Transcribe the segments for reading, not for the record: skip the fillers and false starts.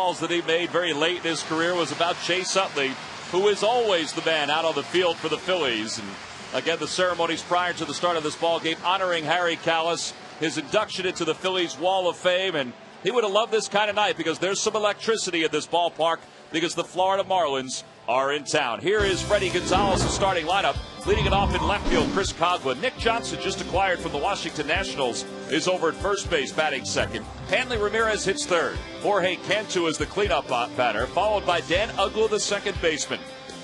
calls that he made very late in his career was about Chase Utley, who is always the man out on the field for the Phillies. And again, the ceremonies prior to the start of this ball game honoring Harry Kalas, his induction into the Phillies Wall of Fame. And he would have loved this kind of night because there's some electricity at this ballpark because the Florida Marlins are in town. Here is Freddie Gonzalez, the starting lineup. Leading it off in left field, Chris Coghlan. Nick Johnson, just acquired from the Washington Nationals, is over at first base, batting second. Hanley Ramirez hits third. Jorge Cantu is the cleanup batter, followed by Dan Uggla, the second baseman.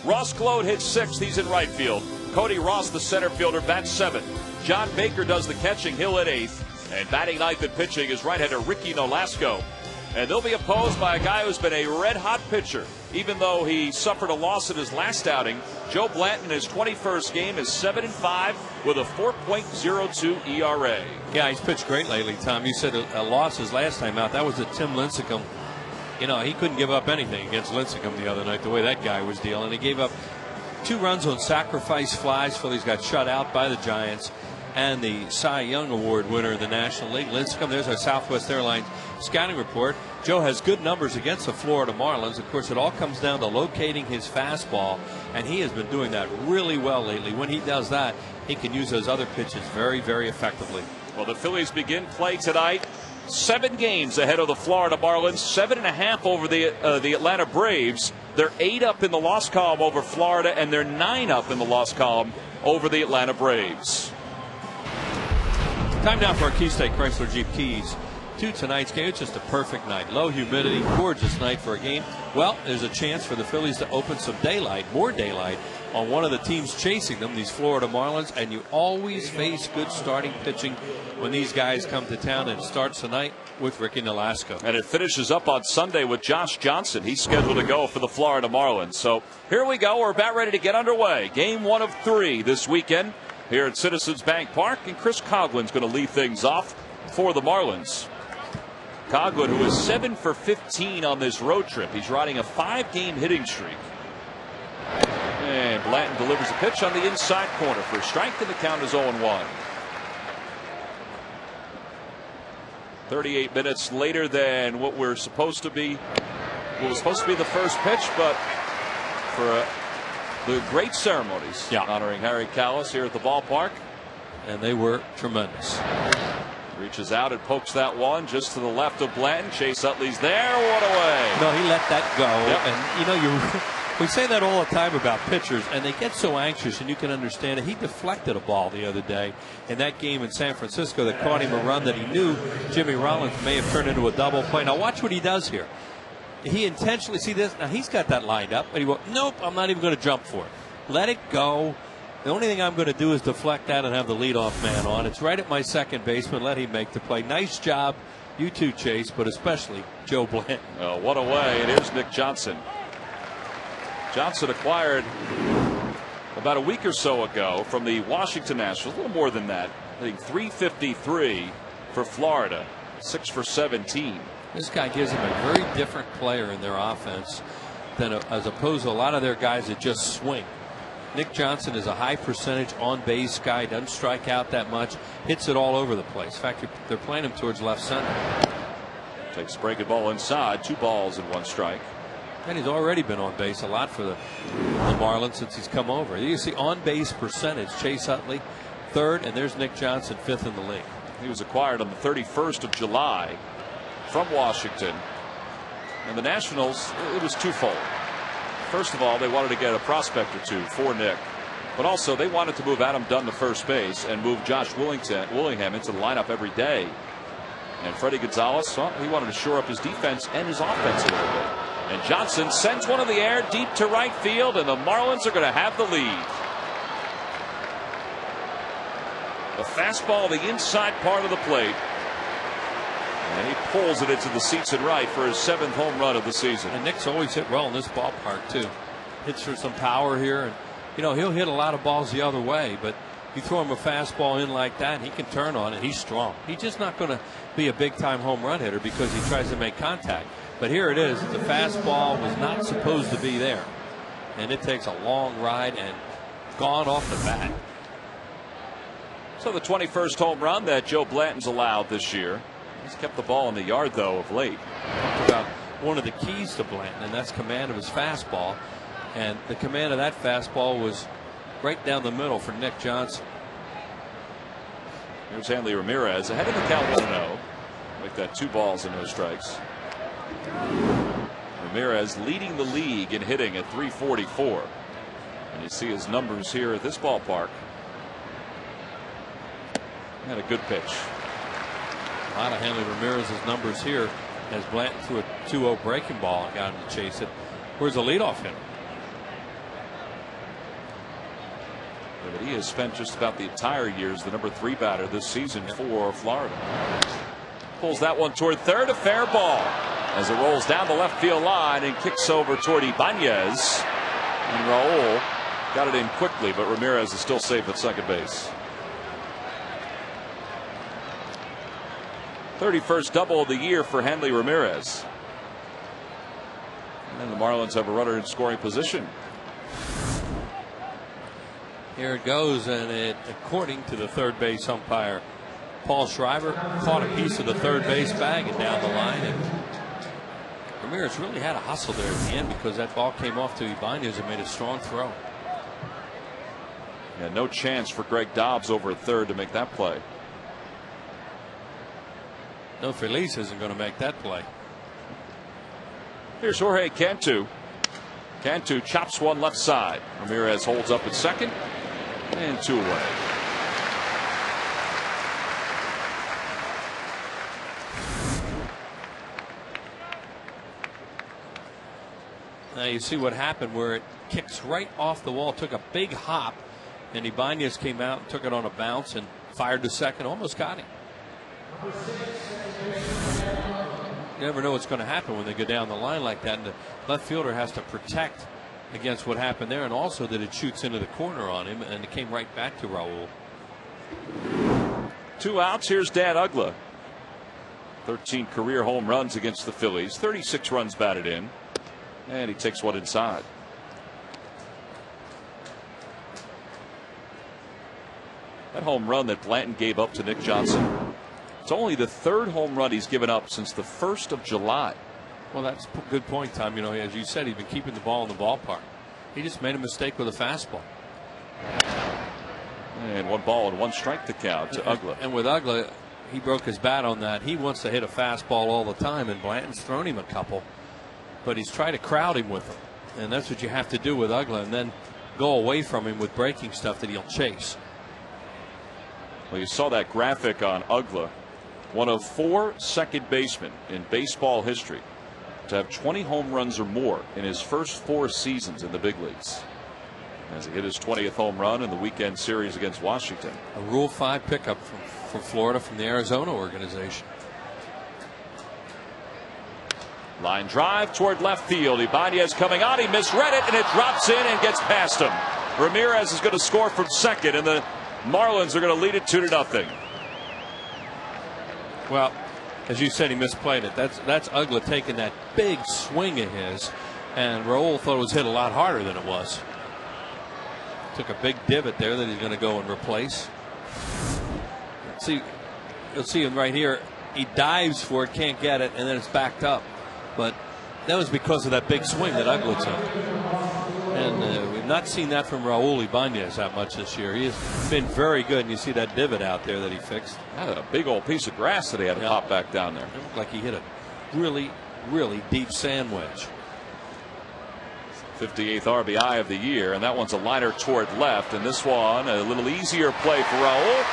Ross Gload hits sixth. He's in right field. Cody Ross, the center fielder, bats seventh. John Baker does the catching. He'll hit eighth. And batting ninth and pitching is right-hander Ricky Nolasco. And they'll be opposed by a guy who's been a red-hot pitcher. Even though he suffered a loss in his last outing, Joe Blanton, his 21st game, is 7-5 with a 4.02 ERA. Yeah, he's pitched great lately, Tom. You said a loss his last time out. That was at Tim Lincecum. You know, he couldn't give up anything against Lincecum the other night, the way that guy was dealing. He gave up 2 runs on sacrifice flies. Phillies got shut out by the Giants. And the Cy Young Award winner of the National League, Lincecum. There's our Southwest Airlines scouting report. Joe has good numbers against the Florida Marlins. Of course, it all comes down to locating his fastball, and he has been doing that really well lately. When he does that, he can use those other pitches very, very effectively. Well, the Phillies begin play tonight. 7 games ahead of the Florida Marlins, 7.5 over the Atlanta Braves. They're 8 up in the loss column over Florida, and they're 9 up in the loss column over the Atlanta Braves. Time now for our Key State Chrysler Jeep Keys to tonight's game. It's just a perfect night. Low humidity, gorgeous night for a game. Well, there's a chance for the Phillies to open some daylight, more daylight, on one of the teams chasing them, these Florida Marlins. And you always face good starting pitching when these guys come to town. And it starts tonight with Ricky Nolasco. And it finishes up on Sunday with Josh Johnson. He's scheduled to go for the Florida Marlins. So here we go. We're about ready to get underway. Game 1 of 3 this weekend here at Citizens Bank Park, and Chris Coghlan's going to lead things off for the Marlins. Coghlan, who is 7 for 15 on this road trip. He's riding a 5-game hitting streak. And Blanton delivers a pitch on the inside corner for a strike, and the count is 0-1. 38 minutes later than what we're supposed to be. What was supposed to be the first pitch, but for the great ceremonies honoring Harry Kalas here at the ballpark. And they were tremendous. Reaches out and pokes that one just to the left of Blanton. Chase Utley's there. What away. No, he let that go. And, you know, we say that all the time about pitchers, and they get so anxious, and you can understand it. He deflected a ball the other day in that game in San Francisco that caught him a run that he knew Jimmy Rollins may have turned into a double play. Now, watch what he does here. He intentionally, see this, now he's got that lined up, but he went, nope, I'm not even going to jump for it. Let it go. The only thing I'm going to do is deflect that and have the leadoff man on. It's right at my second baseman. Let him make the play. Nice job. You too, Chase, but especially Joe Blanton. Oh, what a way. And here's Nick Johnson. Johnson acquired about a week or so ago from the Washington Nationals. A little more than that. I think 353 for Florida. 6 for 17. This guy gives them a very different player in their offense than as opposed to a lot of their guys that just swing. Nick Johnson is a high percentage on base guy, doesn't strike out that much, hits it all over the place. In fact, they're playing him towards left center. Takes breaking ball inside, 2 balls and 1 strike. And he's already been on base a lot for the Marlins since he's come over. You see on base percentage, Chase Utley 3rd, and there's Nick Johnson 5th in the league. He was acquired on the 31st of July from Washington. And the Nationals, it was twofold. First of all, they wanted to get a prospect or 2 for Nick, but also they wanted to move Adam Dunn to first base and move Josh Willingham into the lineup every day. And Freddie Gonzalez, well, he wanted to shore up his defense and his offense a little bit. And Johnson sends one in the air deep to right field, and the Marlins are going to have the lead. The fastball, the inside part of the plate. And he pulls it into the seats in right for his 7th home run of the season. And Nick's always hit well in this ballpark, too. Hits for some power here. And, you know, he'll hit a lot of balls the other way, but you throw him a fastball in like that, and he can turn on it. He's strong. He's just not going to be a big-time home run hitter because he tries to make contact. But here it is. The fastball was not supposed to be there. And it takes a long ride and gone off the bat. So the 21st home run that Joe Blanton's allowed this year. He's kept the ball in the yard, though, of late. Talked about one of the keys to Blanton, and that's command of his fastball. And the command of that fastball was right down the middle for Nick Johnson. Here's Hanley Ramirez ahead of the count 1-0. Make that 2 balls and no strikes. Ramirez leading the league in hitting at 344. And you see his numbers here at this ballpark. And a good pitch. A lot of Hanley Ramirez's numbers here as Blanton threw a 2-0 breaking ball and got him to chase it. Where's the leadoff hitter? Yeah, but he has spent just about the entire year as the number 3 batter this season for Florida. Pulls that one toward third, a fair ball as it rolls down the left field line and kicks over toward Ibanez. And Raul got it in quickly, but Ramirez is still safe at second base. 31st double of the year for Hanley Ramirez. And the Marlins have a runner in scoring position. Here it goes, and it, according to the third base umpire, Paul Schreiber caught a piece of the third base bag and down the line. And Ramirez really had a hustle there at the end because that ball came off to Ibanez and made a strong throw. Yeah, no chance for Greg Dobbs over at third to make that play. No, Feliz isn't going to make that play. Here's Jorge Cantu. Cantu chops one left side. Ramirez holds up at second and 2 away. Now you see what happened where it kicks right off the wall, took a big hop, and Ibanez came out and took it on a bounce and fired to second, almost got him. You never know what's going to happen when they go down the line like that, and the left fielder has to protect against what happened there, and also that it shoots into the corner on him, and it came right back to Raul. 2 outs. Here's Dan Uggla. 13 career home runs against the Phillies. 36 runs batted in, and he takes one inside. That home run that Blanton gave up to Nick Johnson, it's only the 3rd home run he's given up since the 1st of July. Well, that's a good point, Tom. You know, as you said, he's been keeping the ball in the ballpark. He just made a mistake with a fastball. And 1 ball and 1 strike to count to Uggla. And with Uggla, he broke his bat on that. He wants to hit a fastball all the time, and Blanton's thrown him a couple, but he's tried to crowd him with them. And that's what you have to do with Uggla, and then go away from him with breaking stuff that he'll chase. Well, you saw that graphic on Uggla. One of 4 second basemen in baseball history to have 20 home runs or more in his first 4 seasons in the big leagues, as he hit his 20th home run in the weekend series against Washington. A Rule 5 pickup from Florida from the Arizona organization. Line drive toward left field. Ibanez coming on. He misread it, and it drops in and gets past him. Ramirez is going to score from second, and the Marlins are going to lead it 2-0. Well, as you said, he misplayed it. That's Uggla taking that big swing of his, and Raul thought it was hit a lot harder than it was. Took a big divot there that he's going to go and replace. See, you'll see him right here. He dives for it, can't get it, and then it's backed up. But that was because of that big swing that Uggla took. And we've not seen that from Raul Ibanez that much this year. He has been very good, and you see that divot out there that he fixed. A big old piece of grass that he had to pop back down there. It looked like he hit a really, really deep sand wedge. 58th RBI of the year, and that one's a liner toward left, and this one a little easier play for Raul.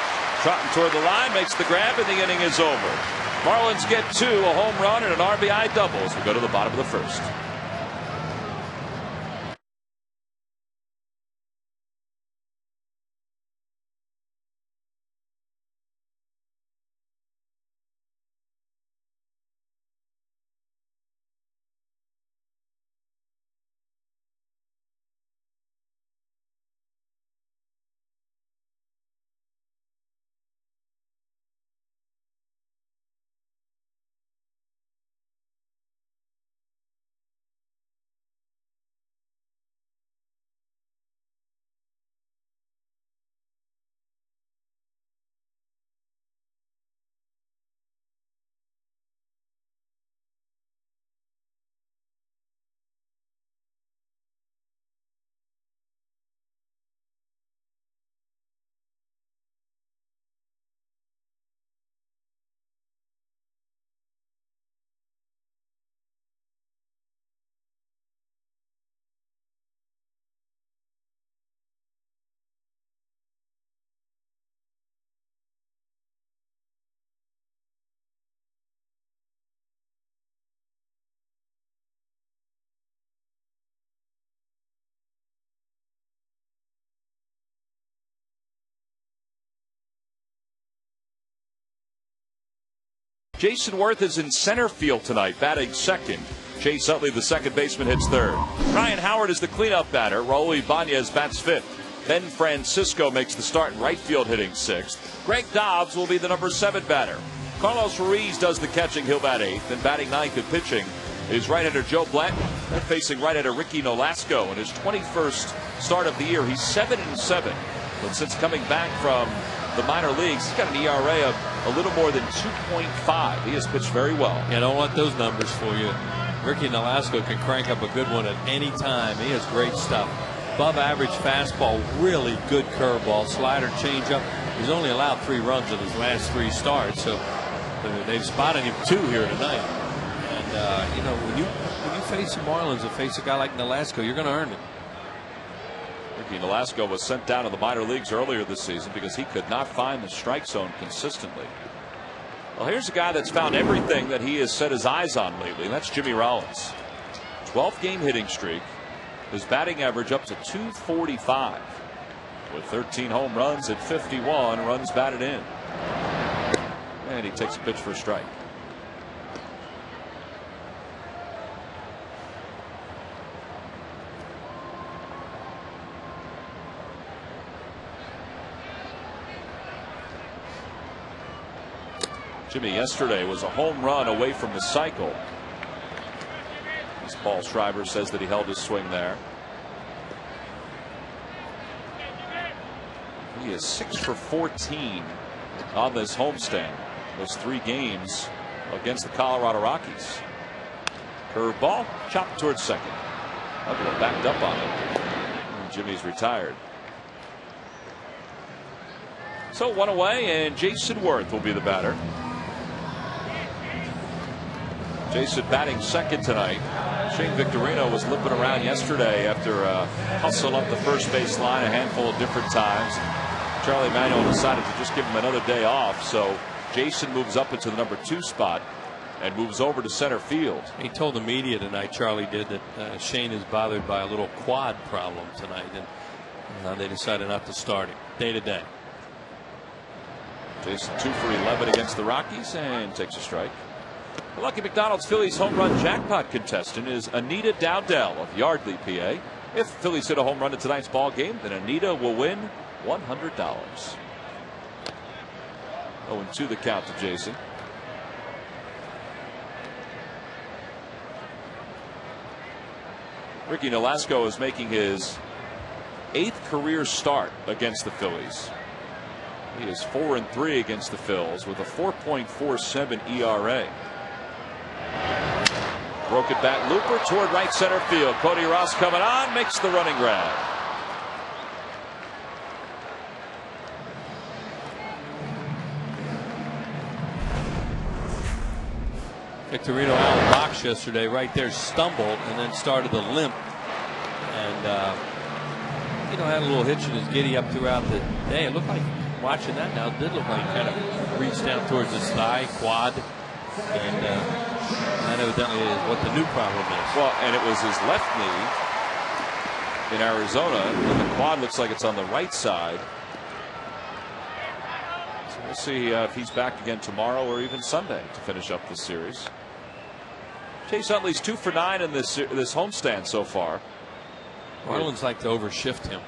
Trotting toward the line, makes the grab, and the inning is over. Marlins get 2, a home run and an RBI double as we go to the bottom of the 1st. Jason Worth is in center field tonight, batting second. Chase Utley, the second baseman, hits third. Ryan Howard is the cleanup batter. Raul Ibanez bats fifth. Ben Francisco makes the start in right field, hitting sixth. Greg Dobbs will be the number 7 batter. Carlos Ruiz does the catching. He'll bat eighth. And batting ninth and pitching is right-hander Joe Blanton. And facing right-hander Ricky Nolasco in his 21st start of the year. He's 7-7. But since coming back from the minor leagues, he's got an ERA of a little more than 2.5. He has pitched very well. Yeah, don't let those numbers fool you. Ricky Nolasco can crank up a good one at any time. He has great stuff. Above average fastball, really good curveball, slider, changeup. He's only allowed 3 runs in his last 3 starts, so they've spotted him 2 here tonight. And you know, when you face the Marlins and face a guy like Nolasco, you're going to earn it. Ricky Nolasco was sent down to the minor leagues earlier this season because he could not find the strike zone consistently. Well, here's a guy that's found everything that he has set his eyes on lately, and that's Jimmy Rollins. 12-game hitting streak. His batting average up to 245 with 13 home runs and 51 runs batted in. And he takes a pitch for a strike. Jimmy yesterday was a home run away from the cycle. Paul Schreiber says that he held his swing there. He is 6 for 14 on this homestand. Those 3 games against the Colorado Rockies. Curveball chopped towards second. Upload backed up on it. And Jimmy's retired. So 1 away, and Jason Worth will be the batter. Jason batting second tonight. Shane Victorino was limping around yesterday after a hustle up the first base line a handful of different times. Charlie Manuel decided to just give him another day off, so Jason moves up into the number 2 spot and moves over to center field. He told the media tonight, Charlie did, that Shane is bothered by a little quad problem tonight, and they decided not to start him day to day. Jason 2 for 11 against the Rockies and takes a strike. The Lucky McDonald's Phillies home run jackpot contestant is Anita Dowdell of Yardley, PA. If the Phillies hit a home run in tonight's ball game, then Anita will win $100. 0-2 the count to Jason. Ricky Nolasco is making his 8th career start against the Phillies. He is 4-3 against the Phils with a 4.47 ERA. Broken bat looper toward right center field. Cody Ross coming on, makes the running grab. Victorino out of the box yesterday, right there, stumbled and then started to limp, and had a little hitch in his giddy up throughout the day. It looked like, watching that now, it did look like he kind of reached down towards his thigh, quad, and that evidently is what the new problem is. Well, and it was his left knee in Arizona, and the quad looks like it's on the right side. So we'll see if he's back again tomorrow or even Sunday to finish up this series. Chase Utley's 2 for 9 in this homestand so far. Marlins like to overshift him.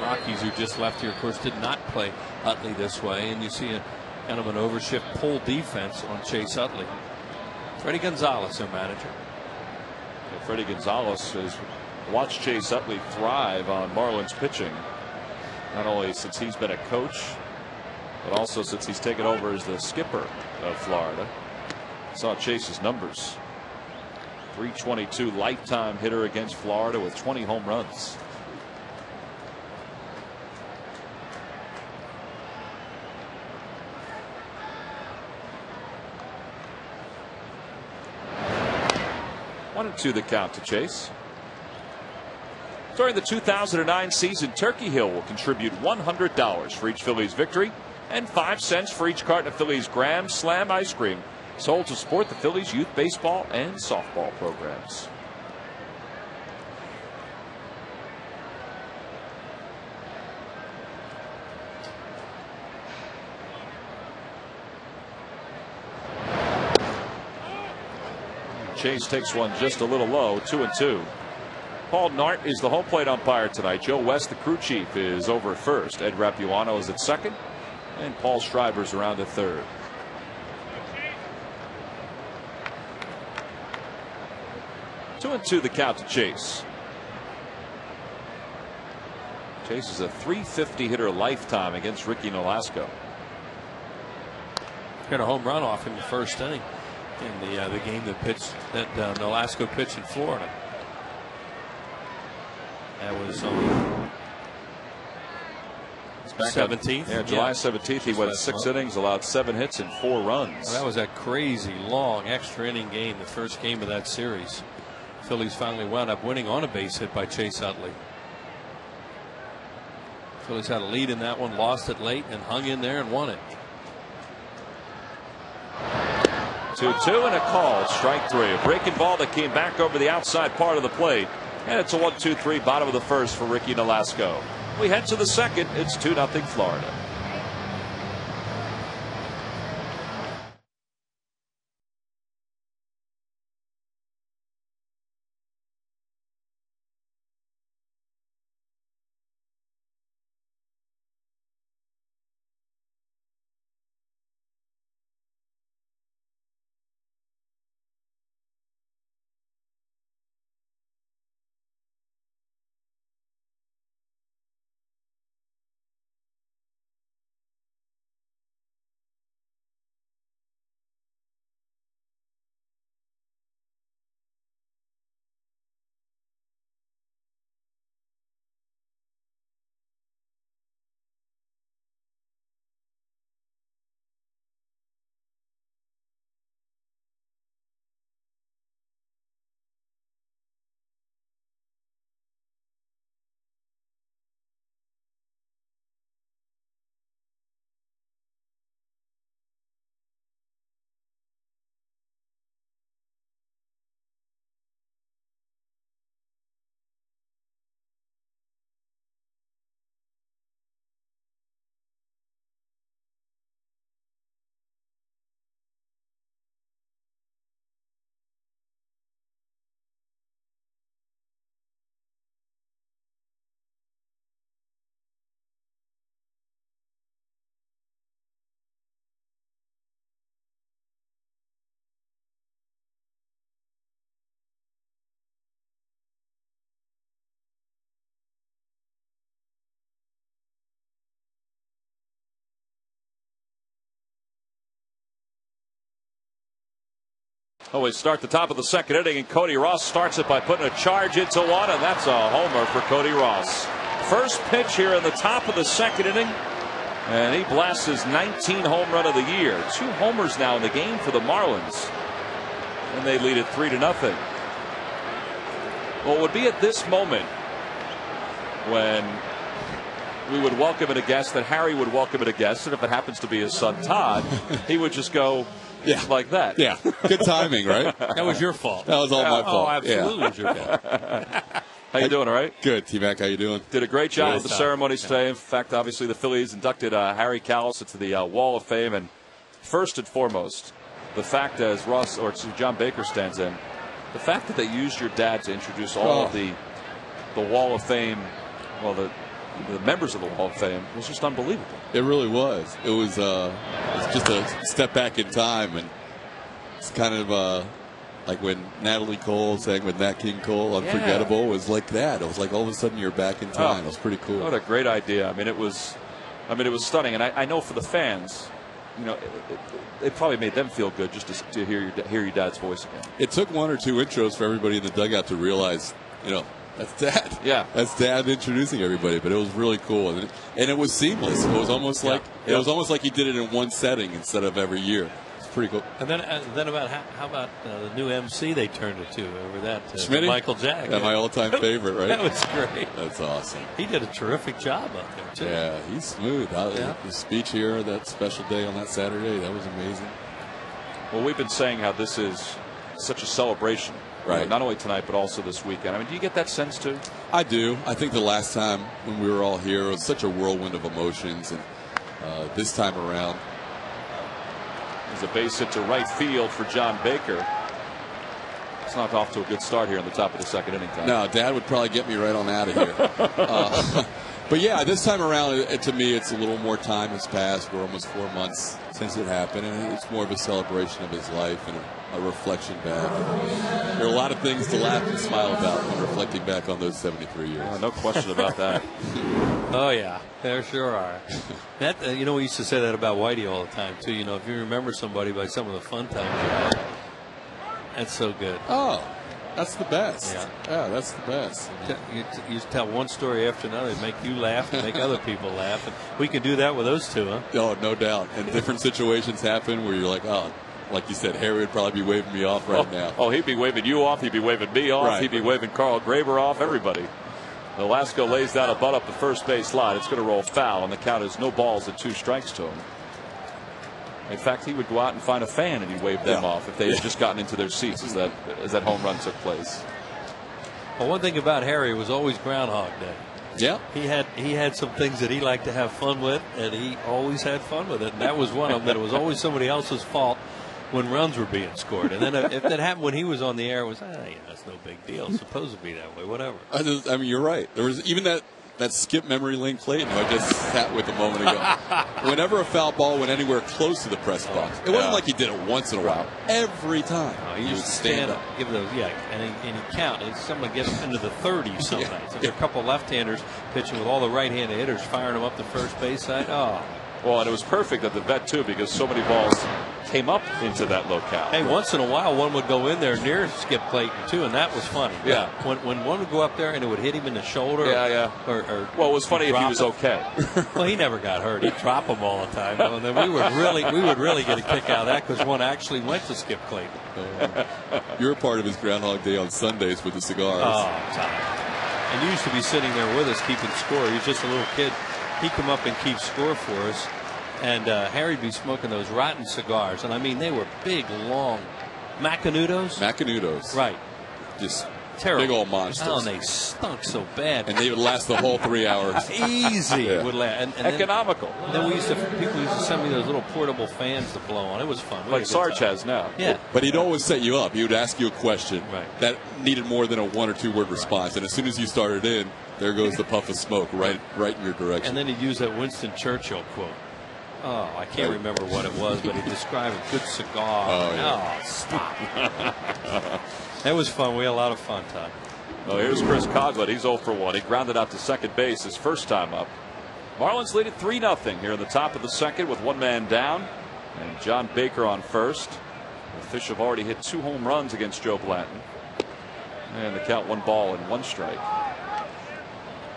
Rockies, who just left here, of course, did not play Utley this way, and you see a kind of an overshift pull defense on Chase Utley. Freddie Gonzalez, their manager. Yeah, Freddie Gonzalez has watched Chase Utley thrive on Marlins pitching, not only since he's been a coach, but also since he's taken over as the skipper of Florida. Saw Chase's numbers. 322 lifetime hitter against Florida with 20 home runs. One and two the count to Chase. During the 2009 season, Turkey Hill will contribute $100 for each Phillies victory and 5 cents for each carton of Phillies Graham Slam ice cream sold to support the Phillies youth baseball and softball programs. Chase takes one just a little low, 2-2. Paul Nart is the home plate umpire tonight. Joe West, the crew chief, is over at first. Ed Rapuano is at second. And Paul Schreiber's around at third. 2-2 the count to Chase. Chase is a .350 hitter lifetime against Ricky Nolasco. Got a home run off in the first inning in the game that Nolasco pitched in Florida. That was on 17th. Yeah, July 17th. He went 6 innings, allowed 7 hits and 4 runs. Well, that was that crazy long extra inning game, the first game of that series. Phillies finally wound up winning on a base hit by Chase Utley. Phillies had a lead in that one, lost it late, and hung in there and won it. 2-2 and a call. Strike 3. A breaking ball that came back over the outside part of the plate. And it's a 1-2-3 bottom of the first for Ricky Nolasco. We head to the second. It's 2-0 Florida. Oh, we start the top of the second inning, and Cody Ross starts it by putting a charge into one, and that's a homer for Cody Ross. First pitch here in the top of the second inning, and he blasts his 19th home run of the year. 2 homers now in the game for the Marlins, and they lead it 3-0. Well, it would be at this moment when we would welcome in a guest, that Harry would welcome in a guest, and if it happens to be his son Todd, he would just go like that. Yeah, good timing, right? That was your fault. That was all my fault. Oh, absolutely was your fault. How you doing, all right? Good, T-Mac, how you doing? Did a great job with the ceremonies today. In fact, obviously the Phillies inducted Harry Kalas into the Wall of Fame, and first and foremost, the fact as John Baker stands in, the fact that they used your dad to introduce all of the Wall of Fame, well, the members of the Wall of Fame, was just unbelievable. It really was. It was just a step back in time, and it's kind of like when Natalie Cole sang with Nat King Cole, Unforgettable. It was like that. It was like all of a sudden you're back in time. It was pretty cool. What a great idea. I mean, it was stunning, and I know for the fans, it probably made them feel good just to hear your dad's voice again. It took 1 or 2 intros for everybody in the dugout to realize, that's Dad. Yeah, that's Dad introducing everybody. But it was really cool, and it was seamless. It was almost like he did it in one setting instead of every year. It's pretty cool. And then about how about the new MC they turned it to over that Michael Jack? Yeah, my all-time favorite, right? That was great. That's awesome. He did a terrific job out there too. Yeah, he's smooth. His speech here that special day on that Saturday, that was amazing. Well, we've been saying how this is such a celebration. Right. Not only tonight, but also this weekend. I mean, do you get that sense, too? I do. I think the last time when we were all here, it was such a whirlwind of emotions. And this time around, there's a base hit to right field for John Baker. It's not off to a good start here in the top of the second inning. Tom. No, Dad would probably get me right on out of here. But yeah, this time around, to me, it's a little more time has passed. We're almost 4 months since it happened, and it's more of a celebration of his life and a reflection back. There are a lot of things to laugh and smile about when reflecting back on those 73 years. No question about that. Oh yeah, there sure are. That we used to say that about Whitey all the time too. If you remember somebody by some of the fun times you had, that's so good. Oh, that's the best. Yeah, that's the best. You tell one story after another, make you laugh and make other people laugh. And we can do that with those two, huh? Oh, no doubt. And different situations happen where you're like, oh, like you said, Harry would probably be waving me off right now. Oh, he'd be waving you off. He'd be waving me off. Right. He'd be waving Carl Graber off. Everybody. Velasco lays down a bunt up the first base line. It's going to roll foul, and the count is no balls and 2 strikes to him. In fact, he would go out and find a fan and he'd wave them off if they had just gotten into their seats as that home run took place. Well, one thing about Harry was always Groundhog Day. Yeah, he had some things that he liked to have fun with, and he always had fun with it. And that was one of them. That it was always somebody else's fault when runs were being scored. And then if that happened when he was on the air, it was it's no big deal. It's supposed to be that way. Whatever. I mean, you're right. There was even that skip memory lane Clayton who I just sat with a moment ago. Whenever a foul ball went anywhere close to the press box, it wasn't like he did it once in a while. Every time he would stand up, give those, and he count. And someone gets into the 30s sometimes. There's a couple left-handers pitching with all the right-handed hitters firing them up the first base side. Oh. Well, and it was perfect at the vet too because so many balls came up into that locale. Hey, once in a while one would go in there near Skip Clayton too, and that was funny. Yeah. When one would go up there and it would hit him in the shoulder. Yeah. Or well, it was funny if he was okay. Well, he never got hurt. He'd drop them all the time. And then we would really get a kick out of that because one actually went to Skip Clayton. You're a part of his Groundhog Day on Sundays with the cigars. Oh, Tom. And you used to be sitting there with us keeping score. He was just a little kid. He'd come up and keep score for us. And Harry'd be smoking those rotten cigars. And I mean, they were big, long Macanudos. Right. Just terrible. Big old monsters. Oh, and they stunk so bad. And they would last the whole 3 hours. Easy. Would last. And economical. Then people used to send me those little portable fans to blow on. It was fun. Like Sarge has now. Yeah. But he'd always set you up. He would ask you a question that needed more than a 1 or 2 word response. And as soon as you started in, there goes the puff of smoke right in your direction. And then he'd use that Winston Churchill quote. Oh, I can't remember what it was, but he described a good cigar. Oh, stop. That was fun. We had a lot of fun, Tom. Well, here's Chris Coglett. He's 0 for 1. He grounded out to second base his first time up. Marlins lead it 3-0 here in the top of the second with 1 man down. And John Baker on first. The Fish have already hit 2 home runs against Joe Blanton. And the count 1 ball and 1 strike.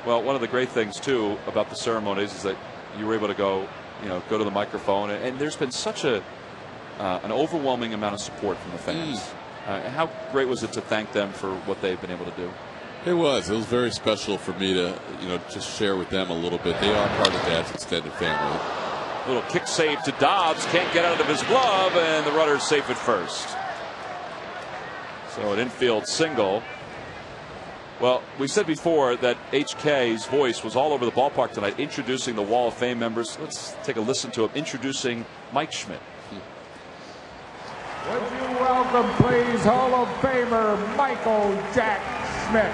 Well, one of the great things, too, about the ceremonies is that you were able to go to the microphone. And there's been such an overwhelming amount of support from the fans. How great was it to thank them for what they've been able to do? It was very special for me to, just share with them a little bit. They are part of Dad's extended family. Little kick save to Dobbs. Can't get out of his glove, and the runner's safe at first. So an infield single. Well, we said before that HK's voice was all over the ballpark tonight, introducing the Wall of Fame members. Let's take a listen to him introducing Mike Schmidt. Would you welcome, please, Hall of Famer Michael Jack Schmidt.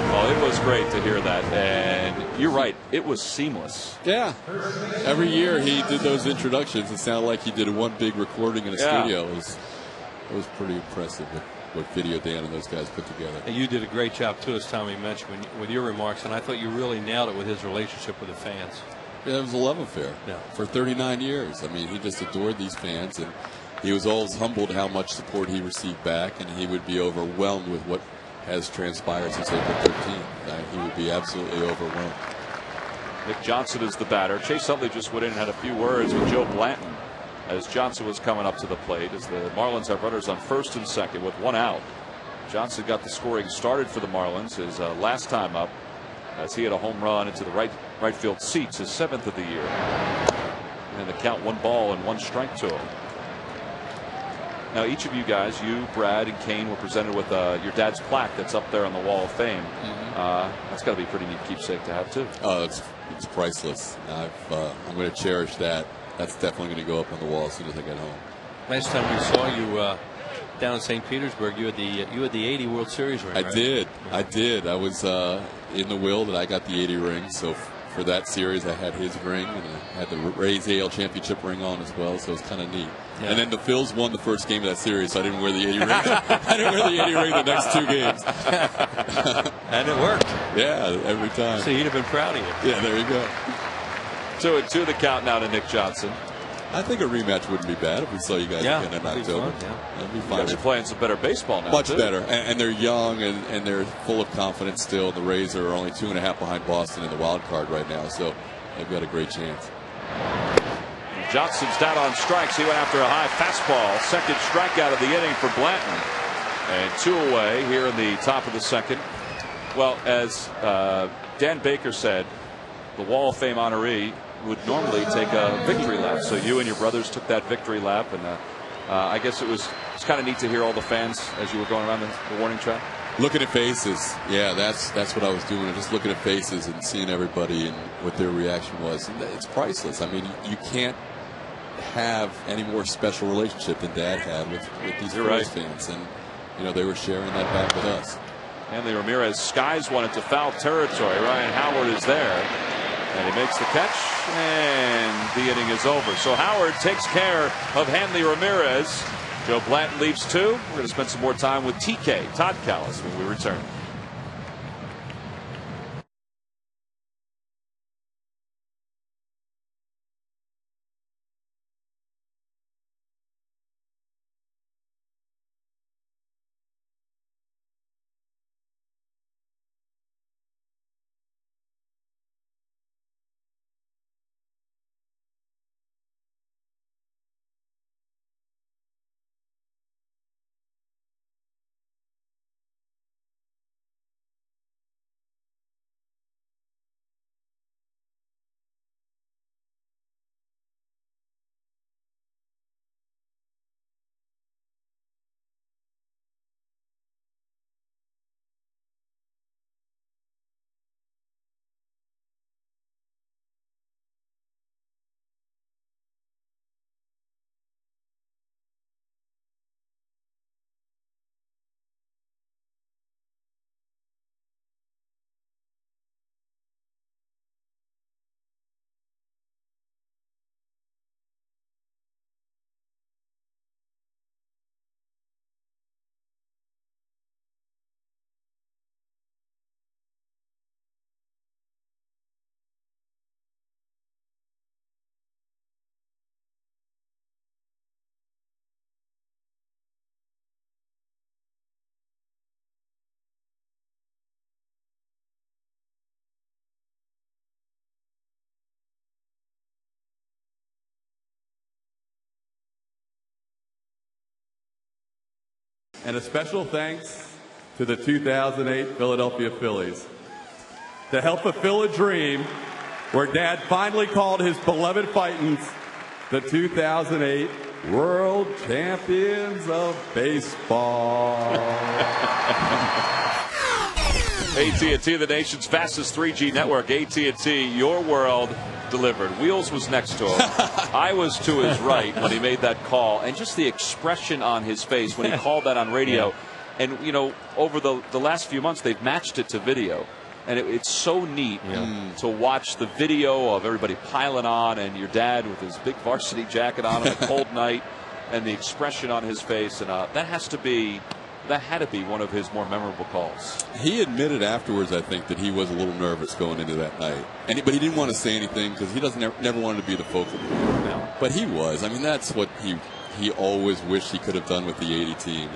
Well, it was great to hear that, and you're right, it was seamless. Yeah. Every year he did those introductions. It sounded like he did one big recording in a studio. It was pretty impressive what video Dan and those guys put together. And you did a great job too, as Tommy mentioned, with your remarks, and I thought you really nailed it with his relationship with the fans. Yeah, it was a love affair. Yeah. For 39 years. I mean, he just adored these fans, and he was always humbled how much support he received back, and he would be overwhelmed with what has transpired since April 13th. He would be absolutely overwhelmed. Nick Johnson is the batter. Chase Utley just went in and had a few words with Joe Blanton as Johnson was coming up to the plate, as the Marlins have runners on first and second with 1 out. Johnson got the scoring started for the Marlins his last time up, as he had a home run into the right field seats, his 7th of the year. And the count 1 ball and 1 strike to him. Now, each of you guys, you, Brad, and Kane, were presented with your dad's plaque that's up there on the Wall of Fame. That's got to be a pretty neat keepsake to have, too. Oh, it's priceless. I'm going to cherish that. That's definitely going to go up on the wall as soon as I get home. Last time we saw you down in St. Petersburg, you had the 80 World Series ring. I right? did. I did. I was in the will that I got the 80 ring. So for that series, I had his ring, and I had the Rays AL championship ring on as well. So it's kind of neat. Yeah. And then the Phils won the first game of that series, so I didn't wear the 80 ring. I didn't wear the 80 ring the next 2 games. And it worked. Yeah, every time. So he'd have been proud of you. Yeah, there you go. 2-2 the count now to Nick Johnson. I think a rematch wouldn't be bad if we saw you guys again in October. That'd be fun. You guys are playing some better baseball now. Much too. better. And they're young and they're full of confidence still. The Rays are only 2.5 behind Boston in the wild card right now, so they've got a great chance. Johnson's down on strikes. He went after a high fastball. Second strikeout of the inning for Blanton. And 2 away here in the top of the second. Well, as Dan Baker said, the Wall of Fame honoree would normally take a victory lap. So you and your brothers took that victory lap, and I guess it's kind of neat to hear all the fans as you were going around the warning track. Looking at faces, yeah, that's what I was doing. Just looking at faces and seeing everybody and what their reaction was. And it's priceless. I mean, you can't have any more special relationship than Dad had with these Phillies fans, and they were sharing that back with us. Hanley Ramirez skies one into foul territory. Ryan Howard is there, and he makes the catch, and the inning is over. So Howard takes care of Hanley Ramirez. Joe Blanton leaves 2. We're going to spend some more time with TK, Todd Callis, when we return. And a special thanks to the 2008 Philadelphia Phillies. To help fulfill a dream where Dad finally called his beloved Fightins the 2008 World Champions of Baseball. AT&T, the nation's fastest 3G network. AT&T, your world delivered. Wheels was next to him. I was to his right when he made that call, and just the expression on his face when he called that on radio. And over the last few months, they've matched it to video, and it's so neat to watch the video of everybody piling on, and your dad with his big varsity jacket on a cold night, and the expression on his face, and that had to be one of his more memorable calls. He admitted afterwards, I think, that he was a little nervous going into that night, but he didn't want to say anything because he never wanted to be the focal point. No. But he was. I mean, that's what he always wished he could have done with the 80 team.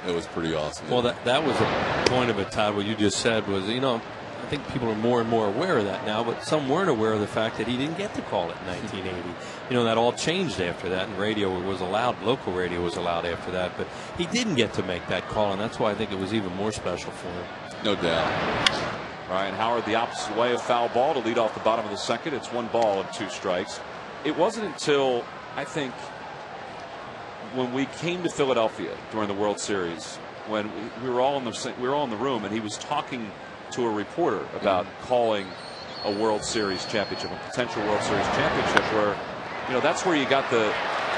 It was pretty awesome. Well, that was a point of it, Todd. What you just said was, I think people are more and more aware of that now, but some weren't aware of the fact that he didn't get to call it in 1980. That all changed after that, and radio was allowed, local radio was allowed after that, but he didn't get to make that call, and that's why I think it was even more special for him. No doubt. Ryan Howard the opposite way of foul ball to lead off the bottom of the second. It's 1 ball and 2 strikes. It wasn't until, I think, when we came to Philadelphia during the World Series, when we were all in the room, and he was talking to a reporter about calling a World Series championship, a potential World Series championship, where that's where you got the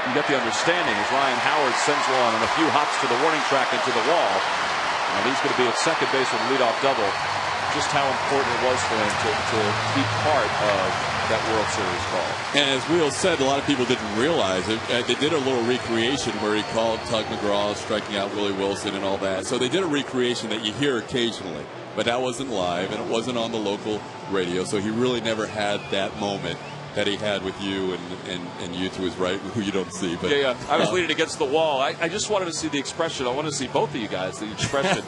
understanding as Ryan Howard sends one and a few hops to the warning track into the wall, and he's going to be at second base with a leadoff double. Just how important it was for him to be part of that World Series call. And as Wheels said, a lot of people didn't realize it. They did a little recreation where he called Tug McGraw striking out Willie Wilson and all that. So they did a recreation that you hear occasionally, but that wasn't live and it wasn't on the local radio. So he really never had that moment that he had with you and you to his right, who you don't see. But yeah. I was leaning against the wall. I just wanted to see the expression. I wanted to see both of you guys, the expression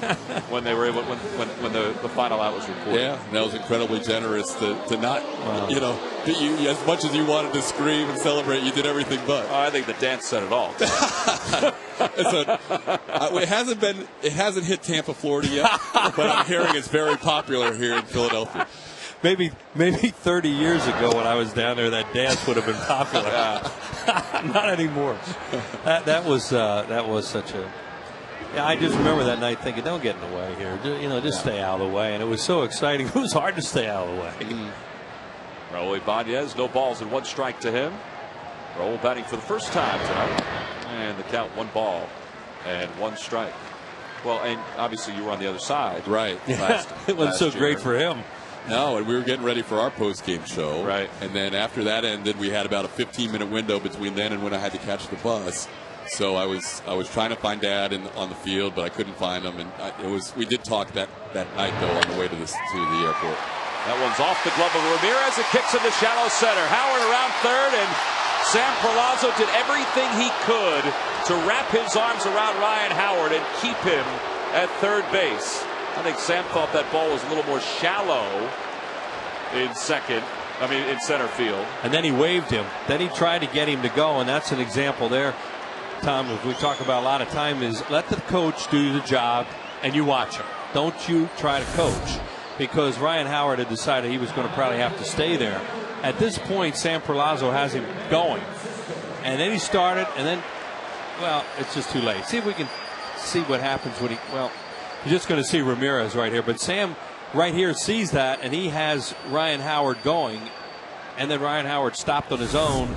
when they were able, when the final out was reported. Yeah, that was incredibly generous to not, as much as you wanted to scream and celebrate, you did everything but. I think the dance said it all. It hasn't hit Tampa, Florida yet, but I'm hearing it's very popular here in Philadelphia. Maybe 30 years ago when I was down there, that dance would have been popular. Not anymore. That was such a. Yeah, I just remember that night thinking, don't get in the way here. Just stay out of the way. And it was so exciting. It was hard to stay out of the way. Raul Ibanez, no balls and one strike to him. Raul batting for the first time tonight, and the count 1 ball and 1 strike. Well, and obviously you were on the other side, right? It wasn't so great for him. No, and we were getting ready for our post-game show. Right. And then after that ended, we had about a 15-minute window between then and when I had to catch the bus. So I was trying to find Dad on the field, but I couldn't find him. And we did talk that night though on the way to the airport. That one's off the glove of Ramirez. It kicks into shallow center. Howard around third, and Sam Perlazo did everything he could to wrap his arms around Ryan Howard and keep him at third base. I think Sam thought that ball was a little more shallow in center field. And then he waved him. Then he tried to get him to go, and that's an example there, Tom, as we talk about a lot of time, is let the coach do the job and you watch him. Don't you try to coach, because Ryan Howard had decided he was going to probably have to stay there. At this point, Sam Perlazo has him going. And then he started, and then, well, it's just too late. See if we can see what happens when you're just going to see Ramirez right here. But Sam right here sees that, and he has Ryan Howard going. And then Ryan Howard stopped on his own.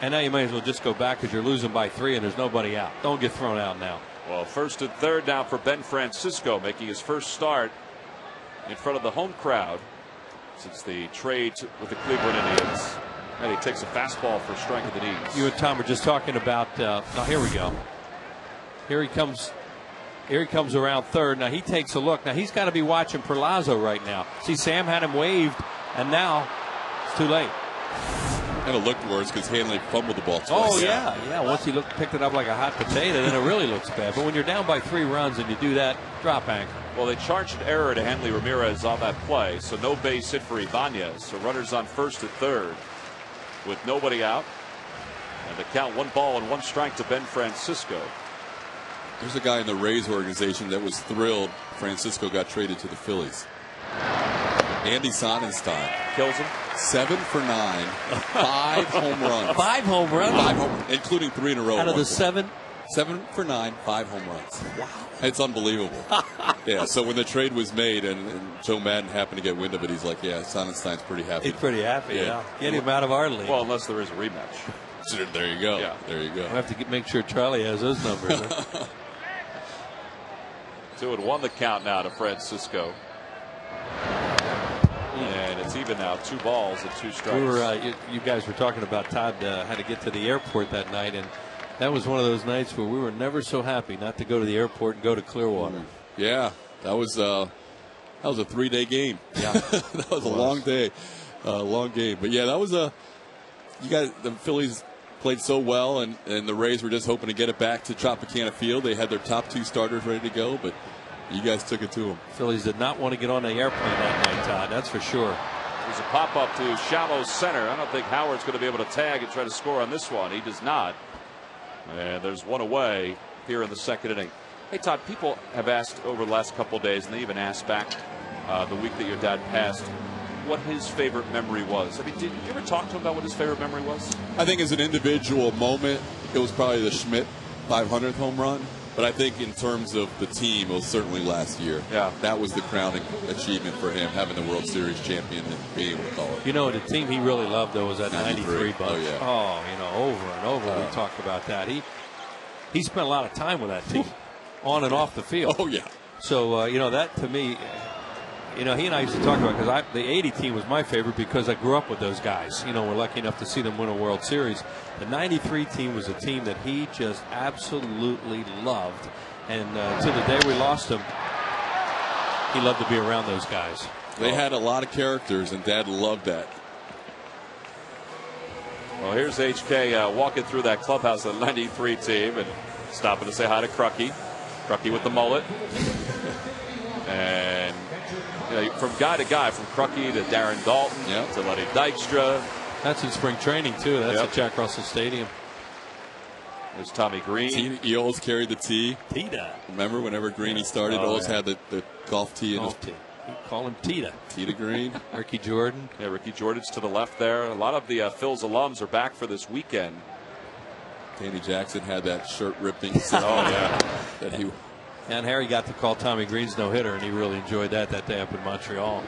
And now you may as well just go back because you're losing by 3 and there's nobody out. Don't get thrown out now. Well, first and third now for Ben Francisco, making his first start in front of the home crowd since the trade with the Cleveland Indians. And he takes a fastball for a strike at the knees. You and Tom were just talking about, now here we go. Here he comes around third. Now he takes a look. Now he's got to be watching Perlazo right now. See, Sam had him waved, and now it's too late. And it looked worse because Hanley fumbled the ball twice. Oh, yeah. Once he picked it up like a hot potato, then it really looks bad. But when you're down by 3 runs and you do that, drop anchor. Well, they charged an error to Hanley Ramirez on that play, so no base hit for Ibanez. So runners on first and third with nobody out. And the count 1 ball and 1 strike to Ben Francisco. There's a guy in the Rays organization that was thrilled Francisco got traded to the Phillies. Andy Sonnenstein. Kills him. 7 for 9, 5 home runs. 5 home runs? Including 3 in a row. Out of the 7? 7 for 9, 5 home runs. Wow. It's unbelievable. Yeah, so when the trade was made and Joe Madden happened to get wind of it, he's like, yeah, Sonnenstein's pretty happy. He's pretty happy, yeah. Get him out of our league. Well, unless there is a rematch. So there you go. Yeah. There you go. I have to make sure Charlie has those numbers. 2-1 the count now to Francisco. And it's even now, 2 balls and 2 strikes. You guys were talking about Todd had to get to the airport that night, and that was one of those nights where we were never so happy not to go to the airport and go to Clearwater. Yeah, that was a 3-day game. Yeah, that was a long day, long game. But yeah, that was the Phillies played so well, and the Rays were just hoping to get it back to Tropicana Field. They had their top 2 starters ready to go, but you guys took it to them. Phillies did not want to get on the airplane that night, Todd. That's for sure. There's a pop-up to shallow center. I don't think Howard's going to be able to tag and try to score on this one. He does not. And there's 1 away here in the second inning. Hey, Todd, people have asked over the last couple of days, and they even asked back the week that your dad passed, what his favorite memory was. I mean, did you ever talk to him about what his favorite memory was? I think as an individual moment, it was probably the Schmidt 500th home run. But I think in terms of the team, it was certainly last year. Yeah. That was the crowning achievement for him, having the World Series champion and being able to call it. You know, the team he really loved, though, was that 93 bunch. Oh, yeah. Oh, you know, over and over we talked about that. He spent a lot of time with that team, on and off the field. Oh, yeah. So, you know, that to me, you know, he and I used to talk about, because the 80 team was my favorite because I grew up with those guys. You know, we're lucky enough to see them win a World Series. The 93 team was a team that he just absolutely loved. And to the day we lost him, he loved to be around those guys. They had a lot of characters, and Dad loved that. Well, here's HK walking through that clubhouse of the 93 team and stopping to say hi to Crucky. Crucky with the mullet. And you know, from guy to guy, from Crucky to Darren Dalton to Lenny Dykstra. That's in spring training, too. That's at Jack Russell Stadium. There's Tommy Green. He always carried the tee. Tita. Remember, whenever Greeny started, always had the golf tee. Golf tee. You call him Tita. Tita Green. Ricky Jordan. Yeah, Ricky Jordan's to the left there. A lot of the Phil's alums are back for this weekend. Danny Jackson had that shirt-ripping that he. And Harry got to call Tommy Green's no-hitter, and he really enjoyed that day up in Montreal.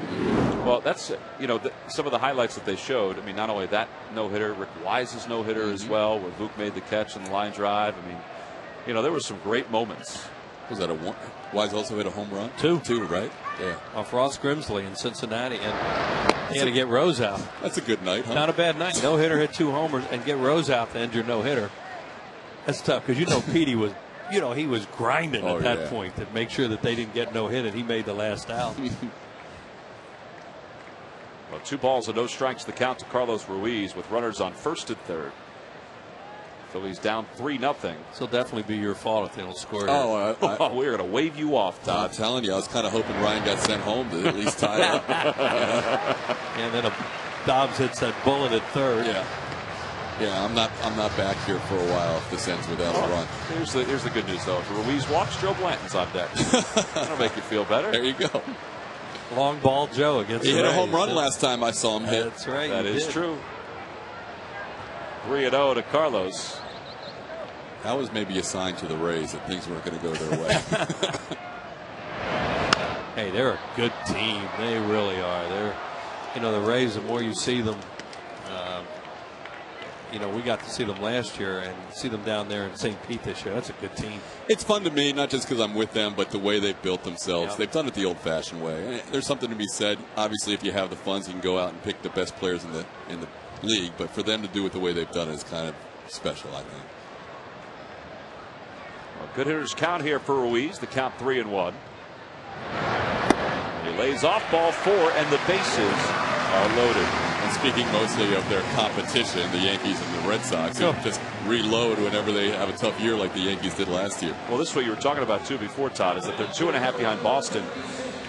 Well, that's, you know, some of the highlights that they showed. I mean, not only that no-hitter, Rick Wise's no-hitter as well, where Luke made the catch on the line drive. I mean, you know, there were some great moments. Was that a one? Wise also hit a home run? Two, right? Yeah. Off Ross Grimsley in Cincinnati, and he had to get Rose out. That's a good night, huh? Not a bad night. No-hitter, hit 2 homers, and get Rose out to end your no-hitter. That's tough, because you know Petey was, you know, he was grinding at that point to make sure that they didn't get no hit, and he made the last out. Well, 2 balls and no strikes the count to Carlos Ruiz with runners on first and third. Phillies down 3-0. So definitely be your fault if they don't score. We're going to wave you off, Todd. I'm telling you, I was kind of hoping Ryan got sent home to at least tie it up. And then Dobbs hits that bullet at third. Yeah, I'm not back here for a while if this ends without a run. Here's the good news, though. If Ruiz walks, Joe Blanton's on deck. That'll make you feel better. There you go. Long ball Joe against he the hit Rays. A home run last time I saw him hit. That's right. That is true. 3-0 to Carlos. That was maybe a sign to the Rays that things weren't going to go their way. Hey, they're a good team. They really are. They're, you know, the Rays, the more you see them, you know, we got to see them last year and see them down there in St. Pete this year. That's a good team. It's fun to me, not just because I'm with them, but the way they've built themselves. Yep. They've done it the old-fashioned way. There's something to be said. Obviously, if you have the funds, you can go out and pick the best players in the league. But for them to do it the way they've done it is kind of special, I think. Well, good hitters count here for Ruiz. The count 3-1. He lays off ball 4, and the bases are loaded. And speaking mostly of their competition, the Yankees and the Red Sox, who just reload whenever they have a tough year like the Yankees did last year. Well, this is what you were talking about, too, before, Todd, is that they're 2.5 behind Boston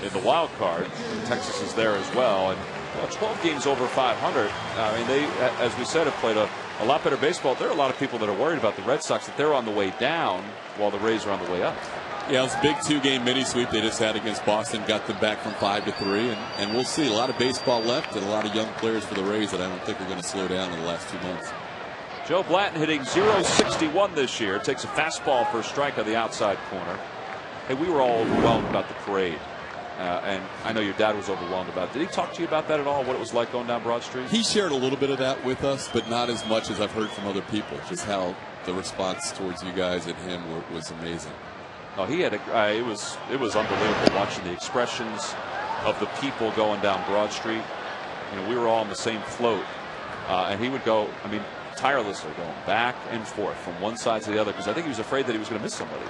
in the wild card. Texas is there as well. And 12 games over 500. I mean, they, as we said, have played a lot better baseball. There are a lot of people that are worried about the Red Sox, that they're on the way down while the Rays are on the way up. Yeah, it was a big 2-game mini sweep they just had against Boston, got them back from 5-3, and we'll see a lot of baseball left and a lot of young players for the Rays that I don't think are going to slow down in the last 2 months. Joe Blanton hitting .061 this year. Takes a fastball for a strike on the outside corner. Hey, we were all overwhelmed about the parade. And I know your dad was overwhelmed about it. Did he talk to you about that at all, what it was like going down Broad Street? He shared a little bit of that with us, but not as much as I've heard from other people. Just how the response towards you guys and him was amazing. Oh, he had it was unbelievable watching the expressions of the people going down Broad Street. You know, we were all on the same float, and he would go, I mean, tirelessly going back and forth from one side to the other because I think he was afraid that he was going to miss somebody.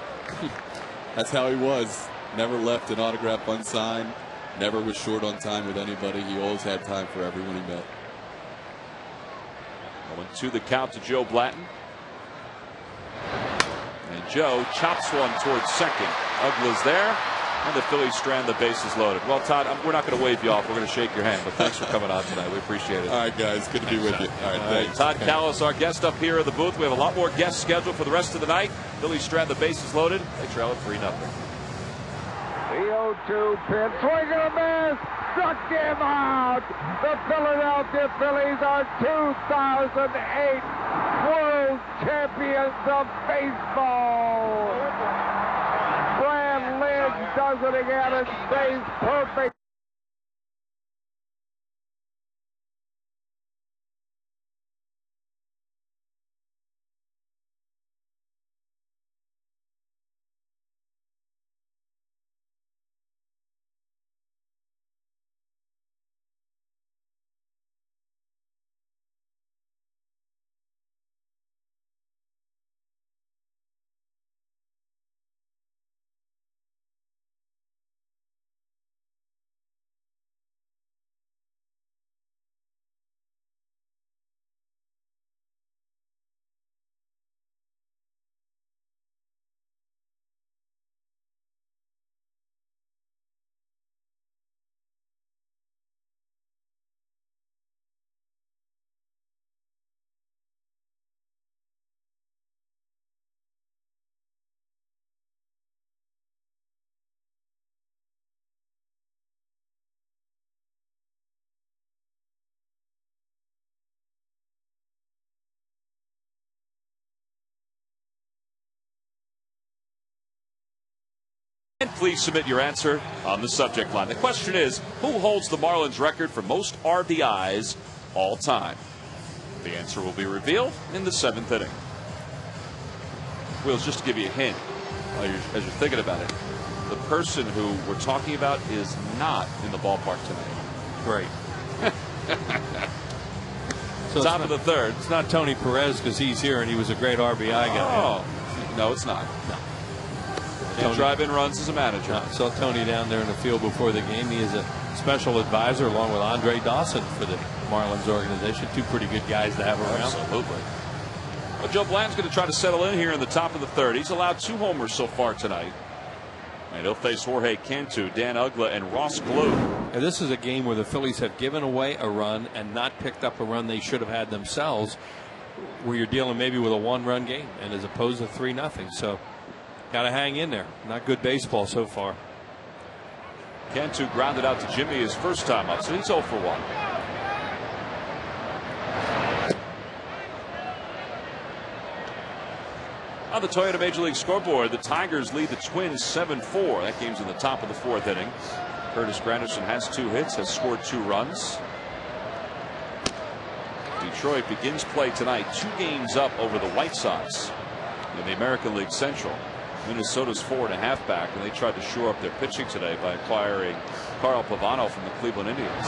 That's how he was. Never left an autograph unsigned. Never was short on time with anybody. He always had time for everyone he met. Going to the count to Joe Blanton. And Joe chops one towards second. Uggla's there. And the Phillies strand the bases loaded. Well, Todd, we're not going to wave you off. We're going to shake your hand. But thanks for coming on tonight. We appreciate it. All right, guys. Good to be with you. All right, thanks. Todd Callis, our guest up here in the booth. We have a lot more guests scheduled for the rest of the night. Phillies strand the bases loaded. They trail it 3-0. The 0-2 pitch, swing and a miss, struck him out. The Philadelphia Phillies are 2008 world champions of baseball. Brad Lynn does it again and stays perfect. And please submit your answer on the subject line. The question is, who holds the Marlins record for most RBIs all time? The answer will be revealed in the 7th inning. Wills, just to give you a hint, as you're thinking about it, the person who we're talking about is not in the ballpark tonight. Great. So Top of the third. It's not Tony Perez because he's here and he was a great RBI guy. Oh, no, it's not. No. Can't drive in runs as a manager. I saw Tony down there in the field before the game. He is a special advisor along with Andre Dawson for the Marlins organization. Two pretty good guys to have around. Absolutely. Well, Joe Bland's going to try to settle in here in the top of the third. He's allowed 2 homers so far tonight. And he'll face Jorge Cantu, Dan Uggla, and Ross Glue. And this is a game where the Phillies have given away a run and not picked up a run they should have had themselves, where you're dealing maybe with a 1-run game and as opposed to 3-0. So got to hang in there. Not good baseball so far. Cantu grounded out to Jimmy his first time up, so he's 0 for 1. On the Toyota Major League scoreboard, the Tigers lead the Twins 7-4. That game's in the top of the 4th inning. Curtis Granderson has 2 hits, has scored 2 runs. Detroit begins play tonight 2 games up over the White Sox in the American League Central. Minnesota's 4.5 back, and they tried to shore up their pitching today by acquiring Carl Pavano from the Cleveland Indians.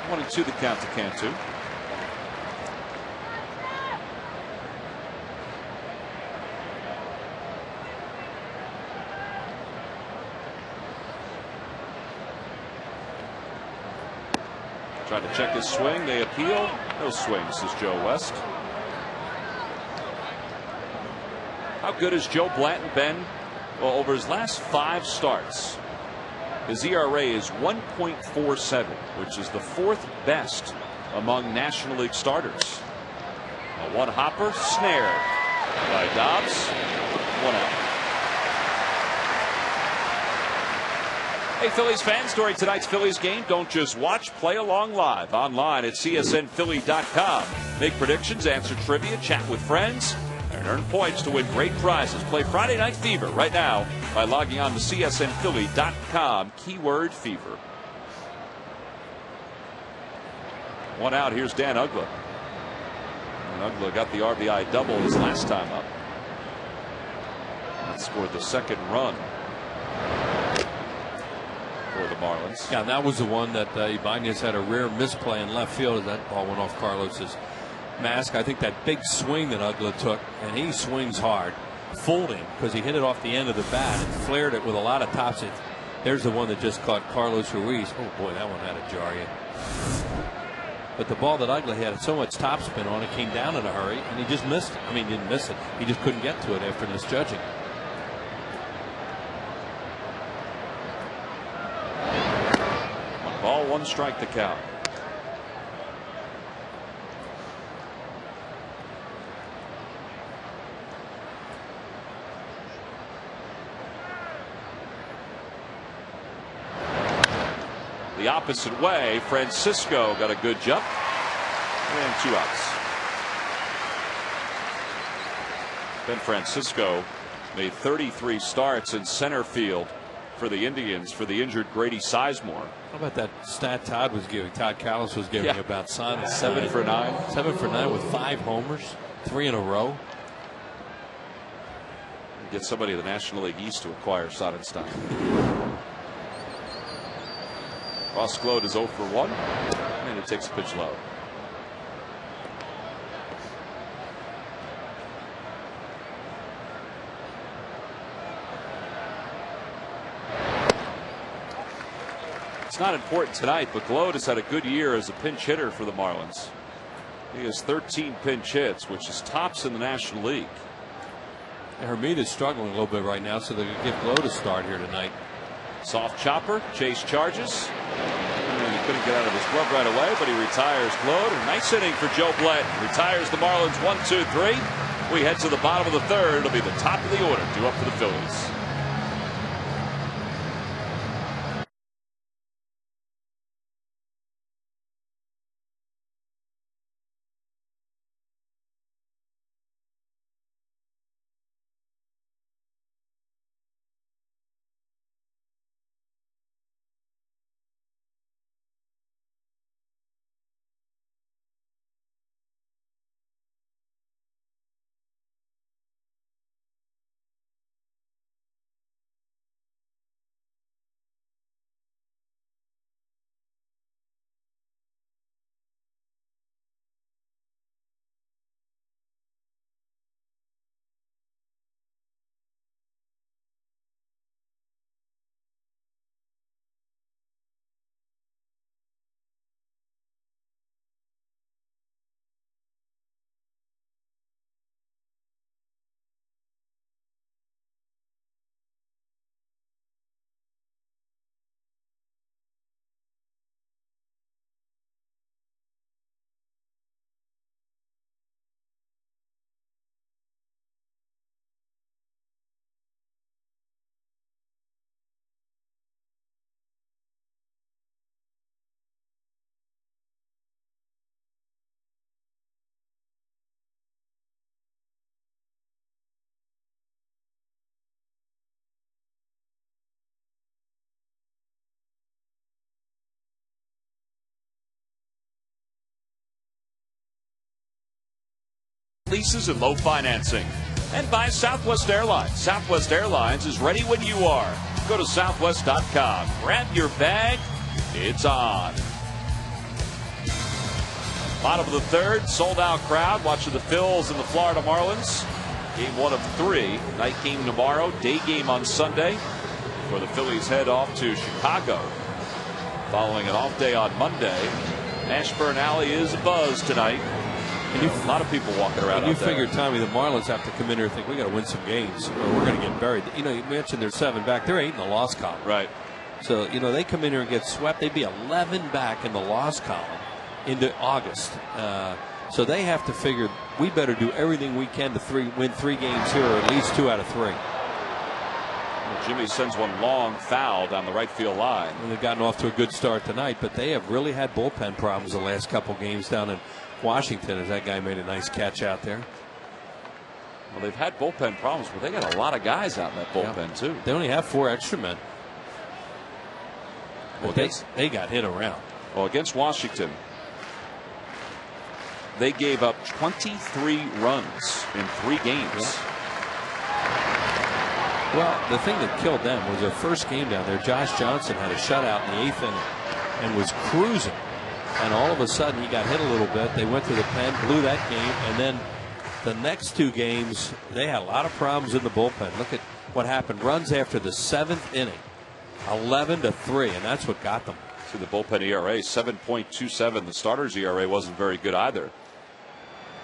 1-2 the count to Cantu. Trying to check his swing. They appeal. No swing, says Joe West. How good has Joe Blanton been? Well, over his last 5 starts, his ERA is 1.47, which is the 4th best among National League starters. A 1-hopper snared by Dobbs. 1 out. Hey, Phillies fans, during tonight's Phillies game, don't just watch, play along live online at csnphilly.com. Make predictions, answer trivia, chat with friends, and earn points to win great prizes. Play Friday Night Fever right now by logging on to csnphilly.com, keyword fever. 1 out. Here's Dan Uggla. And Uggla got the RBI double his last time up. And scored the 2nd run for the Marlins. Yeah, that was the one that Ibanez had a rare misplay in left field as that ball went off Carlos's mask. I think that big swing that Uggla took, and he swings hard, fooled him because he hit it off the end of the bat and flared it with a lot of topspin. There's the one that just caught Carlos Ruiz. Oh boy, that one had to jar you. But the ball that Uggla had so much topspin on it came down in a hurry, and he just missed it. I mean, he didn't miss it. He just couldn't get to it after misjudging. Ball, 1 strike the count. The opposite way, Francisco got a good jump, and 2 outs. Ben Francisco made 33 starts in center field for the Indians for the injured Grady Sizemore. How about that stat Todd Callis was giving about Son? 7 for 9. 7 for 9 with 5 homers, 3 in a row. Get somebody in the National League East to acquire Sonnenstein. Ross Gload is 0 for 1, and it takes a pitch low. It's not important tonight, but Gload has had a good year as a pinch hitter for the Marlins. He has 13 pinch hits, which is tops in the National League. Hermita's struggling a little bit right now, so they're going to give Gload a start here tonight. Soft chopper, Chase charges. And he couldn't get out of his glove right away, but he retires Gload. A nice inning for Joe Blanton. Retires the Marlins 1-2-3. We head to the bottom of the third. It'll be the top of the order due up for the Phillies. Leases and low financing. And by Southwest Airlines. Southwest Airlines is ready when you are. Go to southwest.com. Grab your bag. It's on. Bottom of the third, sold out crowd watching the Phils and the Florida Marlins. Game 1 of 3. Night game tomorrow, day game on Sunday. Before the Phillies head off to Chicago. Following an off day on Monday. Ashburn Alley is abuzz tonight. A lot of people walking around. You figure, Tommy, the Marlins have to come in here and think we got to win some games, or we're going to get buried. You know, you mentioned they're 7 back; they're 8 in the loss column. Right. So they come in here and get swept. They'd be 11 back in the loss column into August. So they have to figure we better do everything we can to win 3 games here, or at least 2 out of 3. Well, Jimmy sends one long foul down the right field line. And they've gotten off to a good start tonight, but they have really had bullpen problems the last couple games down in Washington, as that guy made a nice catch out there. Well, they've had bullpen problems, but they got a lot of guys out in that bullpen, too. They only have 4 extra men. Well, they got hit around. Well, against Washington, they gave up 23 runs in 3 games. Yeah. Well, the thing that killed them was their first game down there. Josh Johnson had a shutout in the 8th inning and was cruising. And all of a sudden, he got hit a little bit. They went to the pen, blew that game, and then the next 2 games, they had a lot of problems in the bullpen. Look at what happened. Runs after the 7th inning, 11-3, and that's what got them. See the bullpen ERA, 7.27. The starters ERA wasn't very good either.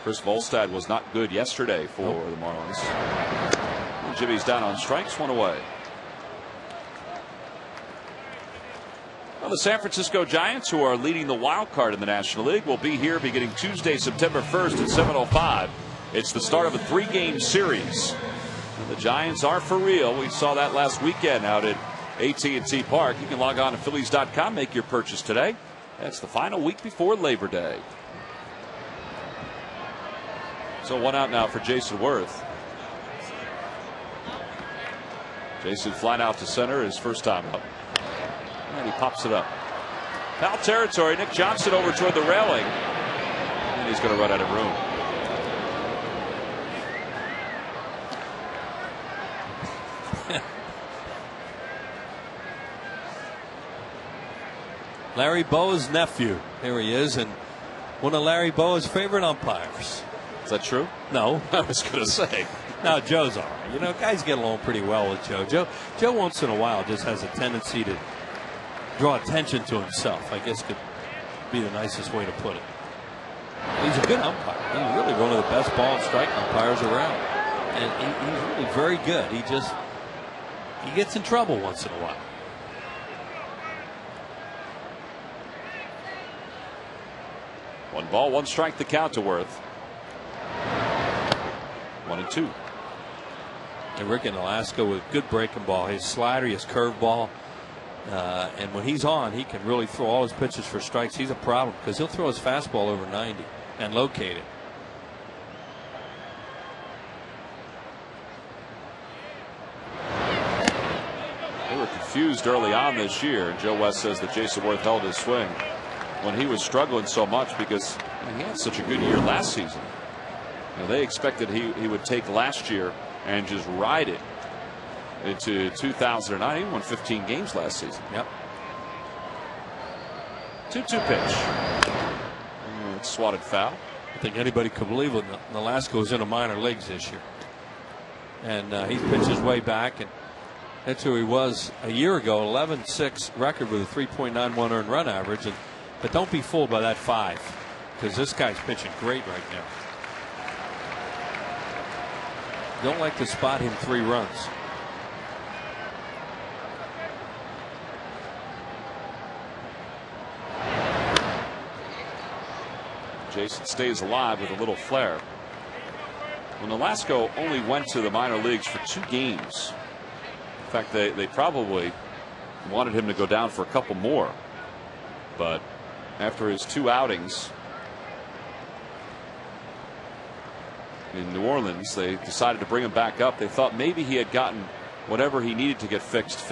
Chris Volstad was not good yesterday for the Marlins. And Jimmy's down on strikes, 1 away. Well, the San Francisco Giants, who are leading the wild card in the National League, will be here beginning Tuesday, September 1st at 7:05. It's the start of a 3-game series. And the Giants are for real. We saw that last weekend out at AT&T Park. You can log on to Phillies.com, make your purchase today. That's the final week before Labor Day. So 1 out now for Jason Worth. Jason flying out to center his first time up. And he pops it up. Foul territory. Nick Johnson over toward the railing. And he's going to run out of room. Larry Bowa's nephew. Here he is, and one of Larry Bowa's favorite umpires. Is that true? No. I was going to say. No, Joe's all right. You know, guys get along pretty well with Joe. Joe once in a while just has a tendency to draw attention to himself, I guess could be the nicest way to put it. He's a good umpire. He's really one of the best ball and strike umpires around. And he's really very good. He gets in trouble once in a while. One ball, one strike, the count to Worth. 1-2. And Rick in Alaska with good breaking ball. His slider, his curveball. And when he's on, he can really throw all his pitches for strikes. He's a problem because he'll throw his fastball over 90 and locate it. They were confused early on this year, and Joe West says that Jason Worth held his swing when he was struggling so much because he had such a good year last season. They expected he would take last year and just ride it into 2009. He won 15 games last season. Yep. 2-2 pitch. It's swatted foul. I think anybody could believe it. Nolasco was in the minor leagues this year. And he's pitched his way back, and that's who he was a year ago. 11-6 record with a 3.91 earned run average. But don't be fooled by that 5, because this guy's pitching great right now. Don't like to spot him 3 runs. Jason stays alive with a little flare. Well, Nolasco only went to the minor leagues for 2 games. In fact, they probably wanted him to go down for a couple more. But after his 2 outings in New Orleans, they decided to bring him back up. They thought maybe he had gotten whatever he needed to get fixed.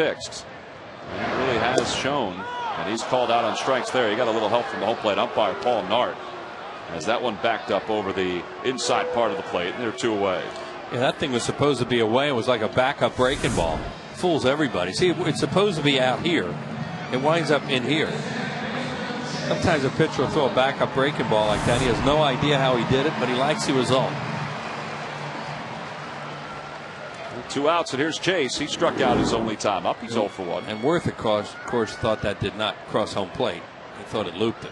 And he really has shown. And he's called out on strikes there. He got a little help from the home plate umpire, Paul Nart, as that one backed up over the inside part of the plate, and they're 2 away. Yeah, that thing was supposed to be away. It was like a backup breaking ball. Fools everybody. See, it's supposed to be out here. It winds up in here. Sometimes a pitcher will throw a backup breaking ball like that. He has no idea how he did it, but he likes the result. 2 outs, and here's Chase. He struck out his only time up. He's 0 for 1. And Worth, of course, thought that did not cross home plate. He thought it looped it.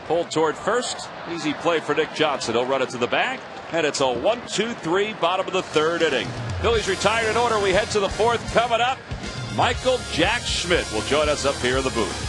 Pulled toward first. Easy play for Nick Johnson. He'll run it to the bag, and it's a 1-2-3 bottom of the 3rd inning. Phillies retired in order. We head to the 4th. Coming up, Michael Jack Schmidt will join us up here in the booth.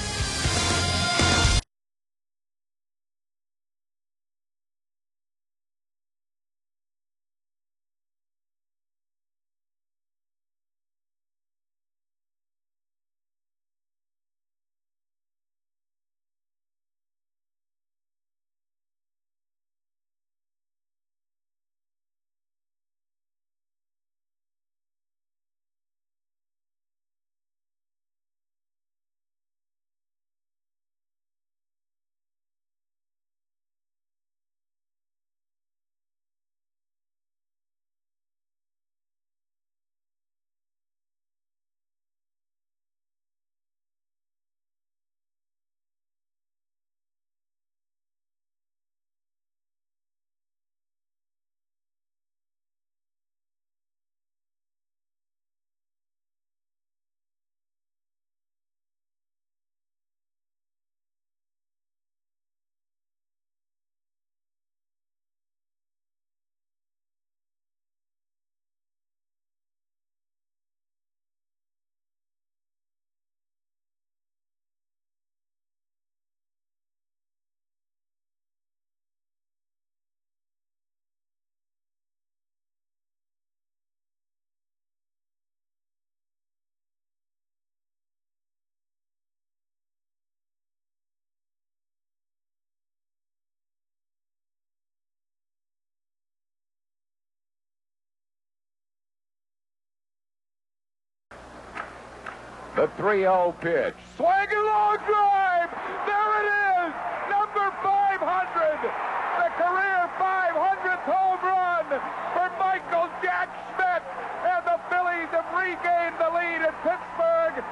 The 3-0 pitch. Swing and long drive. There it is. Number 500. The career 500th home run for Michael Jack Schmidt. And the Phillies have regained the lead in Pittsburgh,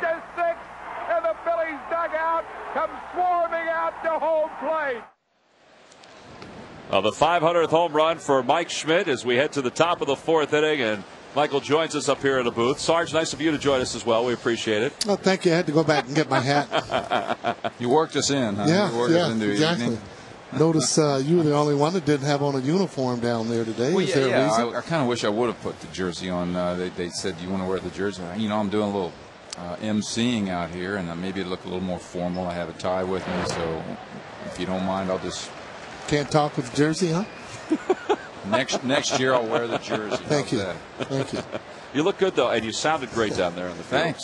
8-6. And the Phillies dugout comes swarming out to home plate. The 500th home run for Mike Schmidt as we head to the top of the 4th inning, and Michael joins us up here in the booth. Sarge, nice of you to join us as well. We appreciate it. Oh, thank you. I had to go back and get my hat. You worked us in, huh? Yeah, you worked us into exactly. evening. Notice you were the only one that didn't have on a uniform down there today. Well, Is there a reason? I kind of wish I would have put the jersey on. They said, you want to wear the jersey? You know, I'm doing a little emceeing out here, and maybe it look a little more formal. I have a tie with me, so if you don't mind, I'll just... Can't talk with jersey, huh? Next year I'll wear the jersey. Thank you. That? Thank you. You look good, though, and you sounded great down there in the field.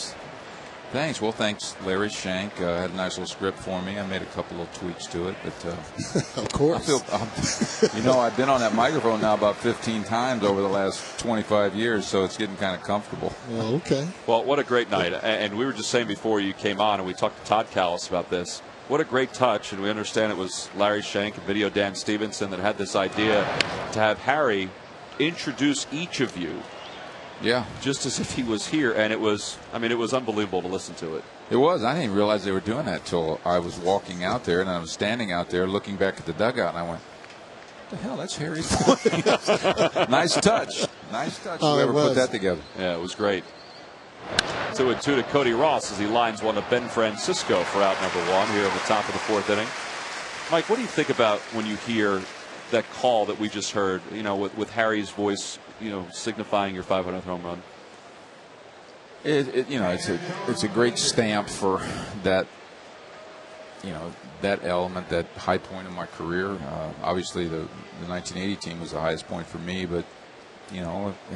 Thanks. Well, thanks, Larry Shank. Had a nice little script for me. I made a couple of tweaks to it, but of course. I've been on that microphone now about 15 times over the last 25 years, so it's getting kind of comfortable. Well, okay. Well, what a great night. And we were just saying before you came on, and we talked to Todd Callis about this. What a great touch, and we understand it was Larry Shank and Video Dan Stevenson that had this idea to have Harry introduce each of you. Yeah. Just as if he was here, and it was unbelievable to listen to it. It was. I didn't realize they were doing that till I was walking out there, and I was standing out there looking back at the dugout, and I went, what the hell, that's Harry's voice. Nice touch. Whoever put that together. Yeah, it was great. 2-2 to Cody Ross as he lines one to Ben Francisco for out number 1 here at the top of the 4th inning. Mike, what do you think about when you hear that call that we just heard, with Harry's voice, signifying your 500th home run? It's a great stamp for that, that element, that high point of my career. Obviously, the 1980 team was the highest point for me, but,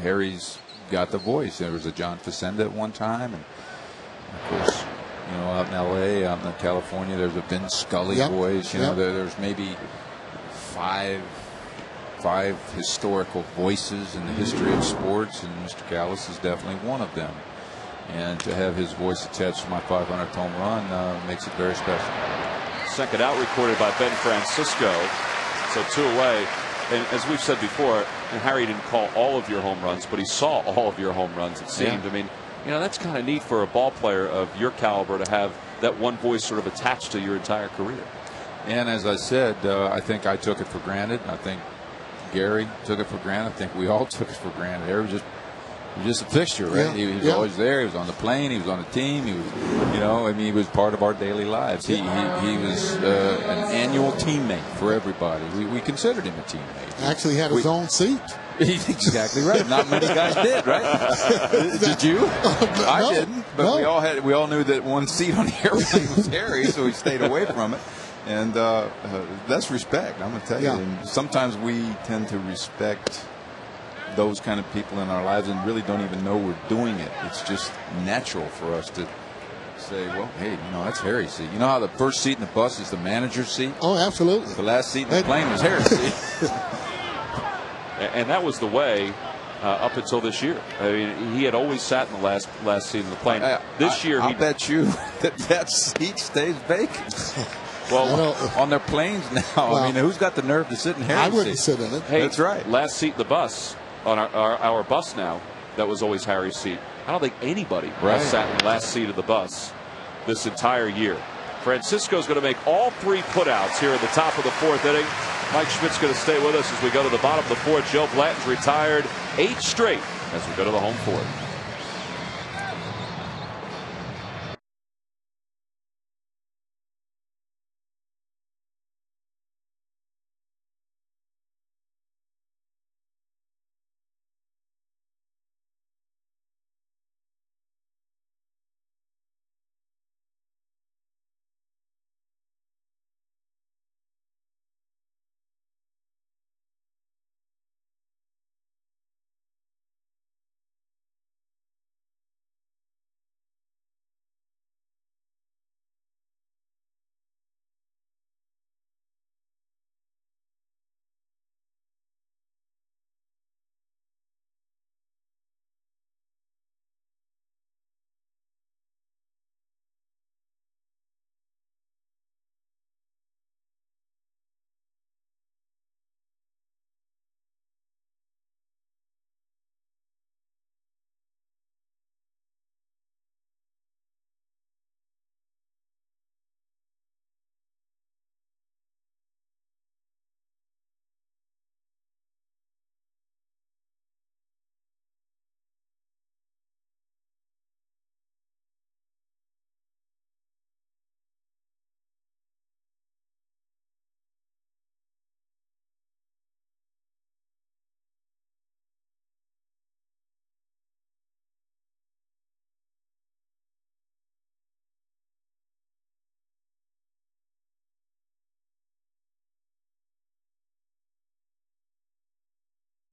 Harry's got the voice. There was a John Facenda at one time, and of course, out in L.A., out in California, there's a Vin Scully voice. There's maybe five historical voices in the history of sports, and Mr. Callis is definitely one of them. And to have his voice attached to my 500th home run makes it very special. Second out recorded by Ben Francisco, so 2 away. And as we've said before, and Harry didn't call all of your home runs, but he saw all of your home runs, it seemed. Yeah. I mean, that's kind of neat for a ball player of your caliber to have that one voice sort of attached to your entire career. And as I said, I think I took it for granted. I think Gary took it for granted. I think we all took it for granted. Harry was just a fixture, right? Yeah. He was always there. He was on the plane. He was on the team. He was, he was part of our daily lives. He was an annual teammate for everybody. We considered him a teammate. Actually had his own seat. He's exactly right. Not many guys did, right? Did you? I didn't. But we all knew that one seat on the airplane was Harry, so we stayed away from it. And that's respect, I'm going to tell you. And sometimes we tend to respect those kind of people in our lives and really don't even know we're doing it. It's just natural for us to say, well, hey, that's Harry's seat. You know how the first seat in the bus is the manager's seat? Oh, absolutely. The last seat in the plane was Harry's seat. And that was the way up until this year. I mean, he had always sat in the last seat in the plane. This year, I'll bet you that seat stays vacant. Well, on their planes now. Well, I mean, who's got the nerve to sit in Harry's seat? I wouldn't sit in it. Hey, that's right. Last seat in the bus, on our bus now, that was always Harry's seat. I don't think anybody has sat in the last seat of the bus this entire year. Francisco's going to make all 3 putouts here at the top of the 4th inning. Mike Schmidt's going to stay with us as we go to the bottom of the 4th. Joe Blanton's retired 8 straight as we go to the home 4th.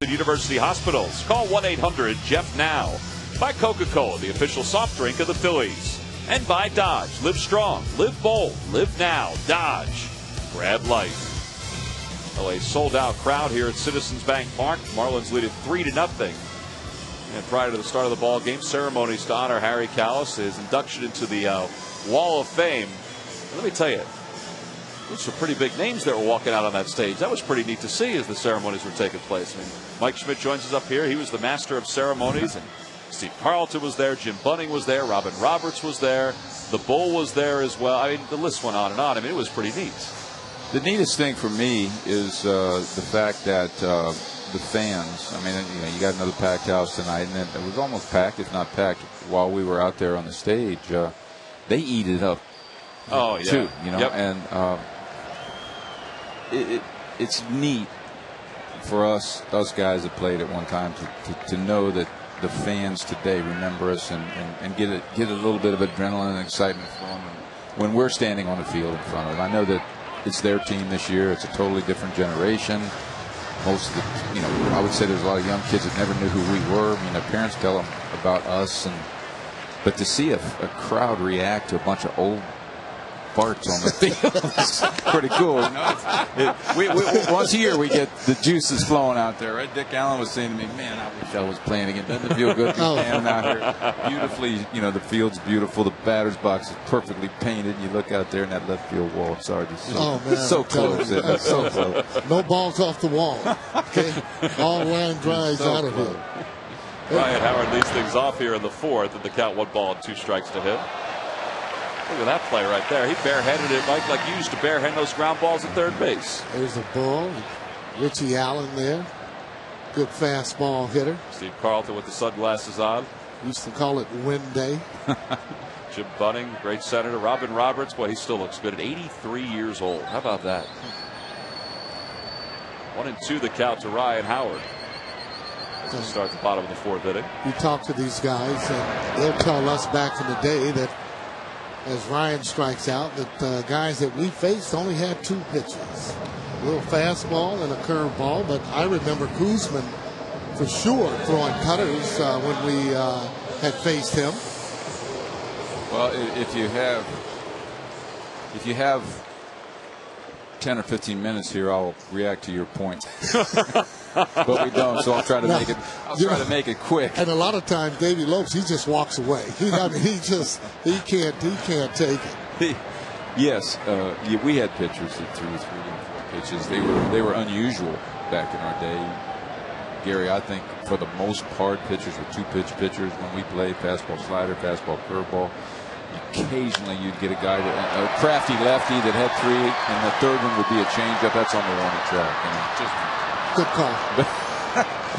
University Hospitals. Call 1-800-JEFF-NOW. By Coca-Cola, the official soft drink of the Phillies. And by Dodge. Live strong, live bold, live now. Dodge. Grab life. Oh, a sold-out crowd here at Citizens Bank Park. Marlins lead it 3-0. And prior to the start of the ball game, ceremonies to honor Harry Kalas, his induction into the Wall of Fame. And let me tell you, there's some pretty big names that were walking out on that stage. That was pretty neat to see as the ceremonies were taking place. I mean, Mike Schmidt joins us up here. He was the master of ceremonies, and Steve Carlton was there, Jim Bunning was there, Robin Roberts was there, the Bull was there as well. I mean, the list went on and on. I mean, it was pretty neat. The neatest thing for me is the fact that the fans, I mean, you got another packed house tonight, and it was almost packed, if not packed, while we were out there on the stage. They eat it up. Oh, yeah. Too, Yep. And it's neat for us guys that played at one time to know that the fans today remember us and get a little bit of adrenaline and excitement flowing when we're standing on the field in front of them. I know that it's their team this year. It's a totally different generation. Most of the, I would say there's a lot of young kids that never knew who we were. I mean, their parents tell them about us, but to see a crowd react to a bunch of old farts on the field is pretty cool. We once a year we get the juices flowing out there. Right? Dick Allen was saying to me, "Man, I wish I was playing again. Doesn't it feel good to be standing out here beautifully? The field's beautiful. The batter's box is perfectly painted. You look out there and that left field wall. Sorry, it's so close. It's so close. No balls off the wall. Okay, all line drives out of here. Ryan Howard leads things off here in the fourth, and the count 1 ball and 2 strikes to him. Look at that play right there. He barehanded it, Mike, like you used to barehand those ground balls at third base. There's a Bull. Richie Allen there. Good fastball hitter. Steve Carlton with the sunglasses on. Used to call it wind day. Jim Bunning, great senator. Robin Roberts, boy, he still looks good at 83 years old. How about that? 1-2 the count to Ryan Howard as we start the bottom of the fourth inning. You talk to these guys, and they'll tell us back in the day that as Ryan strikes out, that guys that we faced only had 2 pitches. A little fastball and a curveball, but I remember Koosman for sure throwing cutters when we had faced him. Well, if you have 10 or 15 minutes here, I'll react to your point. But we don't, so I'll try to make it. I'll try to make it quick. And a lot of times, Davey Lopes, he just walks away. He can't take it. Yes, we had pitchers that threw 3 and 4 pitches. They were unusual back in our day. Gary, I think for the most part, pitchers were 2-pitch pitchers when we played. Fastball, slider, fastball, curveball. Occasionally, you'd get a guy a crafty lefty that had 3, and the third one would be a changeup. That's on the warning track. Good call.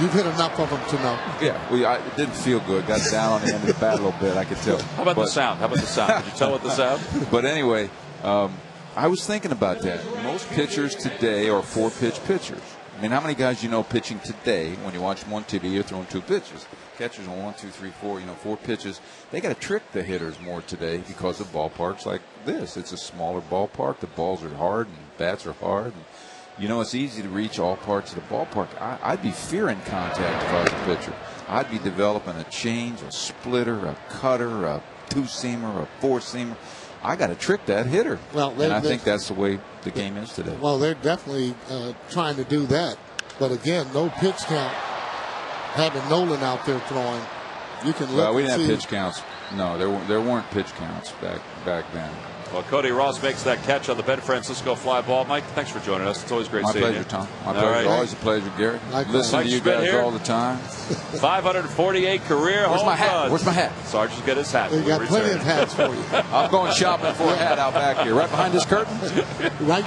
You've hit enough of them to know. Yeah, it didn't feel good. Got down on the end of the bat a little bit, I could tell. How about the sound? Could you tell what the sound? But anyway, I was thinking about that. Most pitchers today are 4-pitch pitchers. I mean, how many guys pitching today, when you watch them on TV, are throwing 2 pitches? Catchers on 1, 2, 3, 4, 4 pitches. They got to trick the hitters more today because of ballparks like this. It's a smaller ballpark. The balls are hard and bats are hard. And, it's easy to reach all parts of the ballpark. I'd be fearing contact if I was a pitcher. I'd be developing a change, a splitter, a cutter, a 2-seamer, a 4-seamer. I got to trick that hitter. And I think that's the way the game is today. Well, they're definitely trying to do that. But again, no pitch count. Having Nolan out there throwing, you can look. Well, we didn't have pitch counts. No, there weren't pitch counts back then. Well, Cody Ross makes that catch on the Ben Francisco fly ball. Mike, thanks for joining us. It's always great seeing you. My pleasure, Tom. My pleasure. Right. Always a pleasure, Gary. Listen to you guys all the time. 548 career home runs. Where's my hat? Sarge will get his hat. We got plenty of hats for you. I'm going shopping for a hat out back here, right behind this curtain.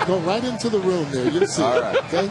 Go right into the room there. You'll see. All right. Okay.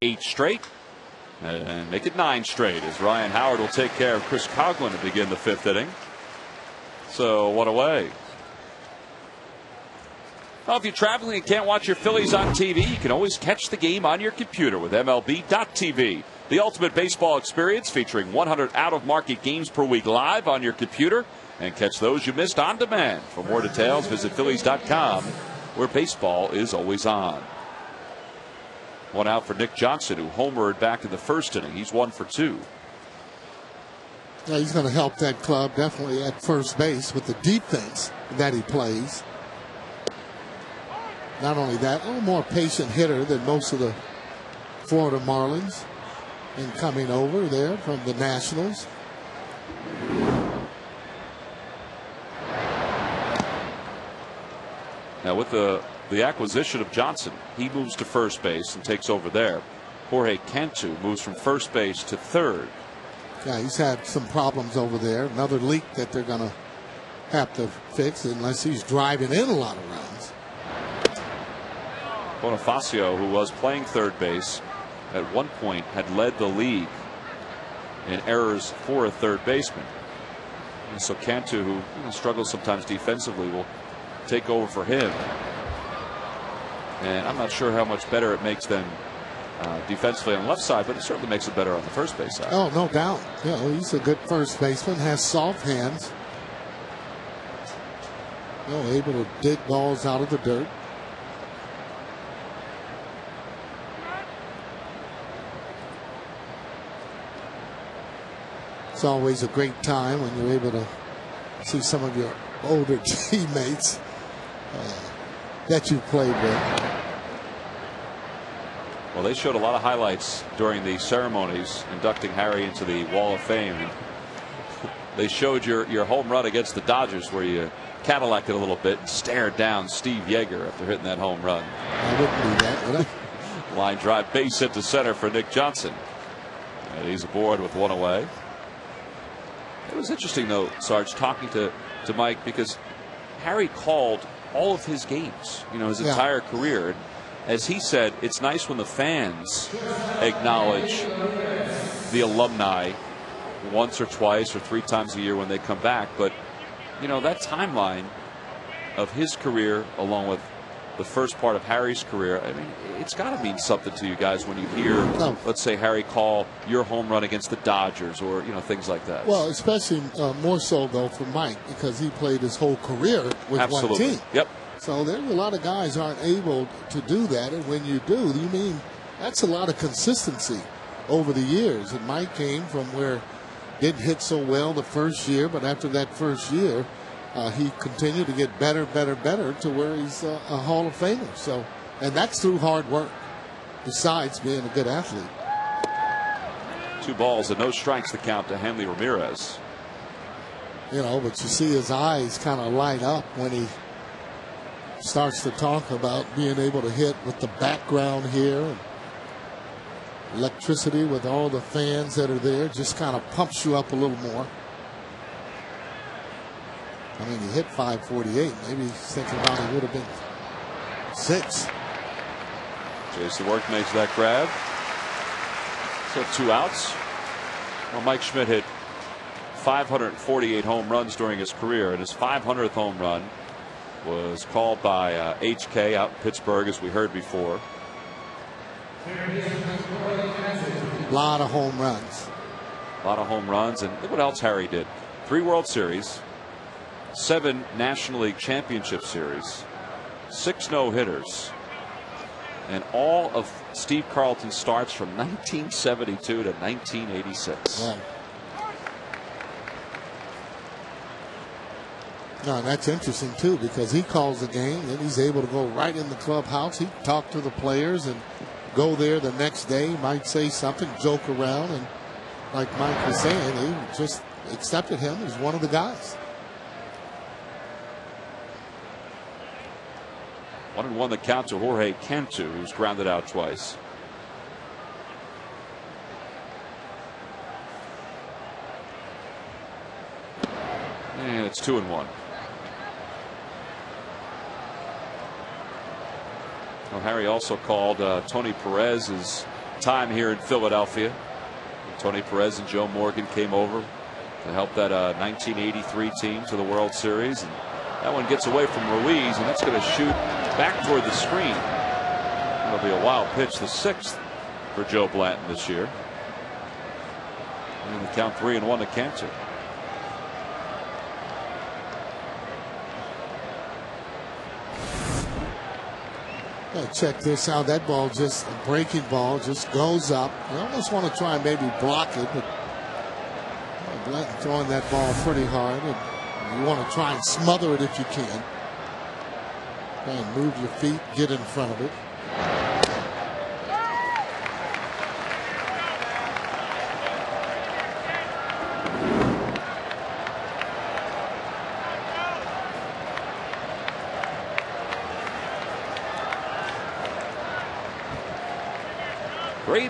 8 straight and make it 9 straight as Ryan Howard will take care of Chris Coughlin to begin the 5th inning. So 1 away. Well, if you're traveling and can't watch your Phillies on TV, you can always catch the game on your computer with MLB.tv. The ultimate baseball experience featuring 100 out-of-market games per week live on your computer, and catch those you missed on demand. For more details, visit Phillies.com, where baseball is always on. 1 out for Nick Johnson, who homered back in the 1st inning. He's 1 for 2. Yeah, he's going to help that club definitely at first base with the defense that he plays. Not only that, a little more patient hitter than most of the Florida Marlins, and coming over there from the Nationals. Now with the acquisition of Johnson, he moves to first base and takes over there. Jorge Cantu moves from first base to third. Yeah, he's had some problems over there. Another leak that they're going to have to fix unless he's driving in a lot of runs. Bonifacio, who was playing third base at one point, had led the league in errors for a third baseman. And so Cantu, who struggles sometimes defensively, will take over for him. And I'm not sure how much better it makes them defensively on the left side, but it certainly makes it better on the first base side. Oh, no doubt. Yeah, he's a good first baseman, has soft hands. Able to dig balls out of the dirt. It's always a great time when you're able to see some of your older teammates that you played with. Well, they showed a lot of highlights during the ceremonies inducting Harry into the Wall of Fame. They showed your home run against the Dodgers where you Cadillac'd it a little bit and stared down Steve Yeager after hitting that home run. I wouldn't do that, would I? Line drive base hit to center for Nick Johnson. And he's aboard with 1 away. It was interesting, though, Sarge, talking to Mike, because Harry called all of his games, his entire career. And as he said, it's nice when the fans acknowledge the alumni once or twice or 3 times a year when they come back. But, that timeline of his career, along with the first part of Harry's career, I mean, it's got to mean something to you guys when you hear, let's say, Harry call your home run against the Dodgers or, things like that. Well, especially more so, though, for Mike, because he played his whole career with one team. Yep. So there's a lot of guys aren't able to do that. And when you do, you mean that's a lot of consistency over the years. And Mike came from where didn't hit so well the first year, but after that first year, he continued to get better to where he's a Hall of Famer. So, and that's through hard work, besides being a good athlete. 2 balls and no strikes the count to Hanley Ramirez. But you see his eyes kind of light up when he starts to talk about being able to hit with the background here. And electricity with all the fans that are there just kind of pumps you up a little more. I mean, he hit 548. Maybe he's thinking about it would have been 6. Jason Work makes that grab. So 2 outs. Well, Mike Schmidt hit 548 home runs during his career, and his 500th home run was called by HK out in Pittsburgh, as we heard before. A lot of home runs. A lot of home runs. And look what else Harry did. 3 World Series, 7 National League Championship Series, 6 no-hitters, and all of Steve Carlton's starts from 1972 to 1986. Yeah. No, that's interesting, too, because he calls the game, and he's able to go right in the clubhouse. He talk to the players and go there the next day. He might say something, joke around, and like Mike was saying, he just accepted him as one of the guys. 1-1 the count to Jorge Cantu, who's grounded out twice. And it's 2-1. Well, Harry also called Tony Perez's time here in Philadelphia. Tony Perez and Joe Morgan came over to help that 1983 team to the World Series. And that one gets away from Ruiz, and that's going to shoot back toward the screen. It'll be a wild pitch, the 6th for Joe Blanton this year. And the count 3-1 to Cantu. Check this out. That ball, just a breaking ball, just goes up. You almost want to try and maybe block it, but Blanton throwing that ball pretty hard. And you want to try and smother it if you can. Try and move your feet, get in front of it.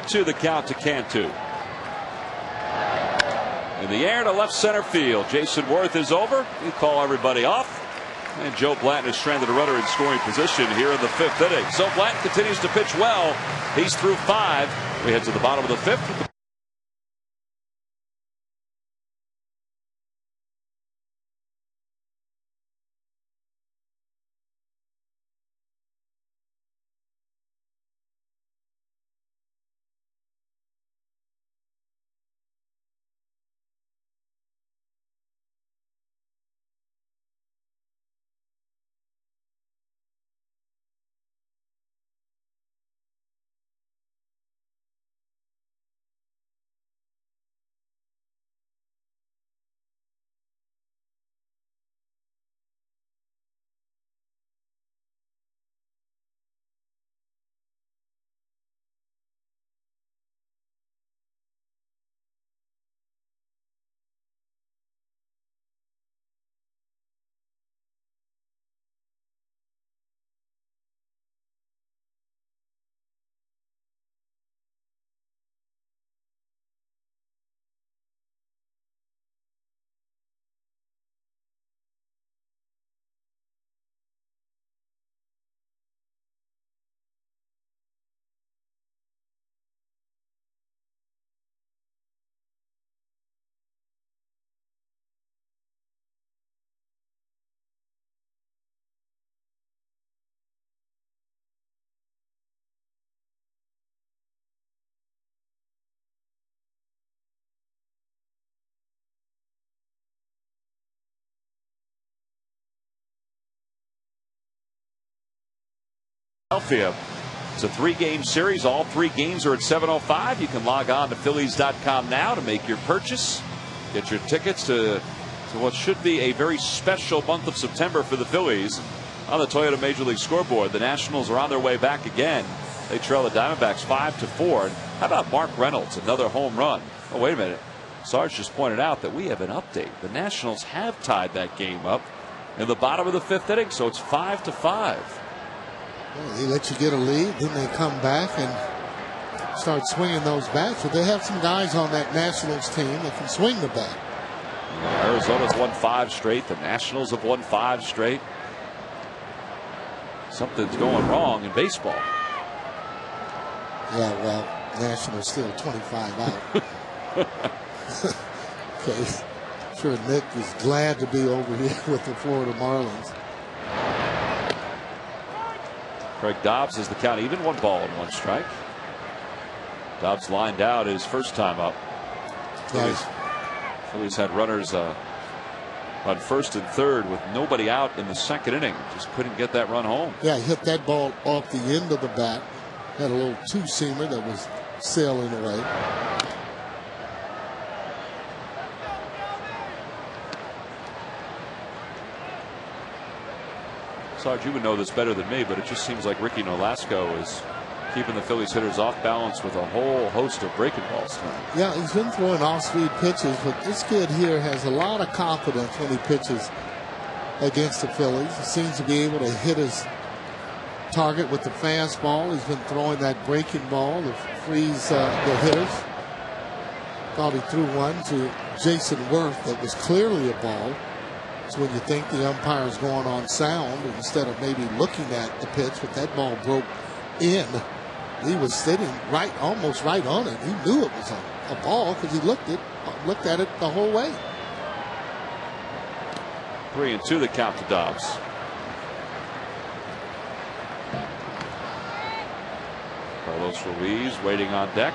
To the count to Cantu. In the air to left center field. Jason Worth is over. You call everybody off. And Joe Blanton has stranded a runner in scoring position here in the 5th inning. So Blanton continues to pitch well. He's through 5. We head to the bottom of the 5th. Philadelphia. It's a 3-game series. All 3 games are at 7:05. You can log on to Phillies.com now to make your purchase. Get your tickets to what should be a very special month of September for the Phillies. On the Toyota Major League scoreboard, the Nationals are on their way back again. They trail the Diamondbacks 5-4. And how about Mark Reynolds, another home run? Oh, wait a minute. Sarge just pointed out that we have an update. The Nationals have tied that game up in the bottom of the 5th inning, so it's 5-5. Well, they let you get a lead, then they come back and start swinging those bats. But they have some guys on that Nationals team that can swing the bat. Arizona's won 5 straight. The Nationals have won 5 straight. Something's going wrong in baseball. Yeah, well, Nationals still 25 out. Okay. Sure, Nick is glad to be over here with the Florida Marlins. Craig Dobbs is the count even, 1 ball and 1 strike. Dobbs lined out his first time up. Phillies had runners on 1st and 3rd with nobody out in the 2nd inning. Just couldn't get that run home. Yeah, he hit that ball off the end of the bat. Had a little 2-seamer that was sailing away. Sarge, you would know this better than me, but it just seems like Ricky Nolasco is keeping the Phillies hitters off balance with a whole host of breaking balls tonight. Yeah, he's been throwing off-speed pitches, but this kid here has a lot of confidence when he pitches against the Phillies. He seems to be able to hit his target with the fastball. He's been throwing that breaking ball to freeze the hitters. Thought he threw one to Jason Worth that was clearly a ball. So when you think the umpire is going on sound, instead of maybe looking at the pitch, but that ball broke in he was sitting almost right on it. He knew it was a ball because he looked at it the whole way. 3-2 the count to Dobbs. Carlos Ruiz waiting on deck.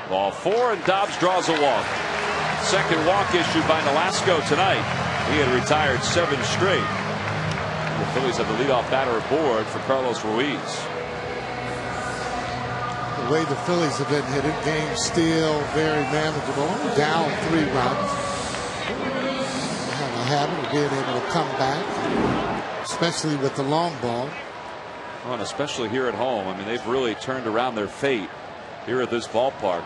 Ball 4, and Dobbs draws a walk. Second walk issued by Nolasco tonight. He had retired 7 straight. The Phillies have the leadoff batter aboard for Carlos Ruiz. The way the Phillies have been hitting, game still very manageable. Down 3 runs. They have a habit of being able to come back, especially with the long ball. Oh, and especially here at home. I mean, they've really turned around their fate here at this ballpark.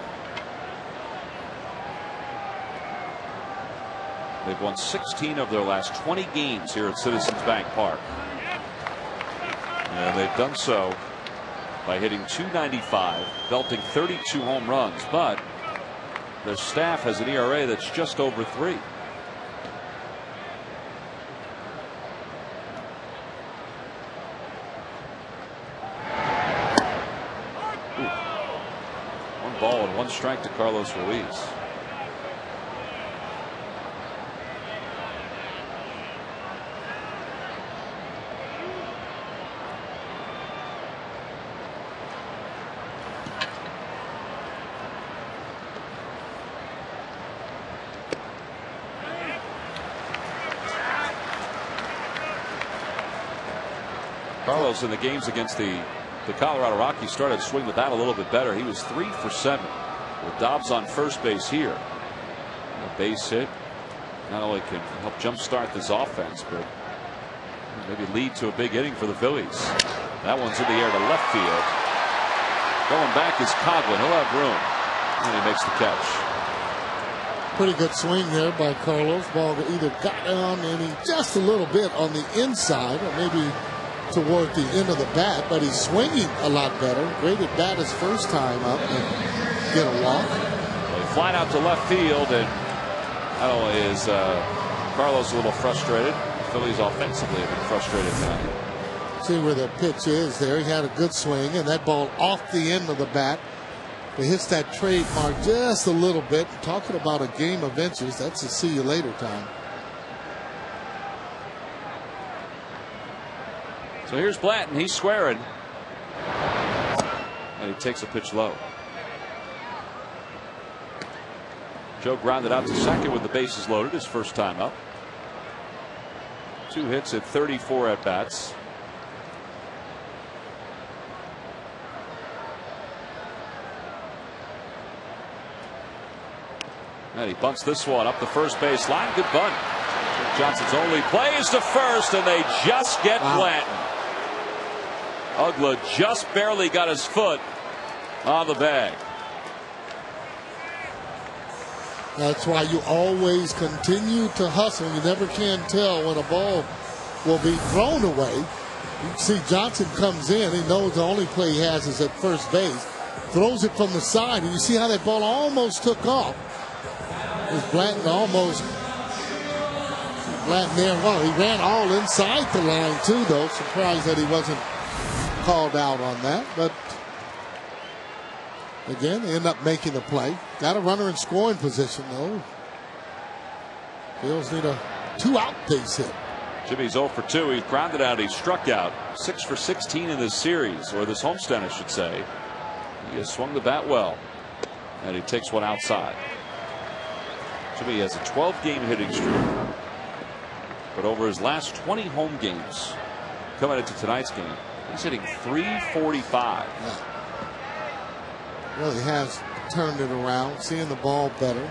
They've won 16 of their last 20 games here at Citizens Bank Park. And they've done so by hitting .295, belting 32 home runs, but their staff has an ERA that's just over 3. One ball and 1 strike to Carlos Ruiz. Carlos in the games against the Colorado Rockies started to swing the bat a little bit better. He was 3 for 7 with Dobbs on first base here. A base hit not only can help jumpstart this offense, but maybe lead to a big inning for the Phillies. That one's in the air to left field. Going back is Coghlan. He'll have room, and he makes the catch. Pretty good swing there by Carlos. Ball either got on any just a little bit on the inside, or maybe toward the end of the bat, but he's swinging a lot better. Great at bat his first time up and get a walk. Well, he flied out to left field, and not only is Carlos a little frustrated, the Phillies offensively have been frustrated tonight. See where the pitch is there. He had a good swing, and that ball off the end of the bat. It hits that trademark just a little bit. Talking about a game of inches, that's a see you later time. So here's Blanton. He's squaring, and he takes a pitch low. Joe grounded out to second with the bases loaded his first time up. 2 hits at 34 at bats. And he bunts this one up the first base line. Good bunt. Johnson's only play is to first, and they just get Blanton. Ugla just barely got his foot on the bag. That's why you always continue to hustle. You never can tell when a ball will be thrown away. You see Johnson comes in. He knows the only play he has is at first base. Throws it from the side, and you see how that ball almost took off. Blanton almost. Blanton there. Well, he ran all inside the line, too, though. Surprised that he wasn't called out on that. But, again, they end up making the play. Got a runner in scoring position, though. Phils need a 2-out base hit. Jimmy's 0 for 2. He's grounded out. He's struck out. 6 for 16 in this series, or this homestand, I should say. He has swung the bat well, and he takes one outside. Jimmy has a 12-game hitting streak, but over his last 20 home games coming into tonight's game, he's hitting .345. Yeah. Really has turned it around, seeing the ball better.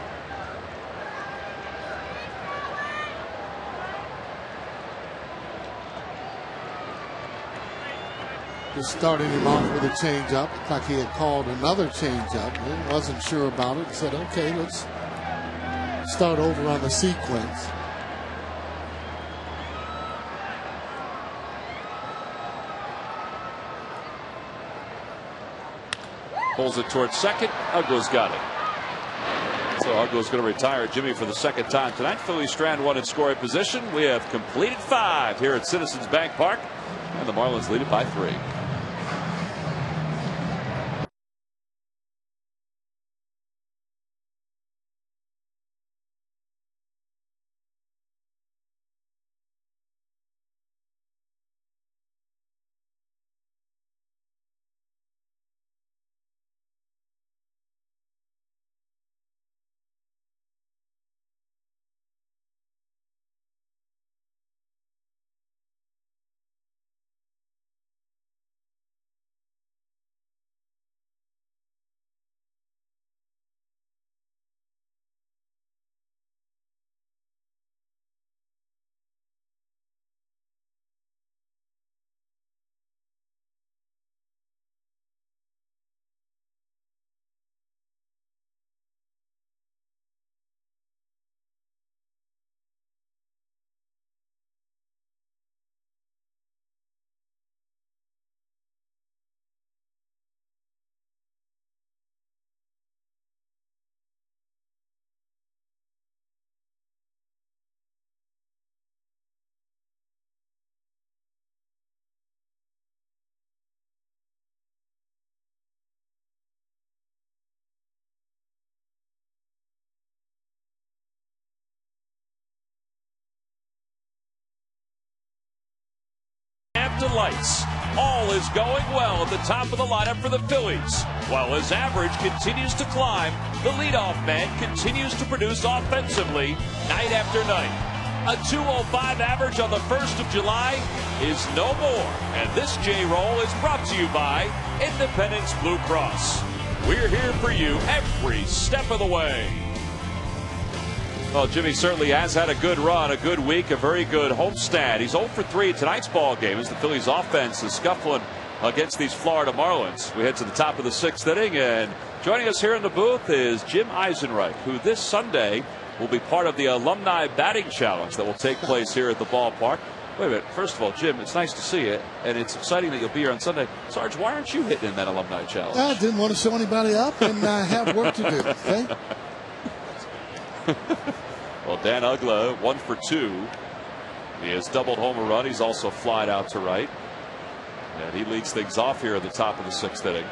Just starting him off with a changeup. Looked like he had called another changeup. He wasn't sure about it. Said, okay, let's start over on the sequence. Pulls it towards second. Uggla's got it. So Uggla's going to retire Jimmy for the second time tonight. Phillies strand one in scoring position. We have completed 5 here at Citizens Bank Park. And the Marlins lead it by 3. Lights. All is going well at the top of the lineup for the Phillies. While his average continues to climb, the leadoff man continues to produce offensively night after night. A 205 average on the 1st of July is no more. And this J-Roll is brought to you by Independence Blue Cross. We're here for you every step of the way. Well, Jimmy certainly has had a good run, a good week, a very good homestand. He's 0 for 3 in tonight's ball game as the Phillies offense is scuffling against these Florida Marlins. We head to the top of the 6th inning, and joining us here in the booth is Jim Eisenreich, who this Sunday will be part of the Alumni Batting Challenge that will take place here at the ballpark. Wait a minute. First of all, Jim, it's nice to see you, and it's exciting that you'll be here on Sunday. Sarge, why aren't you hitting in that Alumni Challenge? I didn't want to show anybody up, and I have work to do. Okay? Well, Dan Uggla, 1 for 2. He has doubled home a run. He's also flied out to right. And he leads things off here at the top of the 6th inning.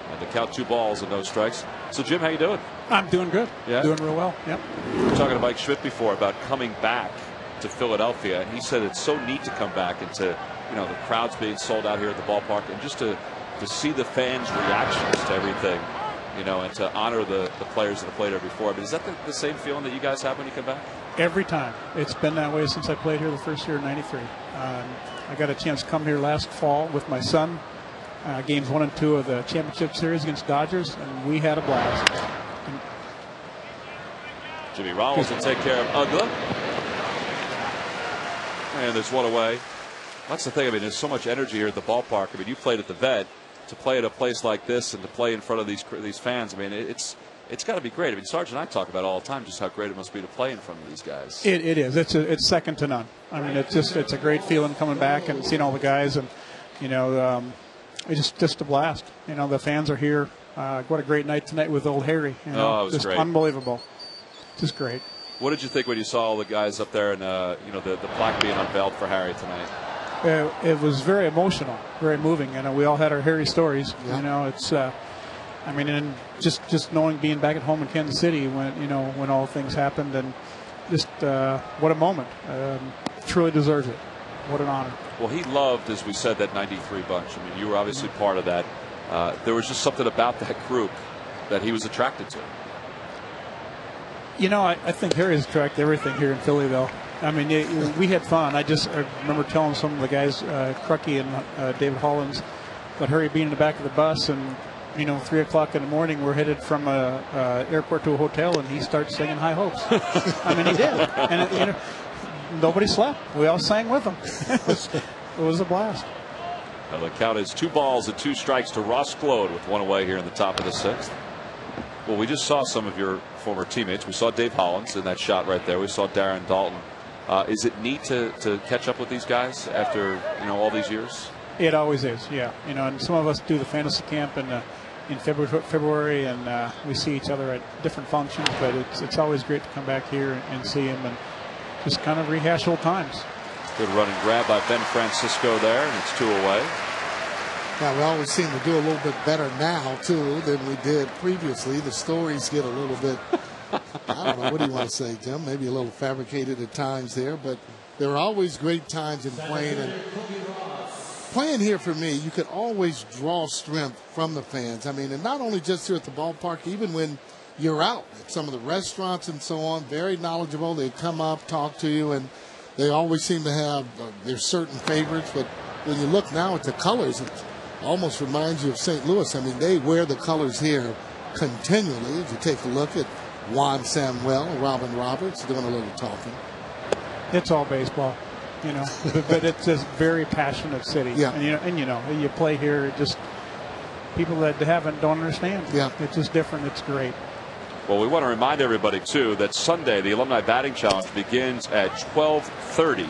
And the count 2 balls and no strikes. So, Jim, how you doing? I'm doing good. Yeah? Doing real well. Yep. We were talking to Mike Schmidt before about coming back to Philadelphia. And he said it's so neat to come back and to, you know, the crowds being sold out here at the ballpark and just to see the fans' reactions to everything. You know, and to honor the players that have played here before. But is that the same feeling that you guys have when you come back? Every time. It's been that way since I played here the first year in '93. I got a chance to come here last fall with my son. Games 1 and 2 of the championship series against Dodgers, and we had a blast. Jimmy Rollins will take care of Uggla. And there's one away. That's the thing. I mean, there's so much energy here at the ballpark. I mean, you played at the Vet. To play at a place like this and to play in front of these fans, I mean, it's got to be great. I mean, Sarge and I talk about it all the time just how great it must be to play in front of these guys. It is. It's second to none. I mean, it's a great feeling coming back and seeing all the guys, and you know, it's just a blast. You know, the fans are here. What a great night tonight with old Harry. You know, it was just great. Unbelievable. Just great. What did you think when you saw all the guys up there and you know the plaque being unveiled for Harry tonight? It was very emotional, very moving. You know, we all had our Harry stories. Yeah. You know, it's, I mean, and just knowing being back at home in Kansas City when all things happened, and just what a moment. Truly deserves it. What an honor. Well, he loved, as we said, that '93 bunch. I mean, you were obviously part of that. There was just something about that group that he was attracted to. You know, I think Harry has attracted everything here in Philly, though. I mean, we had fun. I remember telling some of the guys, Crucky and David Hollins, about Harry being in the back of the bus, and you know, 3 o'clock in the morning, we're headed from a airport to a hotel, and he starts singing High Hopes. I mean, he did, and you know, nobody slept. We all sang with him. It was a blast. Now the count is 2 balls and 2 strikes to Ross Glode with 1 away here in the top of the 6th. Well, we just saw some of your former teammates. We saw Dave Hollins in that shot right there. We saw Darren Dalton. Is it neat to catch up with these guys after all these years? It always is, yeah. You know, and some of us do the fantasy camp, and in February, and we see each other at different functions. But it's always great to come back here and see him and just kind of rehash old times. Good running grab by Ben Francisco there, and it's 2 away. Now, we always seem to do a little bit better now, too, than we did previously. The stories get a little bit, I don't know, what do you want to say, Jim? Maybe a little fabricated at times there, but there are always great times in playing. And playing here for me, you could always draw strength from the fans. I mean, and not only just here at the ballpark, even when you're out at some of the restaurants and so on, very knowledgeable. They come up, talk to you, and they always seem to have their certain favorites. But when you look now at the colors, it almost reminds you of St. Louis. I mean, they wear the colors here continually. If you take a look at Juan Samuel, Robin Roberts doing a little talking. It's all baseball, you know, but it's a very passionate city. Yeah. And you play here, just people that don't understand. Yeah. It's just different. It's great. Well, we want to remind everybody, too, that Sunday, the Alumni Batting Challenge begins at 12:30.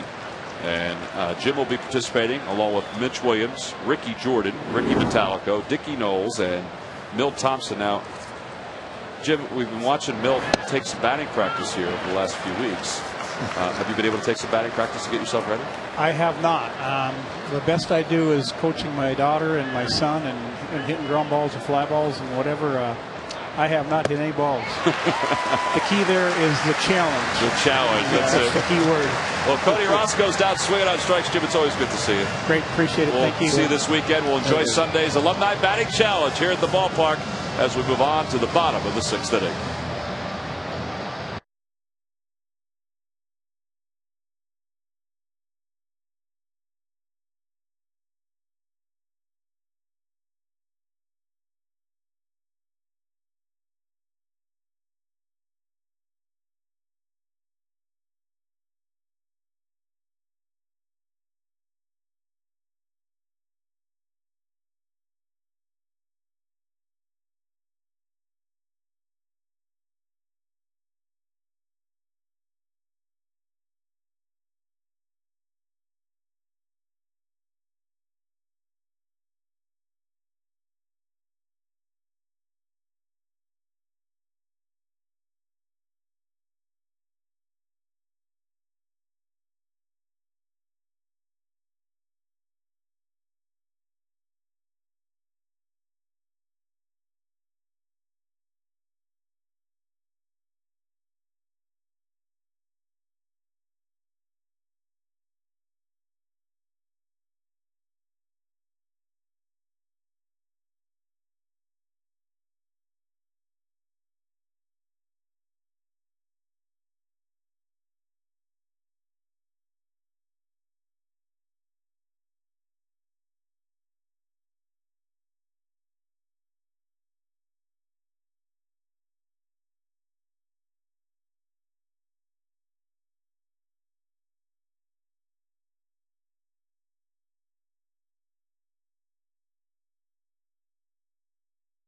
And Jim will be participating along with Mitch Williams, Ricky Jordan, Ricky Metallico, Dickie Knowles, and Milt Thompson. Now, Jim, we've been watching Milt take some batting practice here over the last few weeks. Have you been able to take some batting practice to get yourself ready? I have not. The best I do is coaching my daughter and my son and hitting ground balls and fly balls and whatever. I have not hit any balls. The key there is the challenge. The challenge. That's the key word. Well, Cody Ross goes down swinging on strikes. Jim, it's always good to see you. Great. Appreciate it. Thank you. We'll see you this weekend. We'll enjoy Sunday's Alumni Batting Challenge here at the ballpark as we move on to the bottom of the 6th inning.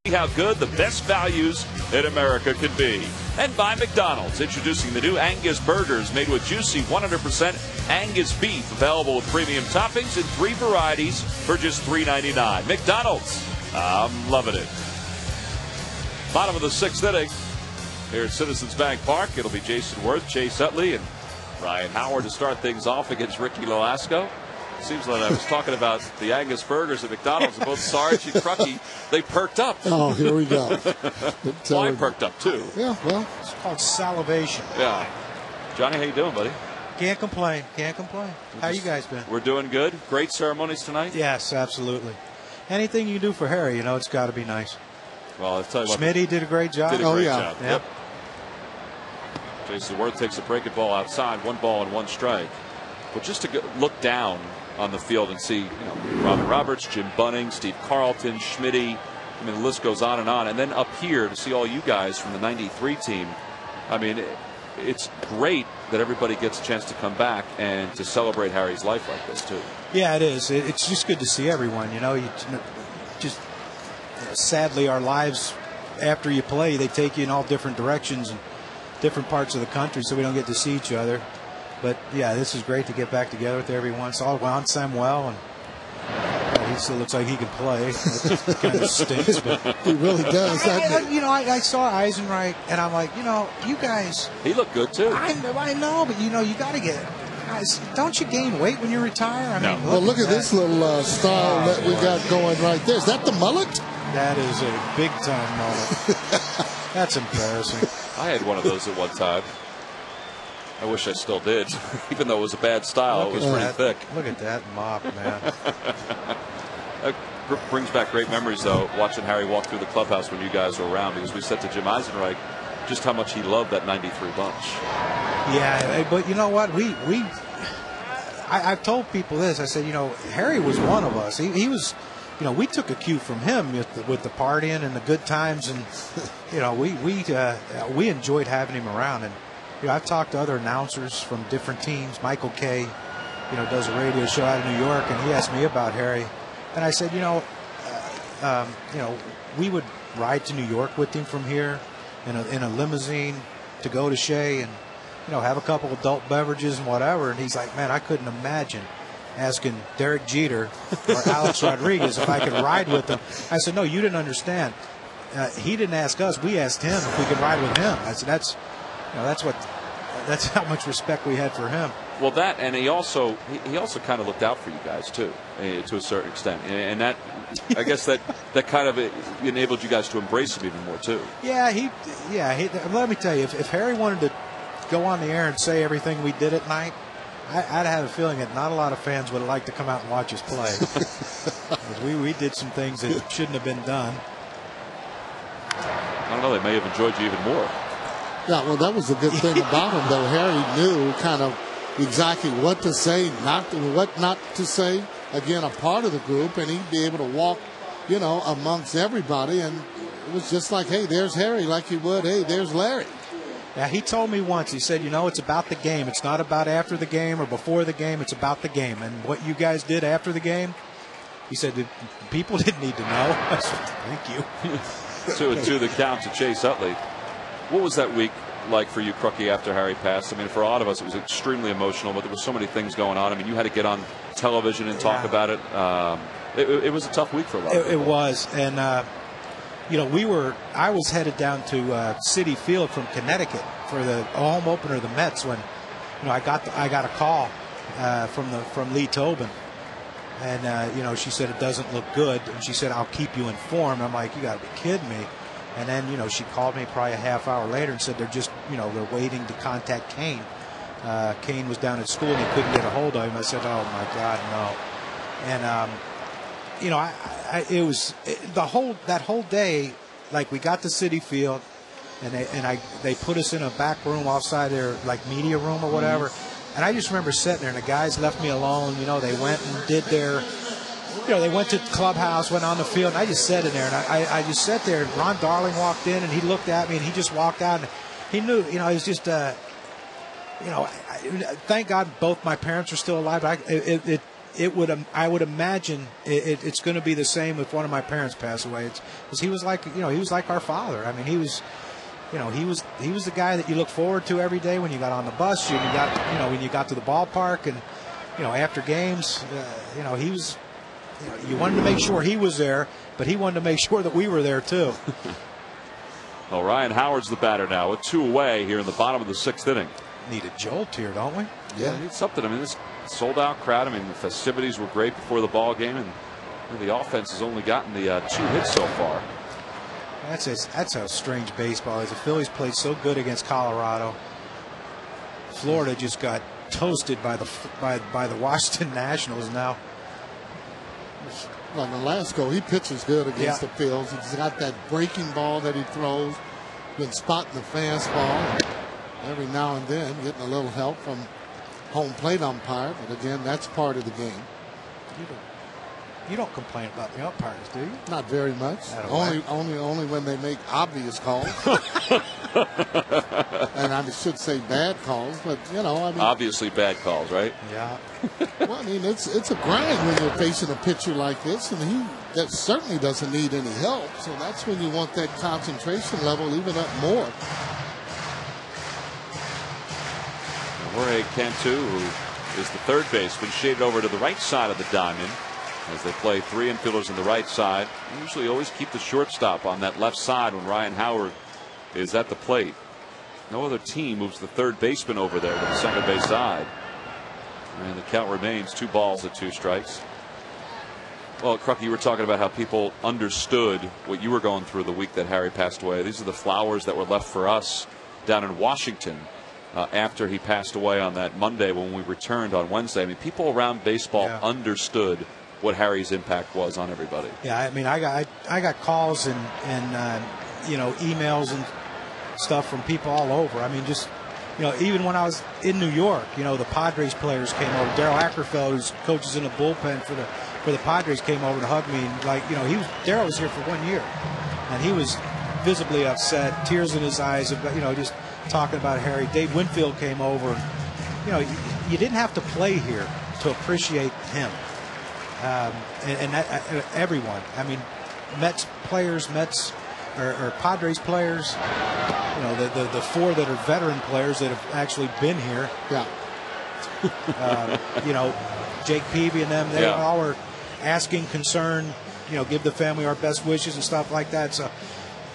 How good the best values in America can be. And by McDonald's, introducing the new Angus burgers made with juicy 100% Angus beef, available with premium toppings in 3 varieties for just $3.99. McDonald's, I'm loving it. Bottom of the 6th inning here at Citizens Bank Park. It'll be Jason Worth, Chase Utley, and Ryan Howard to start things off against Ricky Lolasco. Seems like I was talking about the Angus burgers at McDonald's, and both Sarge and Crucky, they perked up. Oh, here we go. I perked up, too. Yeah, well. It's called salivation. Yeah. Johnny, how you doing, buddy? Can't complain. Can't complain. How you guys been? We're doing good. Great ceremonies tonight? Yes, absolutely. Anything you do for Harry, it's got to be nice. Well, I'll tell you what. Smitty did a great job. Did a great job. Yep. Jason Worth takes a breaking ball outside, 1 ball and 1 strike. But just to look down on the field and see, Robin Roberts, Jim Bunning, Steve Carlton, Schmitty. I mean, the list goes on. And then up here to see all you guys from the '93 team. I mean, it's great that everybody gets a chance to come back and to celebrate Harry's life like this, too. Yeah, it is. It's just good to see everyone. Sadly, our lives after you play, they take you in all different directions and different parts of the country, so we don't get to see each other. But yeah, this is great to get back together with everyone. It's all Juan Samuel and He still looks like he can play. That kind of stinks, but he really does. I saw Eisenreich, and I'm like, you guys. He looked good too. I know, but you got to get. Guys, don't you gain weight when you retire? I mean, look at this little style that we got going right there. Is that the mullet? That is a big time mullet. That's embarrassing. I had one of those at one time. I wish I still did, even though it was a bad style. It was pretty thick. Look at that mop, man. That brings back great memories, though, watching Harry walk through the clubhouse when you guys were around, because we said to Jim Eisenreich just how much he loved that 93 bunch. Yeah, but you know what? I've told people this. I said, Harry was one of us. He was, we took a cue from him with the partying and the good times, and we enjoyed having him around. And I've talked to other announcers from different teams. Michael Kay, does a radio show out of New York, and he asked me about Harry, and I said, we would ride to New York with him from here in a limousine to go to Shea and have a couple adult beverages and whatever. And he's like, man, I couldn't imagine asking Derek Jeter or Alex Rodriguez if I could ride with them. I said, no, you didn't understand. He didn't ask us. We asked him if we could ride with him. I said, that's how much respect we had for him. Well, that, and he also kind of looked out for you guys too, to a certain extent, and that, I guess that kind of enabled you guys to embrace him even more too. Yeah, let me tell you, if Harry wanted to go on the air and say everything we did at night, I'd have a feeling that not a lot of fans would like to come out and watch us play. we did some things that shouldn't have been done. I don't know, they may have enjoyed you even more. Yeah, well, that was a good thing about him, though. Harry knew kind of exactly what to say, what not to say. Again, a part of the group, and he'd be able to walk, amongst everybody. And it was just like, hey, there's Harry, like you would, hey, there's Larry. Yeah, he told me once, he said, it's about the game. It's not about after the game or before the game. It's about the game. And what you guys did after the game, he said, people didn't need to know. I said, thank you. 2-2 the count to Chase Utley. What was that week like for you, Crookie, after Harry passed? I mean, for a lot of us, it was extremely emotional, but there were so many things going on. I mean, you had to get on television and talk about it. It was a tough week for a lot of people. It was. And, I was headed down to Citi Field from Connecticut for the home opener of the Mets when, I got a call from Lee Tobin. And, she said, it doesn't look good. And she said, I'll keep you informed. I'm like, you got to be kidding me. And then, she called me probably a half hour later and said they're just, they're waiting to contact Kane. Kane was down at school and he couldn't get a hold of him. I said, oh, my God, no. And, it was that whole day, like we got to Citi Field and they put us in a back room outside their like media room or whatever. And I just remember sitting there and the guys left me alone. They went and did their, they went to the clubhouse, went on the field, and I just sat in there. And I just sat there. And Ron Darling walked in, and he looked at me, and he just walked out. And he knew, it was just, thank God both my parents are still alive. I would imagine it's going to be the same if one of my parents passed away. Because he was like, he was like our father. I mean, he was the guy that you look forward to every day when you got on the bus, when you got to the ballpark, and after games, he was. You wanted to make sure he was there, but he wanted to make sure that we were there too. Well, Ryan Howard's the batter now with 2 away here in the bottom of the 6th inning. Need a jolt here, don't we? Yeah, need something. I mean, this sold-out crowd. I mean, the festivities were great before the ball game, and the offense has only gotten the 2 hits so far. That's how strange baseball is. The Phillies played so good against Colorado. Florida just got toasted by the Washington Nationals now. Well, Nolasco, he pitches good against the Phils. He's got that breaking ball that he throws. Been spotting the fastball. Every now and then getting a little help from home plate umpire. But again, that's part of the game. You don't complain about the umpires, do you? Not very much. Only when they make obvious calls. And I should say bad calls, but obviously bad calls, right? Yeah. Well, I mean, it's a grind when you're facing a pitcher like this, and that certainly doesn't need any help. So that's when you want that concentration level even up more. Jorge Cantu, who is the third baseman, shaded over to the right side of the diamond. as they play 3 infielders on the right side. They usually always keep the shortstop on that left side when Ryan Howard is at the plate. No other team moves the third baseman over there to the second base side. And the count remains 2 balls and 2 strikes. Well, Crucky, you were talking about how people understood what you were going through the week that Harry passed away. These are the flowers that were left for us down in Washington after he passed away on that Monday when we returned on Wednesday. I mean, people around baseball understood what Harry's impact was on everybody. Yeah, I mean, I got calls and emails and stuff from people all over. I mean, just even when I was in New York, the Padres players came over. Darryl Ackerfeld, who's coaches in the bullpen for the Padres, came over to hug me. And Darryl was here for 1 year, and he was visibly upset, tears in his eyes, just talking about Harry. Dave Winfield came over. You didn't have to play here to appreciate him, and everyone. I mean, Mets players, or Padres players. The 4 that are veteran players that have actually been here. Yeah. Jake Peavy and them, they all were asking concern, give the family our best wishes and stuff like that. So,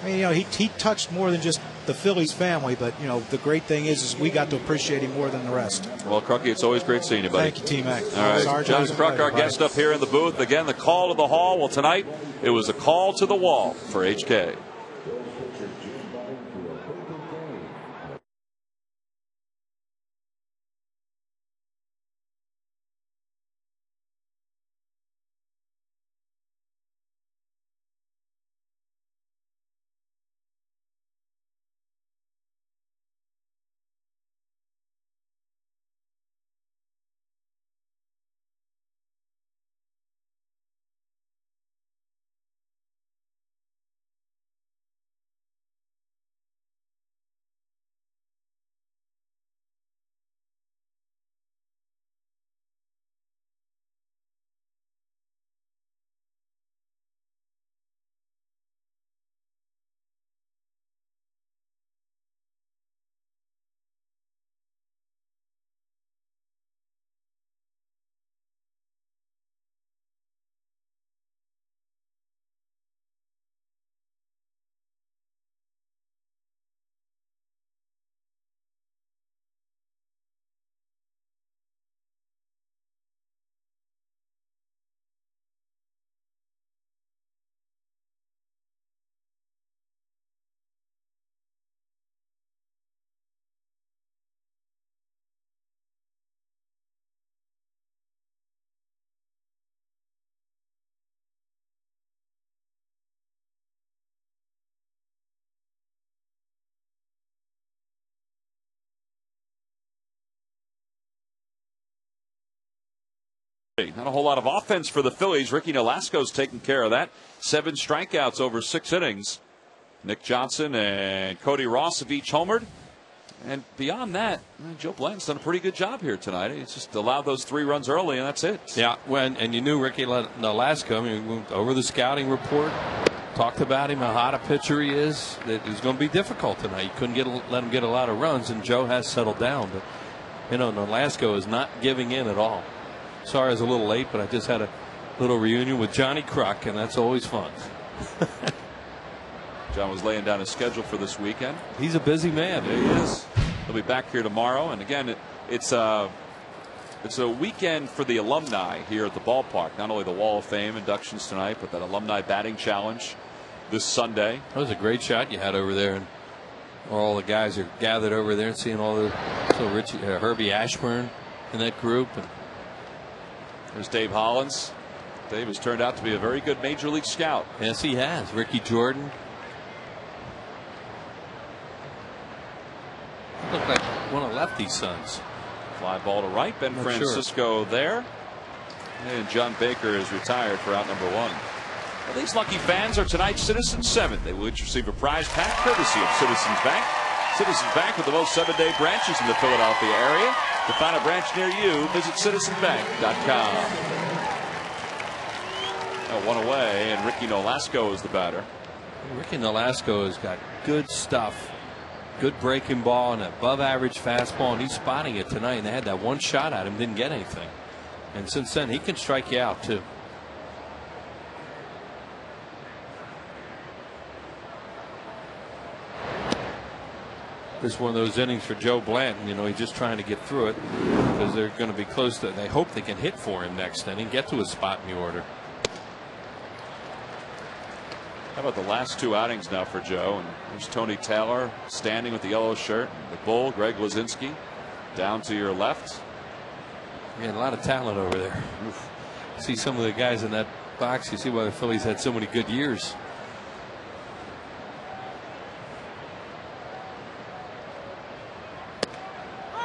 I mean, he touched more than just the Phillies family, but, the great thing is we got to appreciate him more than the rest. Well, Crucky, it's always great seeing you, buddy. Thank you, T-Mac. All right, John Kruk, our guest up here in the booth. Again, the call to the hall. Well, tonight it was a call to the wall for HK. Not a whole lot of offense for the Phillies. Ricky Nolasco's taking care of that. 7 strikeouts over 6 innings. Nick Johnson and Cody Ross have each homered. And beyond that, Joe Blanton's done a pretty good job here tonight. He's just allowed those 3 runs early, and that's it. Yeah, and you knew Ricky Nolasco. I mean, we went over the scouting report, talked about him, how hot a pitcher he is. That it was going to be difficult tonight. You couldn't let him get a lot of runs, and Joe has settled down. But, Nolasco is not giving in at all. Sorry I was a little late, but I just had a little reunion with Johnny Kruk, and that's always fun. John was laying down his schedule for this weekend. He's a busy man. Yeah, he is. He'll be back here tomorrow. And again, it's a weekend for the alumni here at the ballpark. Not only the Wall of Fame inductions tonight, but that alumni batting challenge this Sunday. That was a great shot you had over there, and all the guys are gathered over there and seeing all the Herbie Ashburn in that group. And there's Dave Hollins. Dave has turned out to be a very good major league scout. Yes, he has. Ricky Jordan. Looked like one of Lefty's sons. Fly ball to right. Ben Francisco there. And John Baker is retired for out number 1. Well, these lucky fans are tonight's Citizens 7. They will each receive a prize pack courtesy of Citizens Bank. Citizens Bank with the most 7-day branches in the Philadelphia area. To find a branch near you, visit citizensbank.com. One away, and Ricky Nolasco is the batter. Ricky Nolasco has got good stuff. Good breaking ball and above average fastball, and he's spotting it tonight. And they had that one shot at him, didn't get anything. And since then, he can strike you out, too. this is one of those innings for Joe Blanton. You know, he's just trying to get through it because they're going to be close to. They hope they can hit for him next inning, get to a spot in the order. How about the last 2 outings now for Joe? And there's Tony Taylor standing with the yellow shirt. The Bull, Greg Lazinski, down to your left. Yeah, a lot of talent over there. Oof. See some of the guys in that box. You see why the Phillies had so many good years.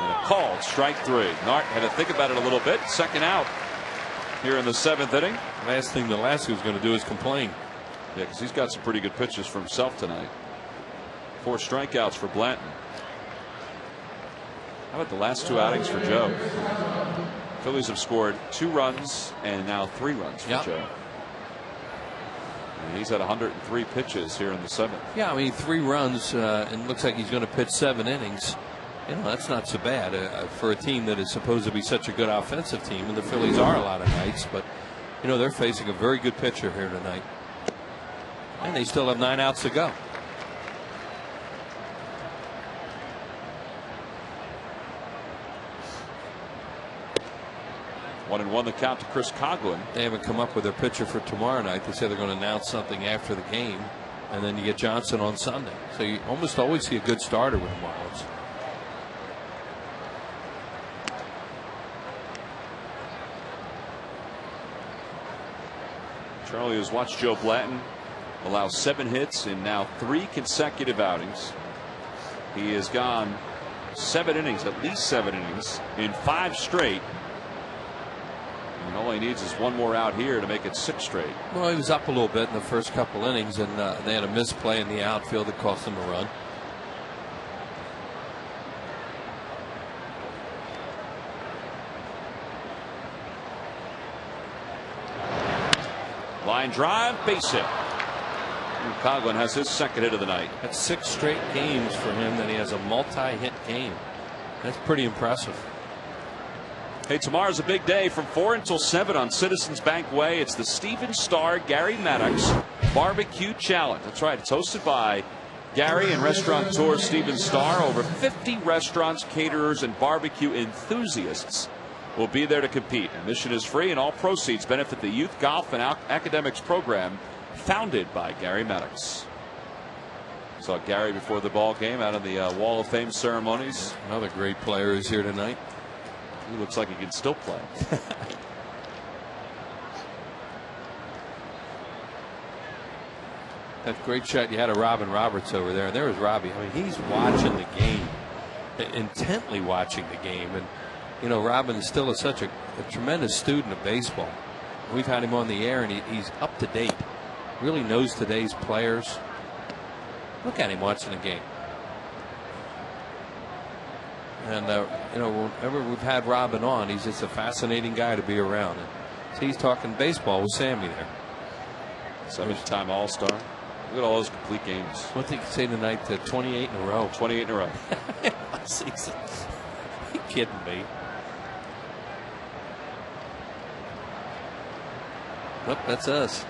And a called strike 3. Nart had to think about it a little bit. Second out here in the 7th inning. Last thing the Lasky was going to do is complain. Yeah, because he's got some pretty good pitches for himself tonight. 4 strikeouts for Blanton. How about the last 2 outings for Joe? Phillies have scored 2 runs and now 3 runs for Joe. And he's at 103 pitches here in the 7th. Yeah, I mean 3 runs and looks like he's going to pitch 7 innings. You know, that's not so bad for a team that is supposed to be such a good offensive team, and the Phillies are a lot of nights. But you know, they're facing a very good pitcher here tonight. And they still have 9 outs to go. 1-1 the count to Chris Coghlan. They haven't come up with their pitcher for tomorrow night. They say they're going to announce something after the game, and then you get Johnson on Sunday. So you almost always see a good starter with the Marlins. Charlie has watched Joe Blanton allow 7 hits in now 3 consecutive outings. He has gone 7 innings, at least 7 innings, in 5 straight. And all he needs is 1 more out here to make it 6 straight. Well, he was up a little bit in the first couple innings, and they had a misplay in the outfield that cost them a run. Line drive, base hit. And Coghlan has his 2nd hit of the night. That's 6 straight games for him that he has a multi-hit game. That's pretty impressive. Hey, tomorrow's a big day from 4 until 7 on Citizens Bank Way. It's the Stephen Starr Gary Maddox Barbecue Challenge. That's right. It's hosted by Gary and restaurateur Stephen Starr. Over 50 restaurants, caterers, and barbecue enthusiasts will be there to compete. Admission is free, and all proceeds benefit the Youth Golf and Academics program founded by Gary Maddox. Saw Gary before the ball game out of the Wall of Fame ceremonies. Another great player is here tonight. He looks like he can still play. That great shot you had of Robin Roberts over there, and there was Robbie. I mean, he's watching the game, intently watching the game. And you know, Robin is still such a tremendous student of baseball. We've had him on the air, and he's up to date. Really knows today's players. Look at him watching the game. And you know, whenever we've had Robin on, he's just a fascinating guy to be around. And so he's talking baseball with Sammy there. 7-time All-Star. Look at all those complete games. What did he say tonight? 28 in a row. 28 in a row. Season. You kidding me? Nope, that's us.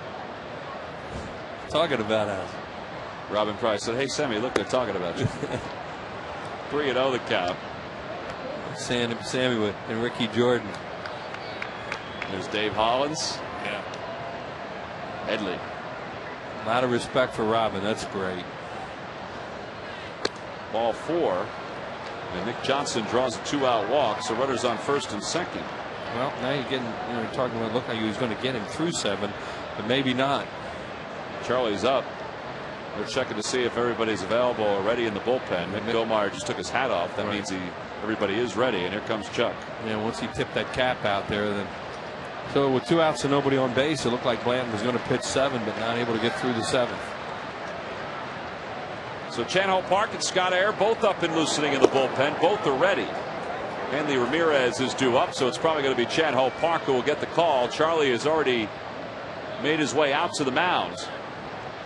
Talking about us. Robin Price said, "Hey, Sammy, look, they're talking about you." 3-0 the count. Sammy and Ricky Jordan. There's Dave Hollins. Yeah. Headley. A lot of respect for Robin. That's great. Ball 4. And Nick Johnson draws a 2-out walk, so runners on 1st and 2nd. Well, now you're getting, you know, you're talking about, look like he was going to get him through 7, but maybe not. Charlie's up. They're checking to see if everybody's available already in the bullpen. Nick Gilmeyer just took his hat off. That means everybody is ready, and here comes Chuck. Yeah, once he tipped that cap out there, then. So with 2 outs and nobody on base, it looked like Blanton was going to pitch 7, but not able to get through the 7th. So Chan-Ho Park and Scott Air both up and loosening in the bullpen. Both are ready. Hanley Ramirez is due up, so it's probably going to be Chan-Ho Park who will get the call. Charlie has already made his way out to the mound.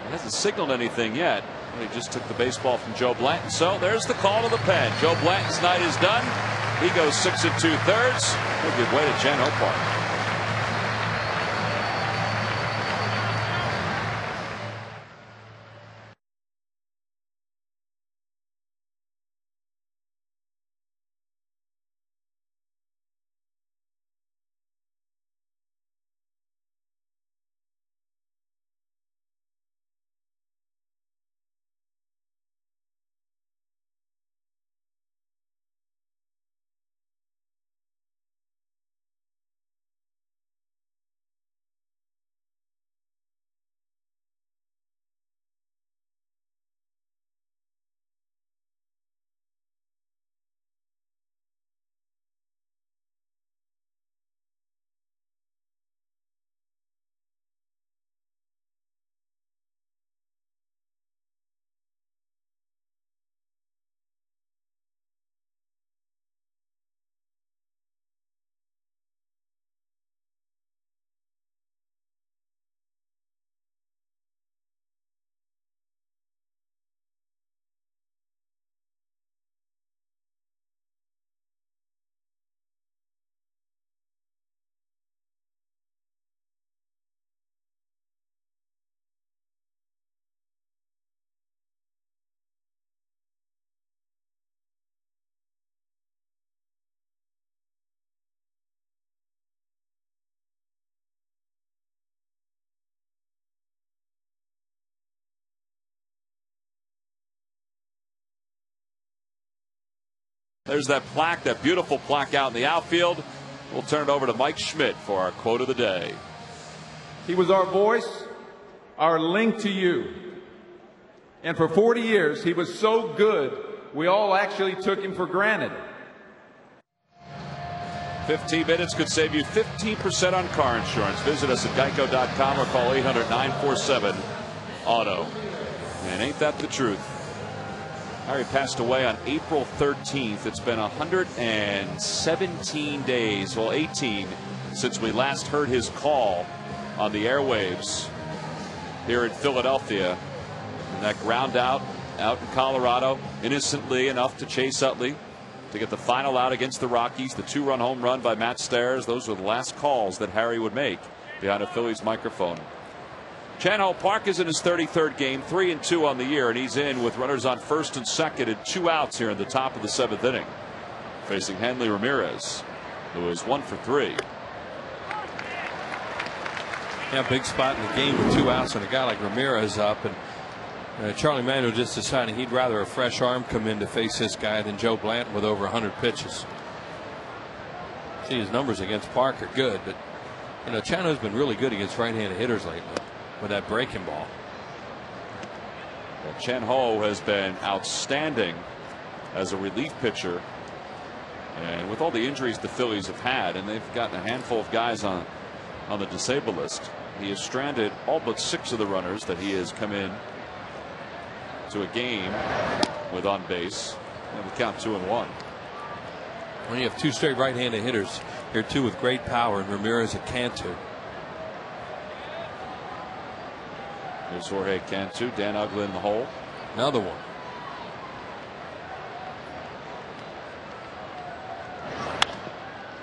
He hasn't signaled anything yet. He just took the baseball from Joe Blanton. So there's the call to the pen. Joe Blanton's night is done. He goes 6 2/3. He'll give way to Chan-Ho Park. There's that plaque, that beautiful plaque out in the outfield. We'll turn it over to Mike Schmidt for our quote of the day. He was our voice, our link to you. And for 40 years, he was so good, we all actually took him for granted. 15 minutes could save you 15% on car insurance. Visit us at geico.com or call 800-947-AUTO. And ain't that the truth? Harry passed away on April 13th. It's been 117 days, well 18, since we last heard his call on the airwaves here in Philadelphia. And that ground out in Colorado, innocently enough to Chase Utley to get the final out against the Rockies. The 2-run home run by Matt Stairs. Those were the last calls that Harry would make behind a Phillies microphone. Chan Ho Park is in his 33rd game, 3-2 on the year, and he's in with runners on first and second and 2 outs here in the top of the 7th inning. Facing Hanley Ramirez, who is 1 for 3. Yeah, big spot in the game with 2 outs and a guy like Ramirez up. And Charlie Manuel just deciding he'd rather a fresh arm come in to face this guy than Joe Blanton with over 100 pitches. See, his numbers against Park are good, but you know, Chano's been really good against right-handed hitters lately with that breaking ball. Well, Chan Ho has been outstanding as a relief pitcher, and with all the injuries the Phillies have had, and they've gotten a handful of guys on the disabled list, he has stranded all but 6 of the runners that he has come in to a game with on base, and we count 2-1. When you have 2 straight right-handed hitters here, 2 with great power, and Ramirez and Cantu. There's Jorge Cantu, Dan Uggla in the hole. Another one.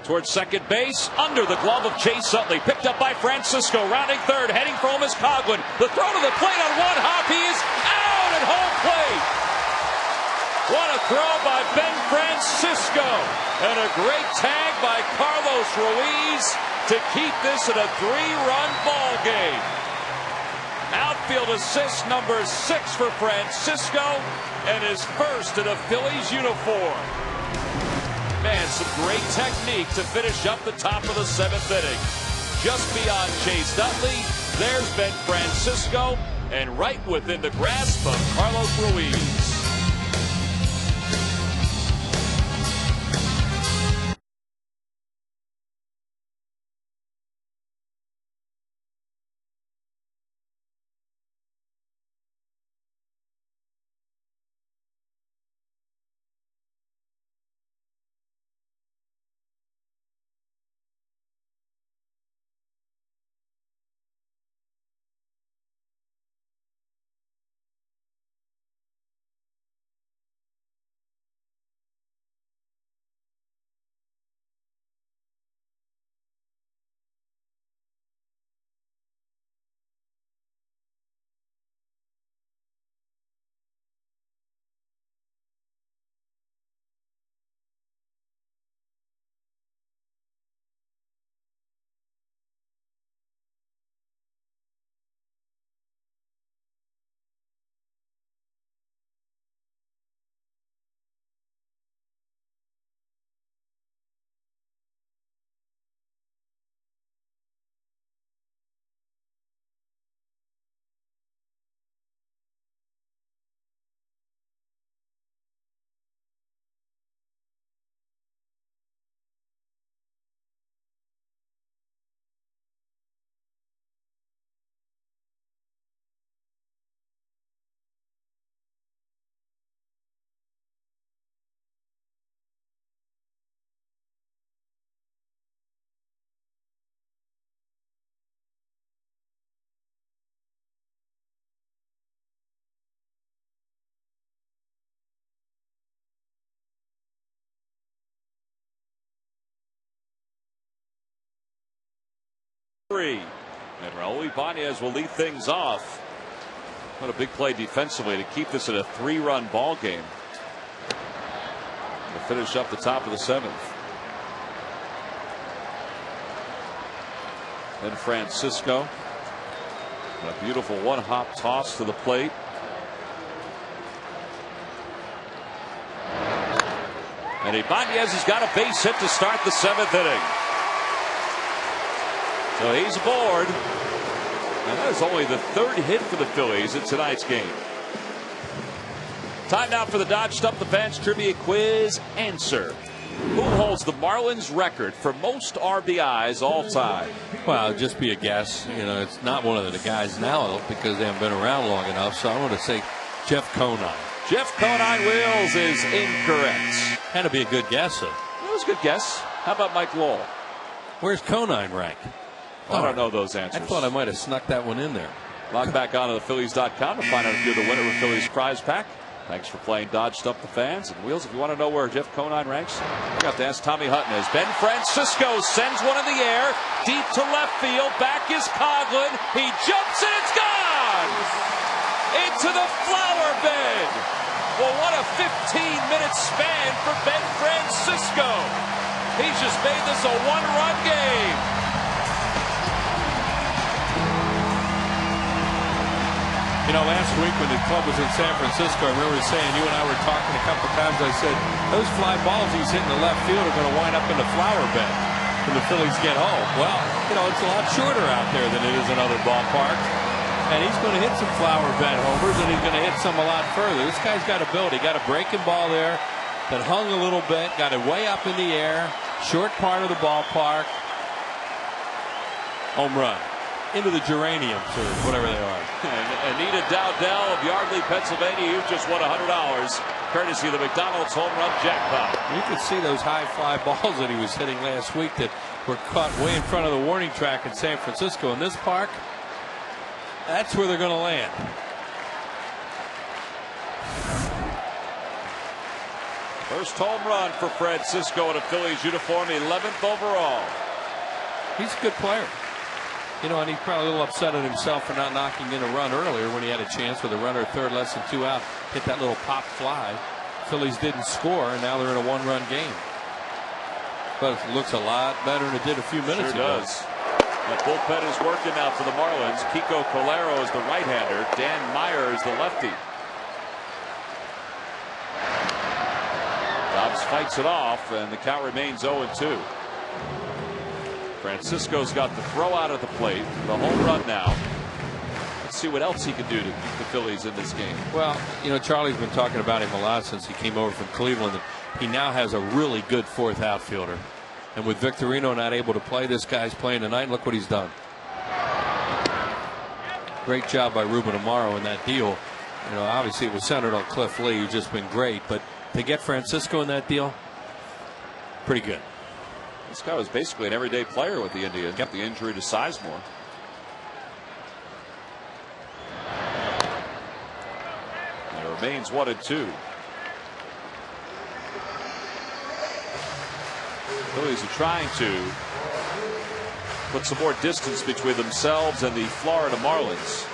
Towards second base, under the glove of Chase Utley, picked up by Francisco, rounding third, heading for him is Coghlan. The throw to the plate on one hop, he is out at home plate. What a throw by Ben Francisco, and a great tag by Carlos Ruiz to keep this at a 3-run ball game. Outfield assist number 6 for Francisco, and his first in a Phillies uniform. Man, some great technique to finish up the top of the 7th inning. Just beyond Chase Utley, there's Ben Francisco, and right within the grasp of Carlos Ruiz. And Raul Ibanez will lead things off. What a big play defensively to keep this at a 3-run ball game. To finish up the top of the 7th. Then Francisco. A beautiful one-hop toss to the plate. And Ibanez has got a base hit to start the 7th inning. So he's aboard. And that is only the 3rd hit for the Phillies in tonight's game. Time now for the Dodge Stump the Fans Trivia Quiz answer. Who holds the Marlins record for most RBIs all time? Well, it'd just be a guess. You know, it's not one of the guys now because they haven't been around long enough. So I want to say Jeff Conine. Jeff Conine Wills is incorrect. Had to be a good guess. That was a good guess. How about Mike Lowell? Where's Conine rank? I don't know those answers. I thought I might have snuck that one in there. Log back on to thephillies.com to find out if you're the winner of Phillies prize pack. Thanks for playing Dodge Stump the Fans. And Wheels, if you want to know where Jeff Conine ranks, you got to ask Tommy Hutton. As Ben Francisco sends one in the air, deep to left field. Back is Coghlan. He jumps and it's gone! Into the flower bed. Well, what a 15-minute span for Ben Francisco. He's just made this a one-run game. You know, last week when the club was in San Francisco, I remember saying, you and I were talking a couple times, I said, those fly balls he's hitting the left field are going to wind up in the flower bed when the Phillies get home. Well, you know, it's a lot shorter out there than it is in other ballparks. And he's going to hit some flower bed homers, and he's going to hit some a lot further. This guy's got ability. Got a breaking ball there that hung a little bit, got it way up in the air, short part of the ballpark. Home run. Into the geraniums or whatever they are. And Anita Dowdell of Yardley, Pennsylvania, you've just won $100 courtesy of the McDonald's home run jackpot. You could see those high fly balls that he was hitting last week that were caught way in front of the warning track in San Francisco. In this park, that's where they're going to land. First home run for Francisco in a Phillies uniform, 11th overall. He's a good player. You know, and he's probably a little upset at himself for not knocking in a run earlier when he had a chance with a runner at third, less than 2 out, hit that little pop fly. Phillies didn't score, and now they're in a one-run game. But it looks a lot better than it did a few minutes ago. Does. The bullpen is working now for the Marlins. Kiko Colero is the right-hander. Dan Meyer is the lefty. Dobbs fights it off, and the count remains 0-2. Francisco's got the throw out at the plate, the home run now. Let's see what else he can do to keep the Phillies in this game. Well, you know, Charlie's been talking about him a lot since he came over from Cleveland. He now has a really good 4th outfielder. And with Victorino not able to play, this guy's playing tonight. Look what he's done. Great job by Ruben Amaro in that deal. You know, obviously it was centered on Cliff Lee, who's just been great. But to get Francisco in that deal, pretty good. This guy was basically an everyday player with the Indians. Yep. The injury to Sizemore. And it remains 1-2. Phillies are trying to put some more distance between themselves and the Florida Marlins.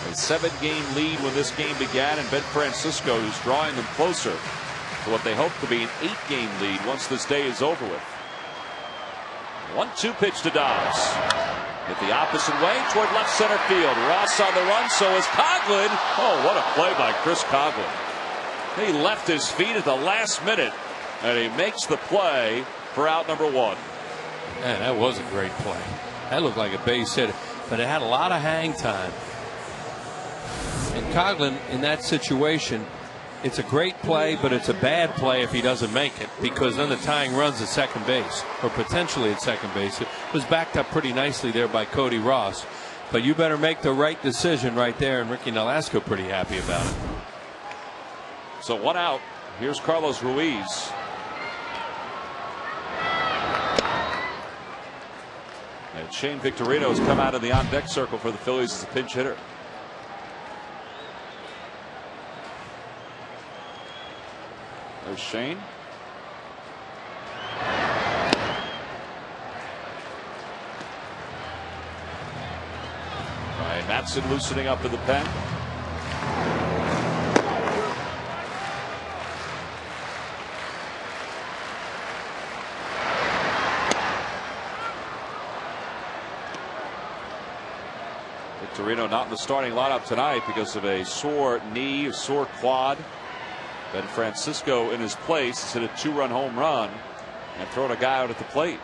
A 7-game lead when this game began, and Ben Francisco is drawing them closer to what they hope to be an 8-game lead once this day is over with. 1-2 pitch to Dobbs. Hit the opposite way toward left center field. Ross on the run, so is Coghlan. Oh, what a play by Chris Coghlan. He left his feet at the last minute, and he makes the play for out number 1. Man, that was a great play. That looked like a base hit, but it had a lot of hang time. And Coghlan, in that situation, it's a great play, but it's a bad play if he doesn't make it, because then the tying run's at second base, or potentially at second base. It was backed up pretty nicely there by Cody Ross. But you better make the right decision right there, and Ricky Nolasco pretty happy about it. So 1 out. Here's Carlos Ruiz. And Shane Victorino has come out of the on-deck circle for the Phillies as a pinch hitter. There's Shane. Ryan Matson loosening up in the pen. Victorino not in the starting lineup tonight because of a sore knee, a sore quad. Ben Francisco in his place has hit a 2-run home run and thrown a guy out at the plate.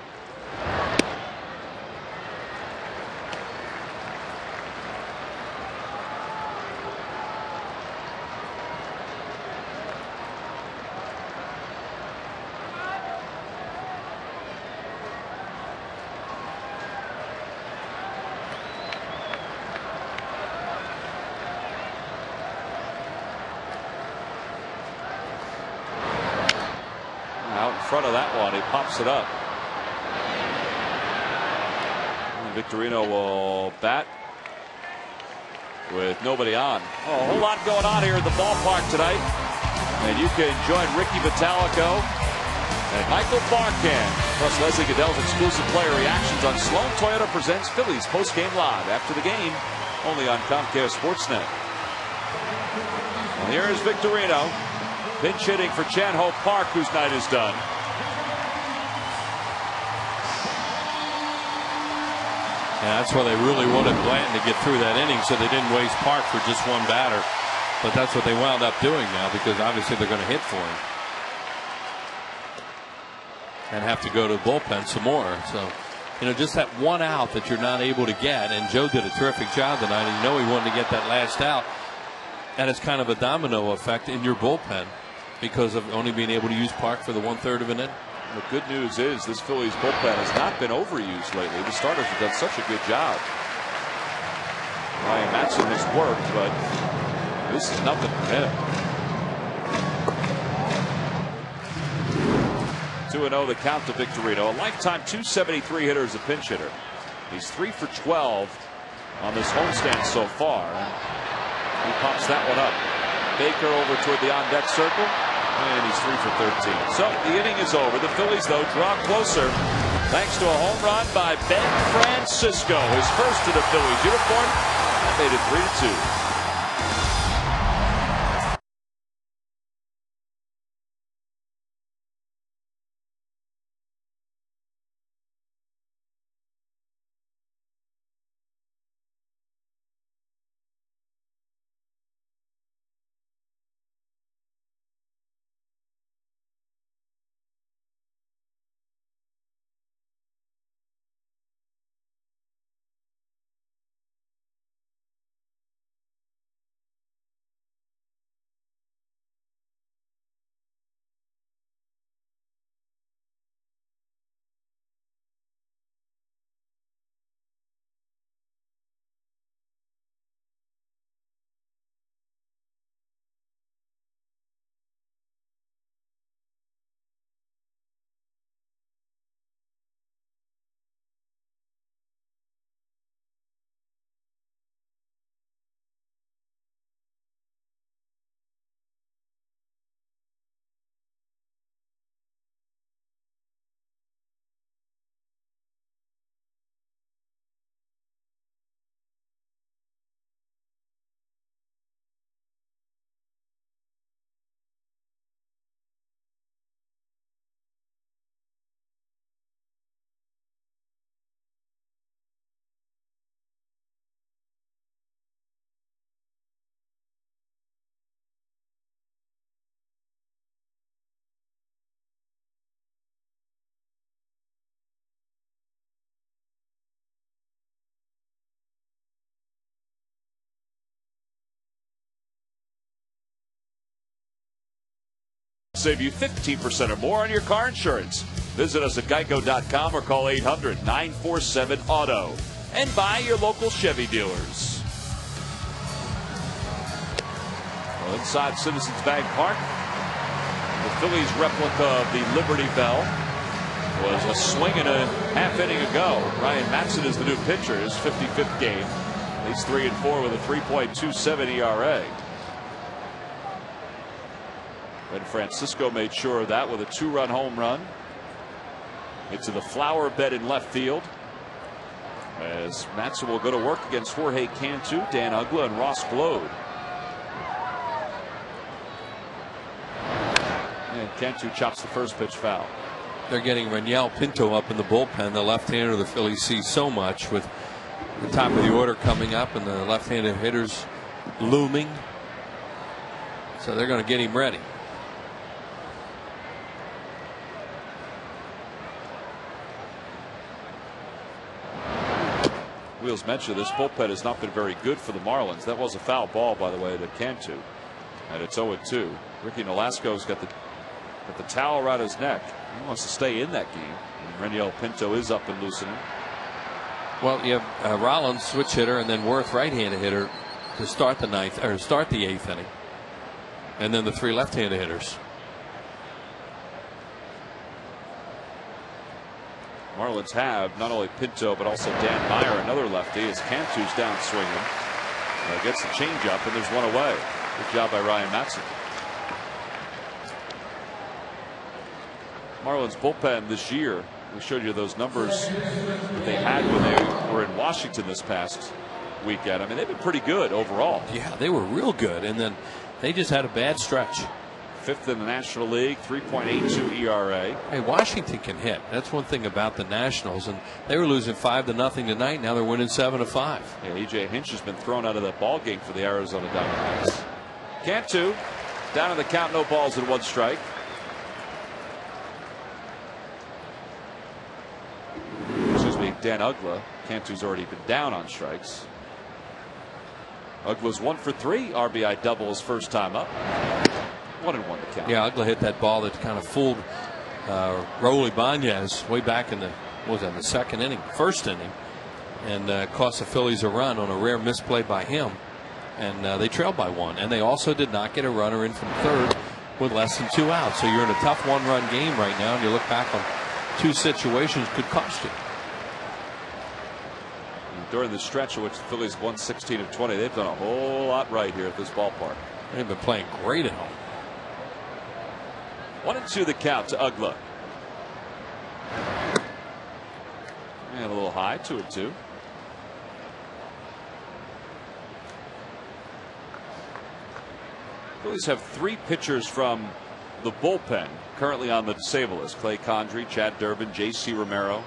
Out in front of that one, he pops it up. And Victorino will bat with nobody on. Oh, a whole lot going on here at the ballpark tonight. And you can join Ricky Vitalico and Michael Barkan, plus Leslie Goodell's exclusive player reactions on Sloan Toyota presents Phillies postgame live after the game, only on Comcast Sportsnet. And here is Victorino. Pinch hitting for Chan Ho Park, whose night is done. Yeah, that's why they really wanted Blanton to get through that inning so they didn't waste Park for just one batter. But that's what they wound up doing now, because obviously they're going to hit for him. And have to go to the bullpen some more. So, just that one out that you're not able to get. And Joe did a terrific job tonight. And he wanted to get that last out. And it's kind of a domino effect in your bullpen, because of only being able to use Park for the 1/3 of an inning. The good news is this Phillies bullpen has not been overused lately. The starters have done such a good job. Ryan Matson has worked, but this is nothing for him. 2-0 the count to Victorino. A lifetime .273 hitter as a pinch hitter. He's 3 for 12 on this homestand so far. He pops that one up. Baker over toward the on-deck circle, and he's 3 for 13. So the inning is over. The Phillies, though, draw closer thanks to a home run by Ben Francisco, his first in the Phillies uniform. That made it 3-2. Save you 15% or more on your car insurance. Visit us at geico.com or call 800-947-AUTO. And buy your local Chevy dealers. Well, inside Citizens Bank Park, the Phillies replica of the Liberty Bell was a swing and a half inning ago. Ryan Matson is the new pitcher, his 55th game. He's 3-4 with a 3.27 ERA. And Francisco made sure of that with a 2-run home run into the flower bed in left field, as Matson will go to work against Jorge Cantu, Dan Ugla, and Ross Glode. And Cantu chops the first pitch foul. They're getting Raniel Pinto up in the bullpen, the left-hander the Phillies see so much, with the top of the order coming up and the left-handed hitters looming. So they're going to get him ready. Wheels mentioned, this bullpen has not been very good for the Marlins. That was a foul ball, by the way, to Cantu. And it's 0-2. Ricky Nolasco's got the towel around his neck. He wants to stay in that game. And Reniel Pinto is up and loosening. Well, you have Rollins, switch hitter, and then Worth, right-handed hitter, to start the ninth or start the 8th inning. And then the 3 left-handed hitters. Marlins have not only Pinto but also Dan Meyer, another lefty, as Cantu's down swinging. Gets the changeup, and there's one away. Good job by Ryan Matson. Marlins bullpen this year, we showed you those numbers that they had when they were in Washington this past weekend. I mean, they've been pretty good overall. Yeah, they were real good, and then they just had a bad stretch. 5th in the National League, 3.82 ERA. Hey, Washington can hit. That's one thing about the Nationals, and they were losing 5-0 tonight. Now they're winning 7-5. Yeah, E.J. Hinch has been thrown out of that ball game for the Arizona Diamondbacks. Cantu down in the count, no balls and 1 strike. Excuse me, Dan Uggla. Cantu's already been down on strikes. Ugla's 1 for 3, RBI double his first time up. 1-1 to count. Yeah, Uggla hit that ball that kind of fooled Rolly Banez way back in the first inning, and cost the Phillies a run on a rare misplay by him, and they trailed by 1. And they also did not get a runner in from third with less than 2 outs. So you're in a tough 1-run game right now, and you look back on 2 situations could cost you. During the stretch in which the Phillies won 16 of 20, they've done a whole lot right here at this ballpark. They've been playing great at home. 1-2 the count to Uggla. And a little high, 2-2. Phillies have 3 pitchers from the bullpen currently on the disabled list. Clay Condrey, Chad Durbin, J.C. Romero.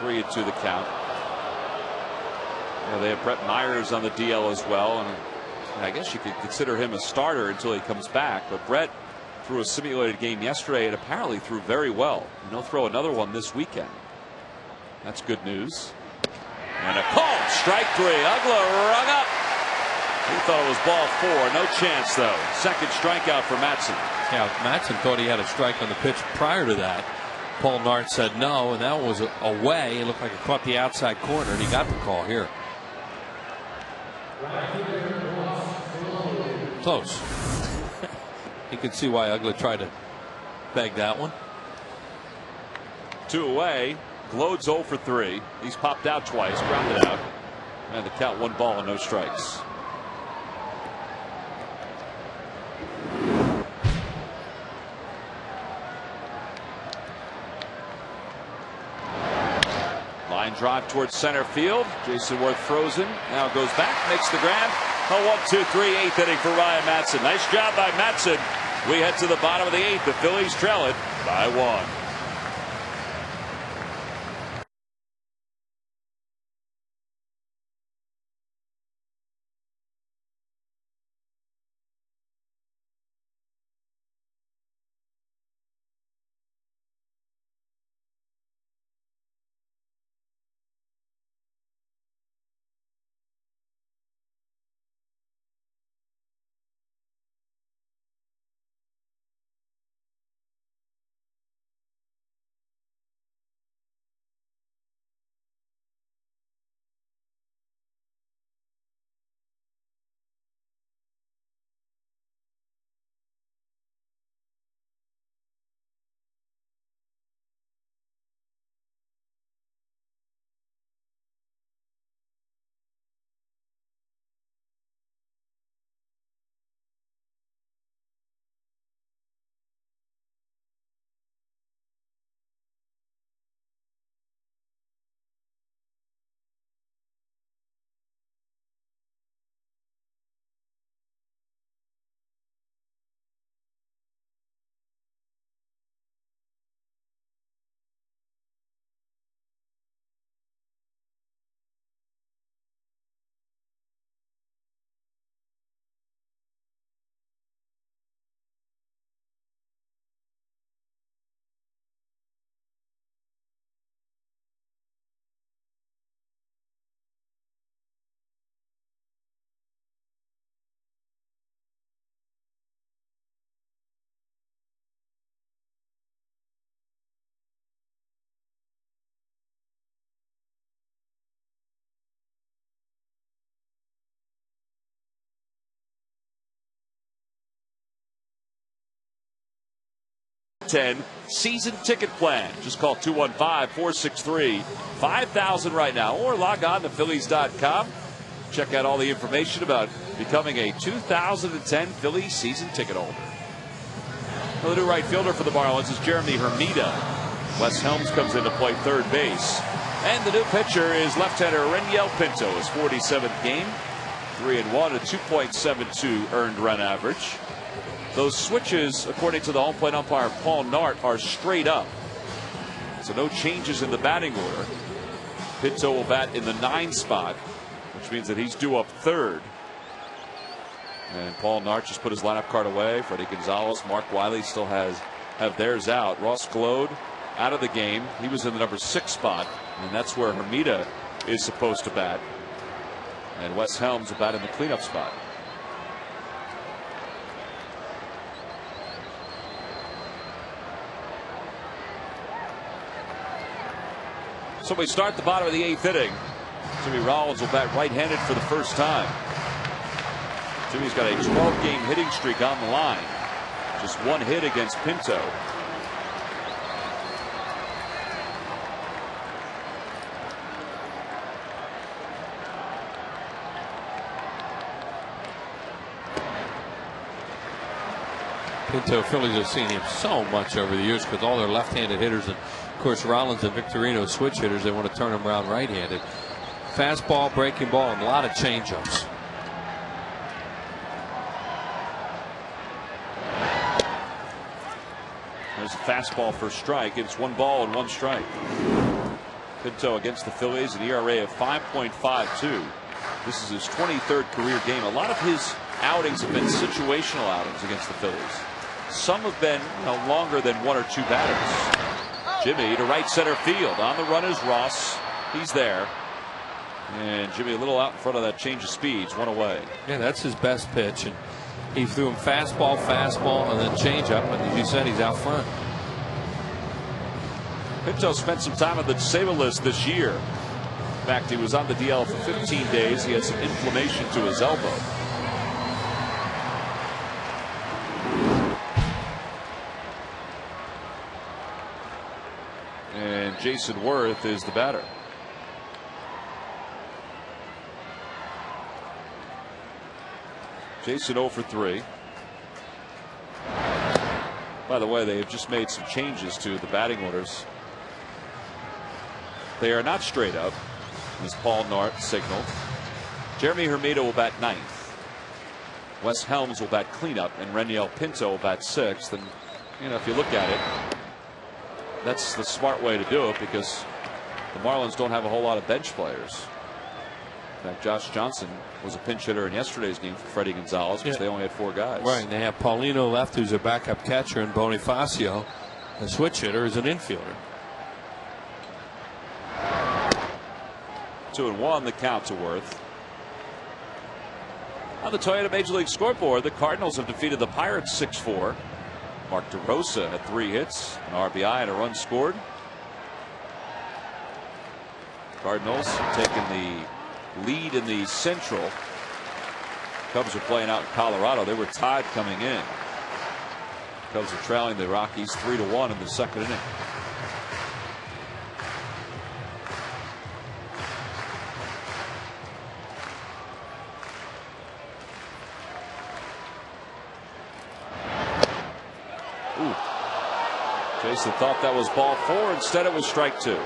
3-2 the count. They have Brett Myers on the DL as well, and I guess you could consider him a starter until he comes back. But Brett threw a simulated game yesterday and apparently threw very well. And he'll throw another one this weekend. That's good news. And a call, strike 3. Uggla rung up. He thought it was ball 4. No chance though. Second strikeout for Matson. Yeah, Matson thought he had a strike on the pitch prior to that. Paul Nart said no, and that one was away. It looked like it caught the outside corner, and he got the call here. Close. You can see why Uggla tried to bag that one. 2 away. Glode's 0 for 3. He's popped out twice, grounded out. And the count 1 ball and no strikes. Line drive towards center field. Jason Worth frozen. Now goes back, makes the grab. A 1-2-3 8th inning for Ryan Matson. Nice job by Matson. We head to the bottom of the 8th. The Phillies trail it by 1. 10 season ticket plan. Just call 215-463-5000 right now, or log on to Phillies.com. Check out all the information about becoming a 2010 Phillies season ticket holder. Well, the new right fielder for the Marlins is Jeremy Hermida. Wes Helms comes in to play third base. And the new pitcher is left-hander Reniel Pinto. His 47th game, 3-1, a 2.72 earned run average. Those switches, according to the home plate umpire Paul Nart, are straight up. So no changes in the batting order. Pinto will bat in the 9 spot, which means that he's due up third. And Paul Nart just put his lineup card away. Freddie Gonzalez, Mark Wiley still have theirs out. Ross Glode out of the game. He was in the number 6 spot, and that's where Hermida is supposed to bat. And Wes Helms will bat in the cleanup spot. So we start the bottom of the 8th inning. Jimmy Rollins will bat right-handed for the first time. Jimmy's got a 12-game hitting streak on the line. Just 1 hit against Pinto. Pinto, Phillies have seen him so much over the years because all their left-handed hitters, and of course Rollins and Victorino switch hitters, they want to turn him around right-handed. Fastball, breaking ball, and a lot of changeups. There's a fastball for strike. It's 1 ball and 1 strike. Pinto against the Phillies, an ERA of 5.52. This is his 23rd career game. A lot of his outings have been situational outings against the Phillies. Some have been longer than 1 or 2 batters. Jimmy to right center field. On the run is Ross. He's there. And Jimmy a little out in front of that change of speeds. 1 away. Yeah, that's his best pitch. And he threw him fastball, and then changeup. And as you said, he's out front. Pinto spent some time on the disabled list this year. In fact, he was on the DL for 15 days. He had some inflammation to his elbow. And Jason Worth is the batter. Jason 0 for 3. By the way, they have just made some changes to the batting orders. They are not straight up, as Paul Nart signaled. Jeremy Hermida will bat 9th. Wes Helms will bat cleanup, and Reniel Pinto will bat 6th. And if you look at it, that's the smart way to do it because the Marlins don't have a whole lot of bench players. In fact, Josh Johnson was a pinch hitter in yesterday's game for Freddie Gonzalez because they only had 4 guys. Right, and they have Paulino left, who's a backup catcher, and Bonifacio, a switch hitter, is an infielder. 2-1 the count to Worth. On the Toyota Major League scoreboard, the Cardinals have defeated the Pirates 6-4. Mark DeRosa had 3 hits, an RBI, and a run scored. Cardinals taking the lead in the Central. Cubs are playing out in Colorado. They were tied coming in. Cubs are trailing the Rockies 3-1 in the 2nd inning. Ooh. Jason thought that was ball 4. Instead, it was strike 2.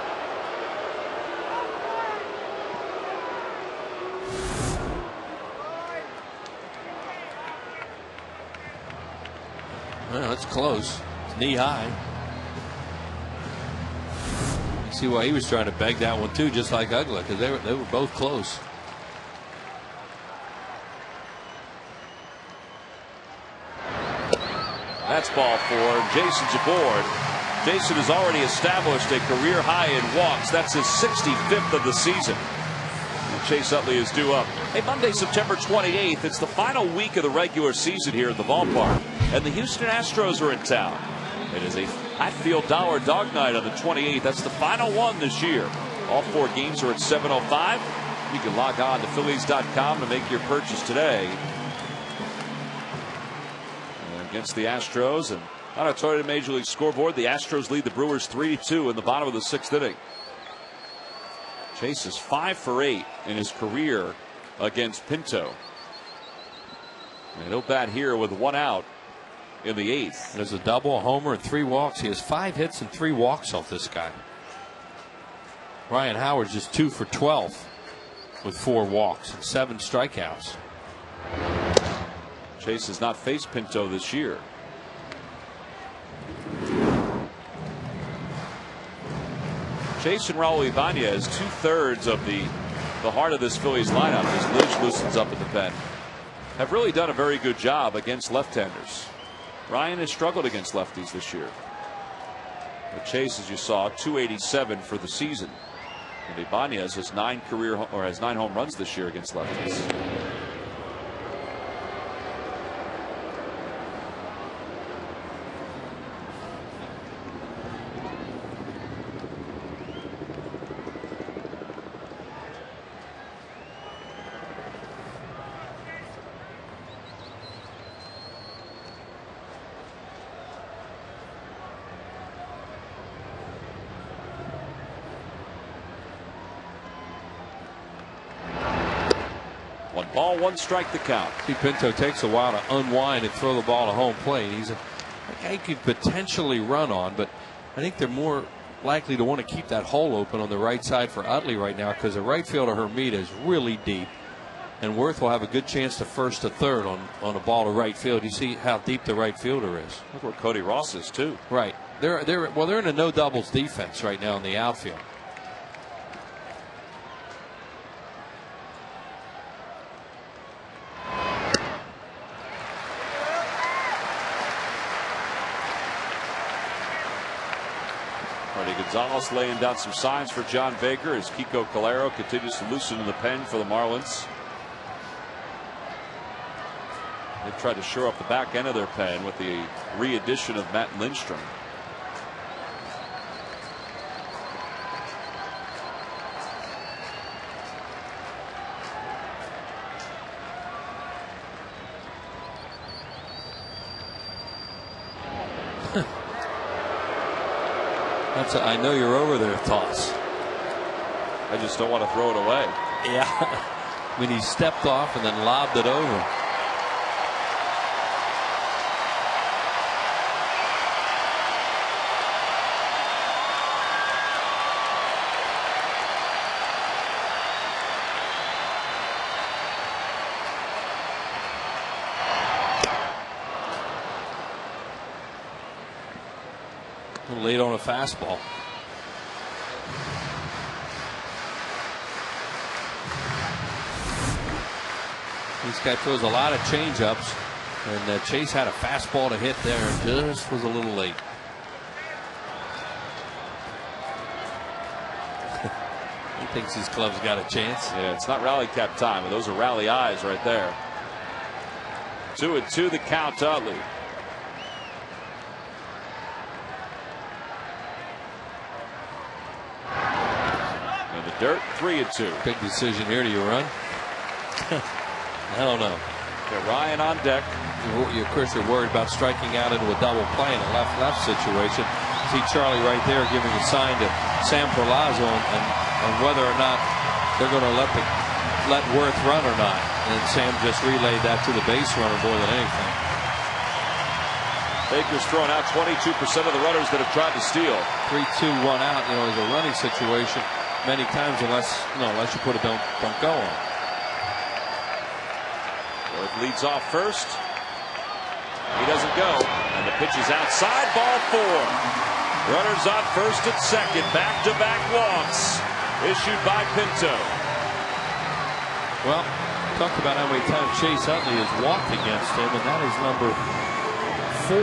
Well, it's close. It's knee high. You see why he was trying to beg that one too, just like Uggla, because they were both close. That's ball 4. Jason's aboard. Jason has already established a career high in walks. That's his 65th of the season. And Chase Utley is due up. Hey, Monday, September 28th. It's the final week of the regular season here at the ballpark, and the Houston Astros are in town. It is a Hatfield Dollar Dog Night on the 28th. That's the final one this year. All 4 games are at 7:05. You can log on to Phillies.com to make your purchase today. Against the Astros, and On our Toyota Major League scoreboard, the Astros lead the Brewers 3-2 in the bottom of the 6th inning. Chase is 5 for 8 in his career against Pinto. And he'll bat here with 1 out in the 8th. There's a double, a homer, and 3 walks. He has 5 hits and 3 walks off this guy. Ryan Howard's just 2 for 12 with 4 walks and 7 strikeouts. Chase has not faced Pinto this year. Chase and Raul Ibanez, 2/3 of the heart of this Phillies lineup as Lidge loosens up at the pen, have really done a very good job against left-handers. Ryan has struggled against lefties this year. But Chase, as you saw, 287 for the season. And Ibanez has 9 home runs this year against lefties. Ball, 1 strike the count. See, Pinto takes a while to unwind and throw the ball to home plate. He's a guy he could potentially run on, but I think they're more likely to want to keep that hole open on the right side for Utley right now, because the right fielder Hermida is really deep, and Worth will have a good chance to first to third on a ball to right field. You see how deep the right fielder is. Look where Cody Ross is too. Right. They're in a no doubles defense right now in the outfield. Gonzalez laying down some signs for John Baker as Kiko Calero continues to loosen in the pen for the Marlins. They tried to shore up the back end of their pen with the re-addition of Matt Lindstrom. That's a, I know you're over there toss. I just don't want to throw it away. Yeah. I mean, he stepped off and then lobbed it over. Late on a fastball. This guy throws a lot of changeups, and Chase had a fastball to hit there and just was a little late. He thinks his club's got a chance. Yeah, it's not rally cap time, but those are rally eyes right there. 2-2 the count to Utley. Dirt, 3-2. Big decision here. Do you run? I don't know. Okay, Ryan on deck. Of course, you're worried about striking out into a double play in a left-left situation. See Charlie right there giving a sign to Sam Perlazo and whether or not they're going to let Worth run or not. And Sam just relayed that to the base runner more than anything. Baker's thrown out 22% of the runners that have tried to steal. 3-2, 1 out. You know, is a running situation. Many times, unless you put a don't go on. Worth leads off first. He doesn't go, and the pitch is outside. Ball 4. Runners on first and second. Back-to-back walks issued by Pinto. Well, talked about how many times Chase Utley has walked against him, and that is number 4.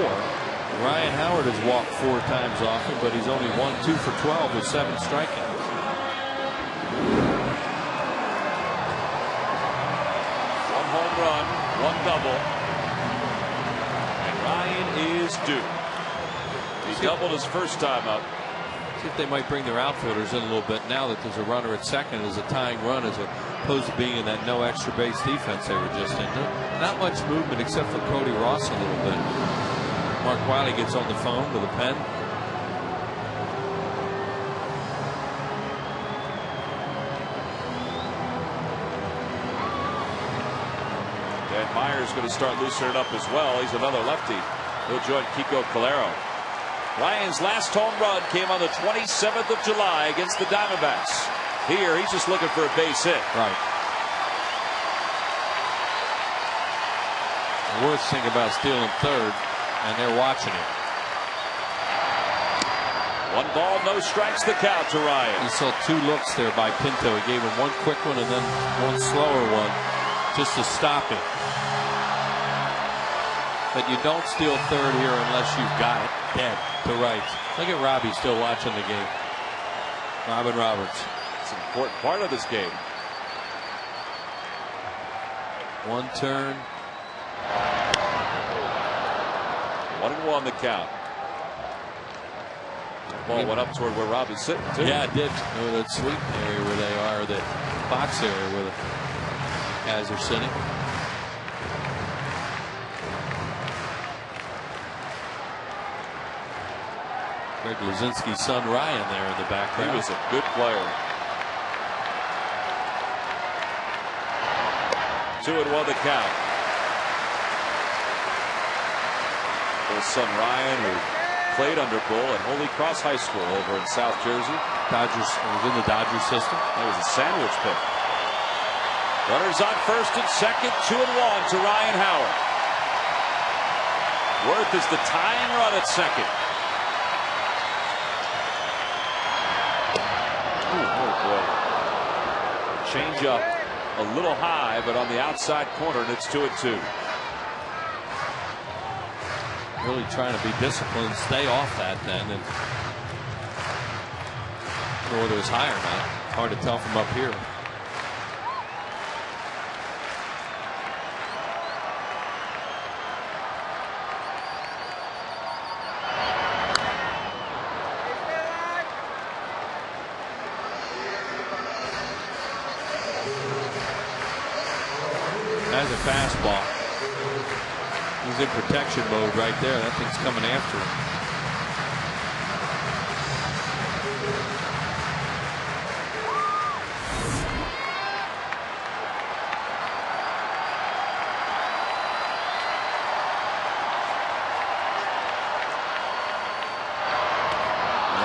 Ryan Howard has walked 4 times off him, but he's only 2 for 12 with 7 strikeouts. Run, 1 double, and Ryan is due. He doubled his first time up. See if they might bring their outfielders in a little bit now that there's a runner at second as a tying run, as opposed to being in that no extra base defense they were just in. Not much movement except for Cody Ross a little bit. Mark Wiley gets on the phone with a pen. Dan Meyer's going to start loosening it up as well. He's another lefty. He'll join Kiko Calero. Ryan's last home run came on the 27th of July against the Diamondbacks. Here, he's just looking for a base hit. Right. The worst thing about stealing third, and they're watching it. 1 ball, no strikes, the count to Ryan. You saw 2 looks there by Pinto. He gave him 1 quick one and then 1 slower one just to stop it. But you don't steal third here unless you've got it dead to right. Look at Robbie still watching the game. Robin Roberts. It's an important part of this game. 1 turn. 1-1 the count. The ball went up toward where Robbie's sitting too. Yeah, it did. Oh, that sweet area where they are, that box area where the guys are sitting. Greg Luzinski's son Ryan there in the background. He was a good player. 2-1 the count. His son Ryan, who played under Bull at Holy Cross High School over in South Jersey. Dodgers, was in the Dodgers system. That was a sandwich pick. Runners on first and second, 2-1 to Ryan Howard. Worth is the tying run at second. Change up a little high, but on the outside corner, and it's 2-2. Really trying to be disciplined, stay off that then, and I don't know whether it was high or not. Hard to tell from up here. That's a fastball. He's in protection mode right there. That thing's coming after him.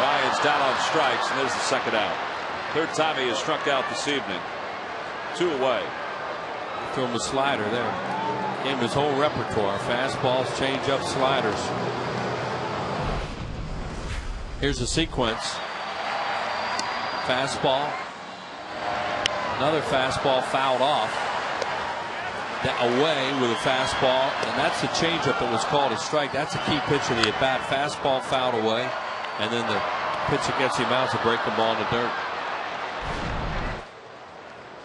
Ryan's down on strikes, and there's the second out. Third time he has struck out this evening. 2 away. Throw him a slider there. Gave him his whole repertoire. Fastballs, changeups, sliders. Here's the sequence. Fastball. Another fastball fouled off. Away with a fastball. And that's the changeup that was called a strike. That's a key pitch of the at-bat. Fastball fouled away. And then the pitch against him out to break the ball in the dirt.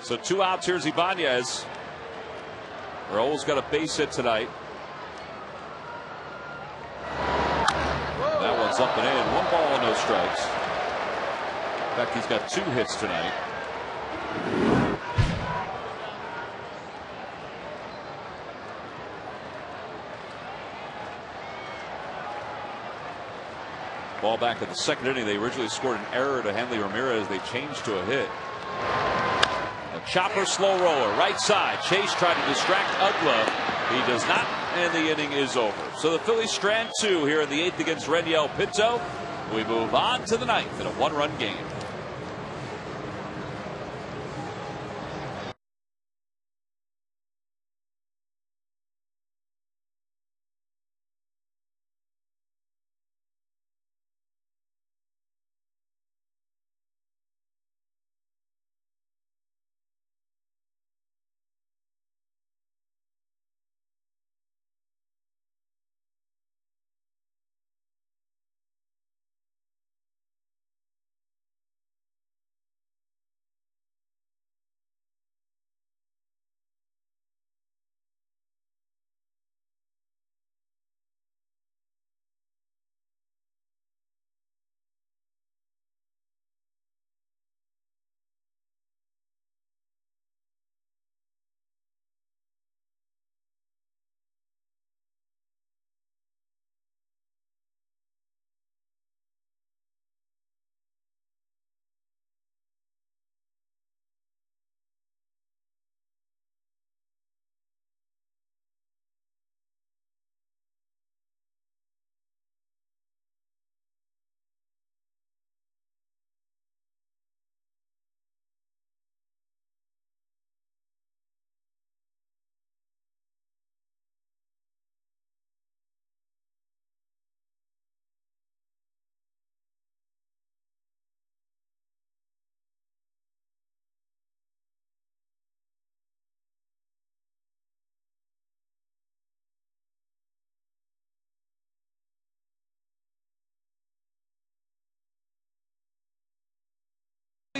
So 2 outs. Here's Ibanez. Raul's got a base hit tonight. That one's up and in. 1 ball, no strikes. In fact, he's got 2 hits tonight. Ball back in the second inning. They originally scored an error to Hanley Ramirez. They changed to a hit. Chopper, slow roller, right side. Chase tried to distract Ugla. He does not, and the inning is over. So the Phillies strand 2 here in the 8th against Reniel Pinto. We move on to the 9th in a 1-run game.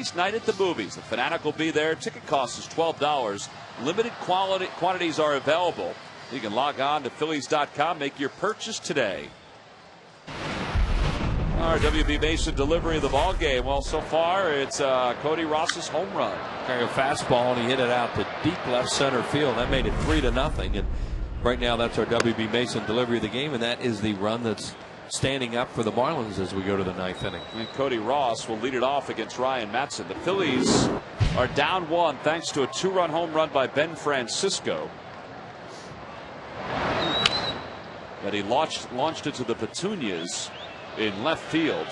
Phillies night at the movies. The Fanatic will be there. Ticket cost is $12. Limited quantities are available. You can log on to Phillies.com. Make your purchase today. Our WB Mason delivery of the ball game. Well, so far it's Cody Ross's home run. Carrying a fastball, and he hit it out to deep left center field. That made it 3-0. And right now, that's our WB Mason delivery of the game, and that is the run that's standing up for the Marlins as we go to the 9th inning. And Cody Ross will lead it off against Ryan Matson. The Phillies are down 1 thanks to a 2-run home run by Ben Francisco. That he launched it to the petunias in left field.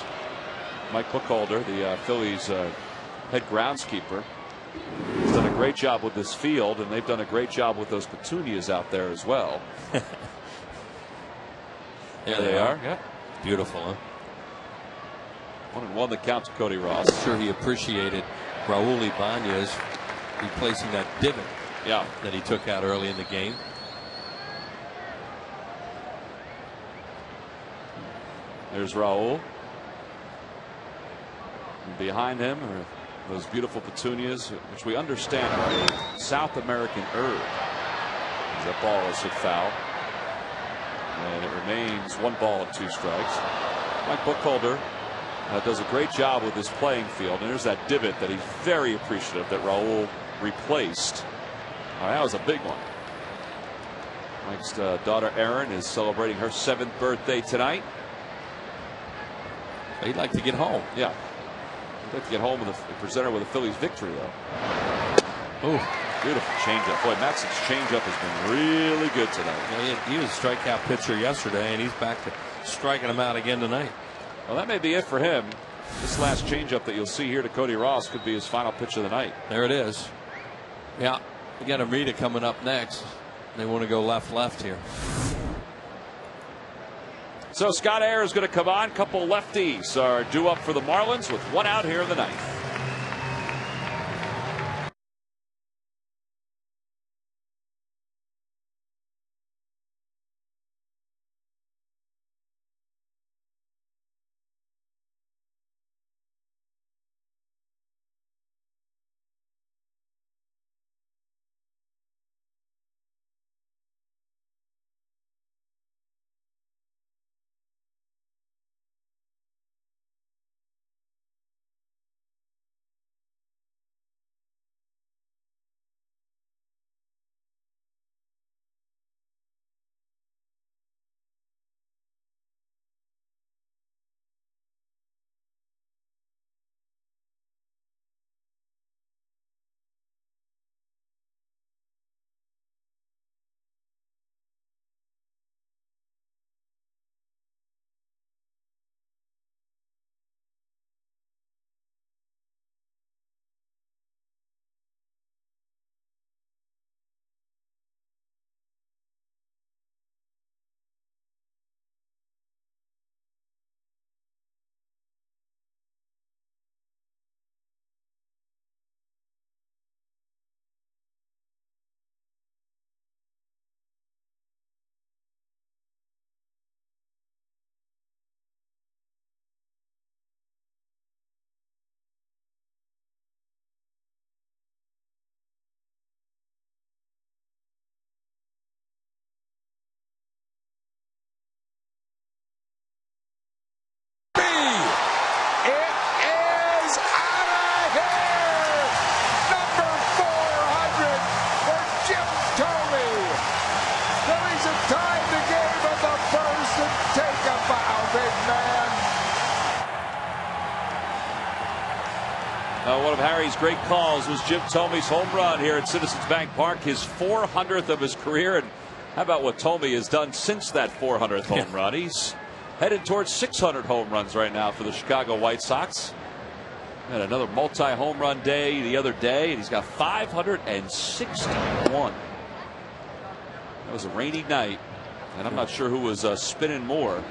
Mike Buchholder, the Phillies head groundskeeper, has done a great job with this field, and they've done a great job with those petunias out there as well. There they are. Yeah. Beautiful, huh? 1-1 the count to Cody Ross. I'm sure he appreciated Raul Ibanez replacing that divot that he took out early in the game. There's Raul. And behind him are those beautiful petunias, which we understand are a South American herb. That ball is hit foul. And it remains 1 ball and 2 strikes. Mike Buchholder does a great job with his playing field. And there's that divot that he's very appreciative that Raul replaced. That was a big one. Mike's daughter Erin is celebrating her 7th birthday tonight. He'd like to get home. Yeah. He'd like to get home and present her with a Phillies victory, though. Oh, beautiful changeup. Boy, Matson's changeup has been really good tonight. Yeah, he was a strikeout pitcher yesterday, and he's back to striking them out again tonight. Well, that may be it for him. This last changeup that you'll see here to Cody Ross could be his final pitch of the night. There it is. Yeah, we got Amrita coming up next. They want to go left here. So Scott Ayer is going to come on. Couple lefties are due up for the Marlins with 1 out here in the 9th. One of Harry's great calls was Jim Thome's home run here at Citizens Bank Park, his 400th of his career. And how about what Thome has done since that 400th home run? He's headed towards 600 home runs right now for the Chicago White Sox. Had another multi-home run day the other day, and he's got 561. That was a rainy night, and I'm not sure who was spinning more.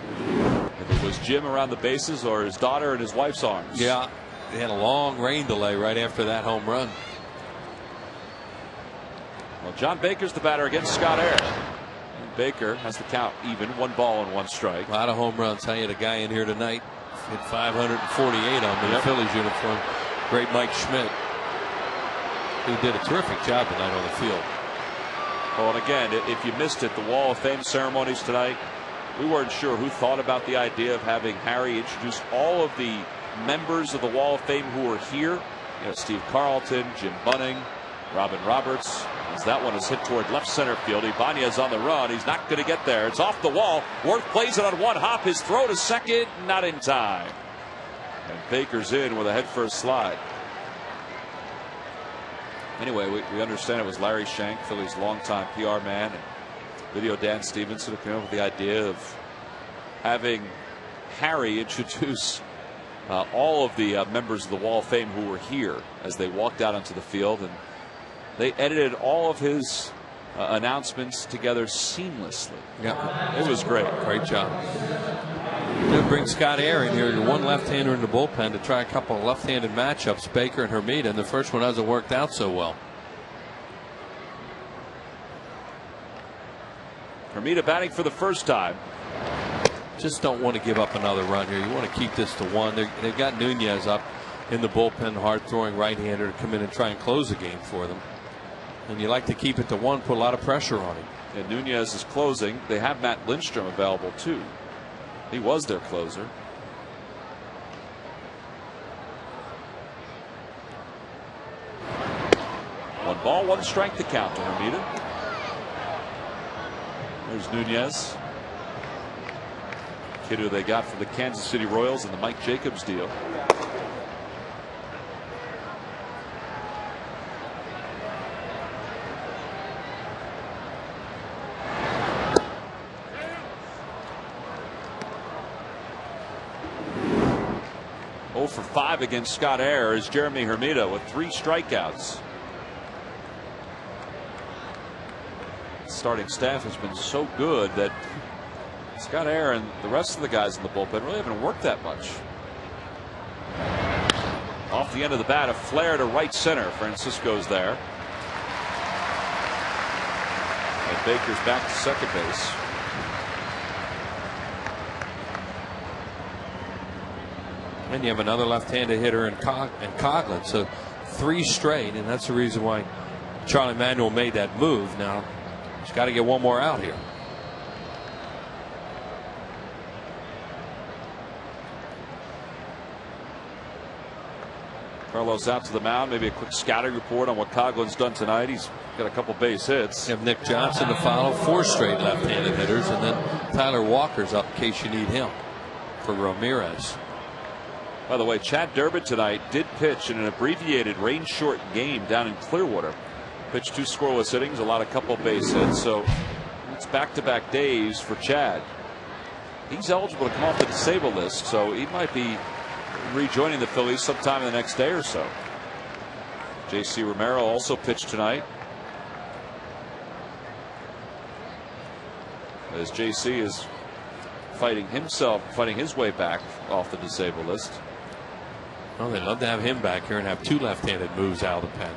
If it was Jim around the bases or his daughter in his wife's arms. Yeah. They had a long rain delay right after that home run. Well, John Baker's the batter against Scott Ayer. And Baker has the count even, 1 ball and 1 strike. A lot of home runs. I had a guy in here tonight hit 548 on the Phillies uniform. great Mike Schmidt, who did a terrific job tonight on the field. Well, and again, if you missed it, the Wall of Fame ceremonies tonight, we weren't sure who thought about the idea of having Harry introduce all of the members of the Wall of Fame who were here. You know, Steve Carlton, Jim Bunning, Robin Roberts. As that one is hit toward left center field. Ibanez on the run. He's not going to get there. It's off the wall. Worth plays it on one hop. His throw to second, not in time. And Baker's in with a headfirst slide. Anyway, we understand it was Larry Shank, Philly's longtime PR man, and video Dan Stevenson, who came up with the idea of having Harry introduce all of the members of the Wall of Fame who were here as they walked out onto the field, and they edited all of his announcements together seamlessly. Yeah, it was great. Great job. They'll bring Scott Air in here, one left-hander in the bullpen to try a couple of left-handed matchups, Baker and Hermida, and the first one hasn't worked out so well. Hermida batting for the first time. Just don't want to give up another run here. You want to keep this to one. They've got Nunez up in the bullpen, hard-throwing right-hander to come in and try and close the game for them. And you like to keep it to one, put a lot of pressure on him. And Nunez is closing. They have Matt Lindstrom available too. He was their closer. One ball, one strike to count to Hermida. There's Nunez. Kid who they got from the Kansas City Royals in the Mike Jacobs deal. For 5 against Scott Air is Jeremy Hermida with 3 strikeouts. Starting staff has been so good that Scott Air and the rest of the guys in the bullpen really haven't worked that much. Off the end of the bat, a flare to right center. Francisco's there. And Baker's back to second base. And you have another left-handed hitter in Coghlan, so 3 straight, and that's the reason why Charlie Manuel made that move. Now he's got to get one more out here. Carlos out to the mound. Maybe a quick scouting report on what Coghlan's done tonight. He's got a couple base hits. You have Nick Johnson to follow, 4 straight left-handed hitters, and then Tyler Walker's up in case you need him for Ramirez. By the way, Chad Durbin tonight did pitch in an abbreviated rain-short game down in Clearwater. Pitched 2 scoreless innings, allowed a couple base hits, so it's back-to-back days for Chad. He's eligible to come off the disabled list, so he might be rejoining the Phillies sometime in the next day or so. J.C. Romero also pitched tonight, as J.C. is fighting his way back off the disabled list. Well, they'd love to have him back here and have 2 left-handed moves out of the pen.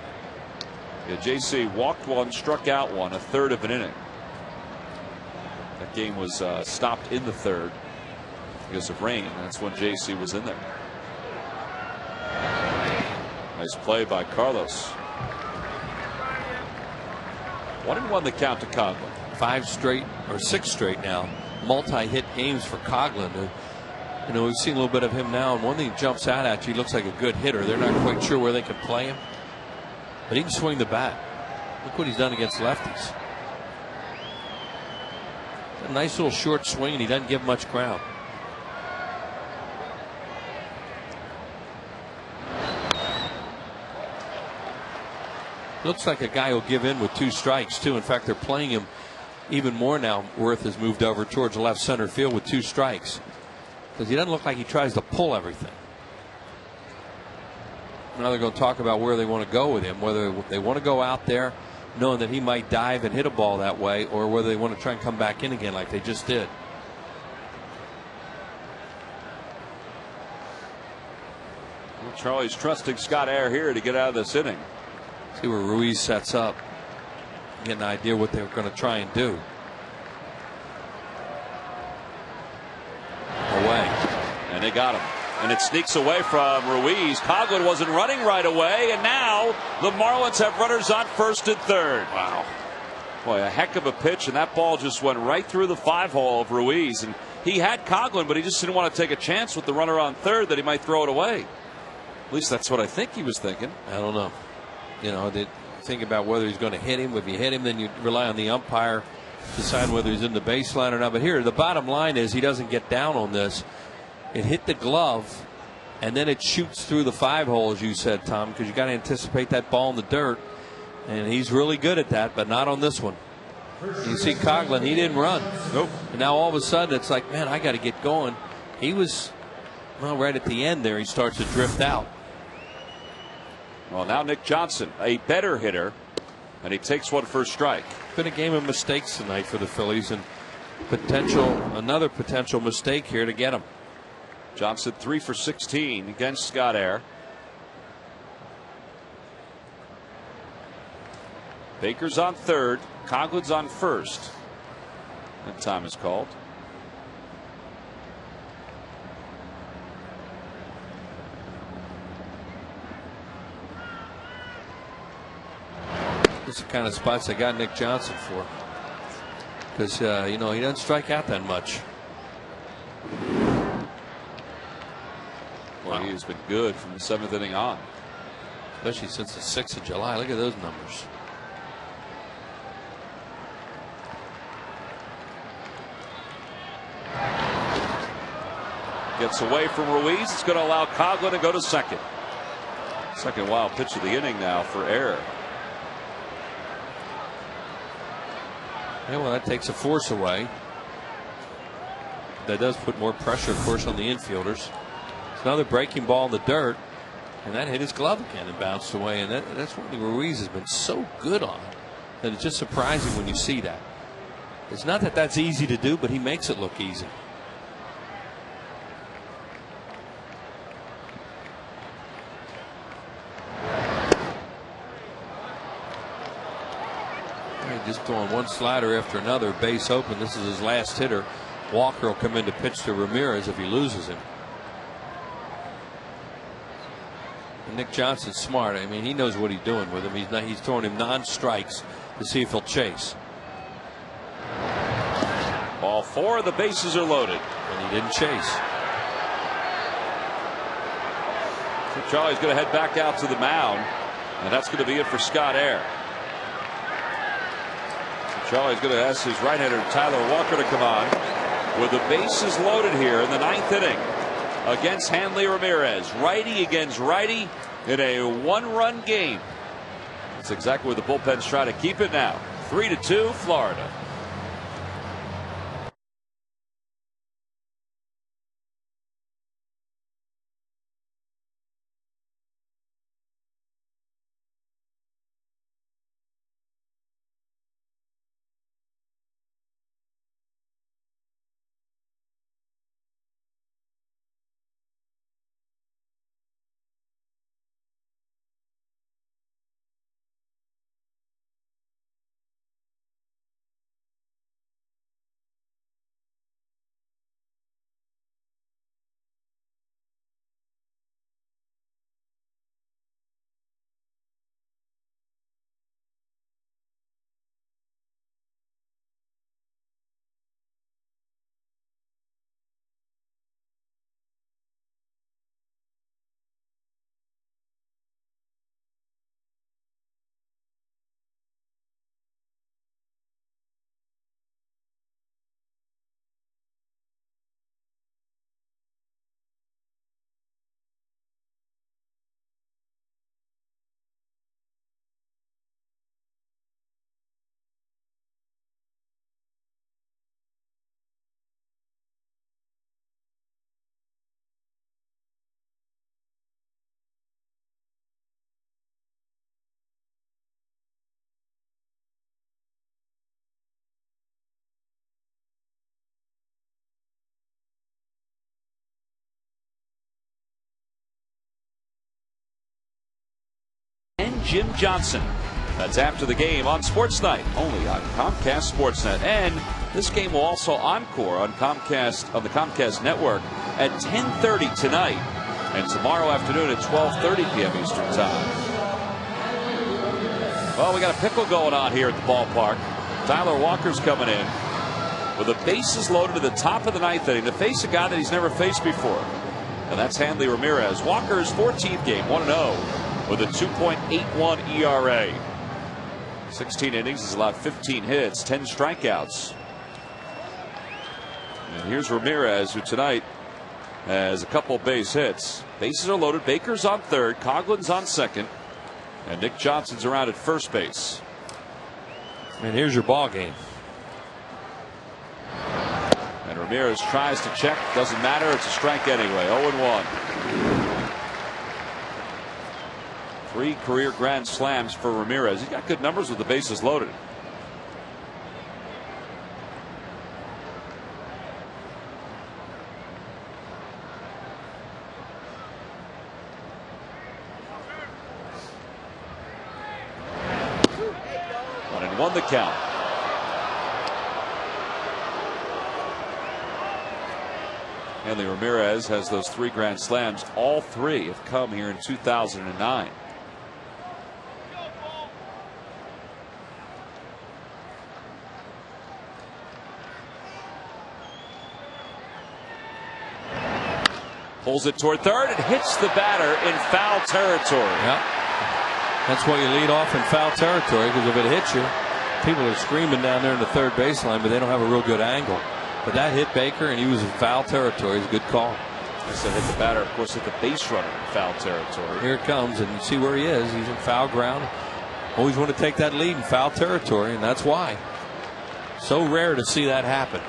Yeah, J.C. walked 1, struck out 1, a third of an inning. That game was stopped in the third because of rain. That's when J.C. was in there. Nice play by Carlos. 1-1 the count to Coghlan. 5 straight or 6 straight now. Multi-hit games for Coghlan. You know, we've seen a little bit of him now, and one thing he jumps out at you, he looks like a good hitter. They're not quite sure where they can play him, but he can swing the bat. Look what he's done against lefties. A nice little short swing, and he doesn't give much ground. Looks like a guy who'll give in with 2 strikes too. In fact, they're playing him even more now. Worth has moved over towards left center field with 2 strikes. Because he doesn't look like he tries to pull everything. Now they're going to talk about where they want to go with him, whether they want to go out there knowing that he might dive and hit a ball that way, or whether they want to try and come back in again like they just did. Well, Charlie's trusting Scott Air here to get out of this inning. See where Ruiz sets up. Get an idea what they're going to try and do. Away. And they got him. And it sneaks away from Ruiz. Coughlin wasn't running right away, and now the Marlins have runners on first and third. Wow. Boy, a heck of a pitch, and that ball just went right through the 5-hole of Ruiz. And he had Coughlin, but he just didn't want to take a chance with the runner on third that he might throw it away. At least that's what I think he was thinking. I don't know. You know, think about whether he's going to hit him. If you hit him, then you rely on the umpire to decide whether he's in the baseline or not. But here, the bottom line is he doesn't get down on this. It hit the glove, and then it shoots through the 5-hole, as you said, Tom, because you got to anticipate that ball in the dirt. And he's really good at that, but not on this one. You see Coughlin, he didn't run. Nope. And now all of a sudden it's like, man, I got to get going. He was, well, right at the end there, he starts to drift out. Well, now Nick Johnson, a better hitter, and he takes one for a strike. Been a game of mistakes tonight for the Phillies, and another potential mistake here to get him. Johnson 3 for 16 against Scott Air. Baker's on third. Coughlin's on first. And time is called. This is the kind of spots I got Nick Johnson for. Because, you know, he doesn't strike out that much. Well, he has been good from the 7th inning on. Especially since the 6th of July. Look at those numbers. Gets away from Ruiz. It's going to allow Coughlin to go to second. Second wild pitch of the inning now for Air. Yeah, well, that takes a force away. That does put more pressure, of course, on the infielders. It's another breaking ball in the dirt, and that hit his glove again and bounced away. And that's what Ruiz has been so good on. That it's just surprising when you see that. It's not that that's easy to do, but he makes it look easy. Just throwing one slider after another, base open. This is his last hitter. Walker will come in to pitch to Ramirez if he loses him. And Nick Johnson's smart. I mean, he knows what he's doing with him. He's throwing him non-strikes to see if he'll chase. Ball 4. The bases are loaded. And he didn't chase. So Charlie's going to head back out to the mound, and that's going to be it for Scott Air. Charlie's going to ask his right-hander Tyler Walker to come on with the bases loaded here in the 9th inning against Hanley Ramirez. Righty against righty in a 1-run game. That's exactly where the bullpen's trying to keep it now. 3-2 Florida. And Jim Johnson. That's after the game on Sports Night, only on Comcast Sportsnet. And this game will also encore on Comcast, on the Comcast network at 10:30 tonight and tomorrow afternoon at 12:30 p.m. Eastern Time. Well, we got a pickle going on here at the ballpark. Tyler Walker's coming in with the bases loaded to the top of the ninth inning to face a guy that he's never faced before. And that's Hanley Ramirez. Walker's 14th game, 1-0 with a 2.81 ERA. 16 innings, he's allowed 15 hits, 10 strikeouts. And here's Ramirez, who tonight has a couple base hits. Bases are loaded. Baker's on third, Coughlin's on second, and Nick Johnson's around at first base. And here's your ball game. And Ramirez tries to check. Doesn't matter. It's a strike anyway. 0-1. 3 career grand slams for Ramirez. He's got good numbers with the bases loaded. Won the count. Hanley Ramirez has those 3 grand slams. All 3 have come here in 2009. Pulls it toward third and hits the batter in foul territory. Yep. That's why you lead off in foul territory, because if it hits you, people are screaming down there in the third baseline, but they don't have a real good angle. But that hit Baker, and he was in foul territory. It's a good call. I said hit the batter, of course, hit the base runner in foul territory. Here it comes, and you see where he is. He's in foul ground. Always want to take that lead in foul territory, and that's why. So rare to see that happen.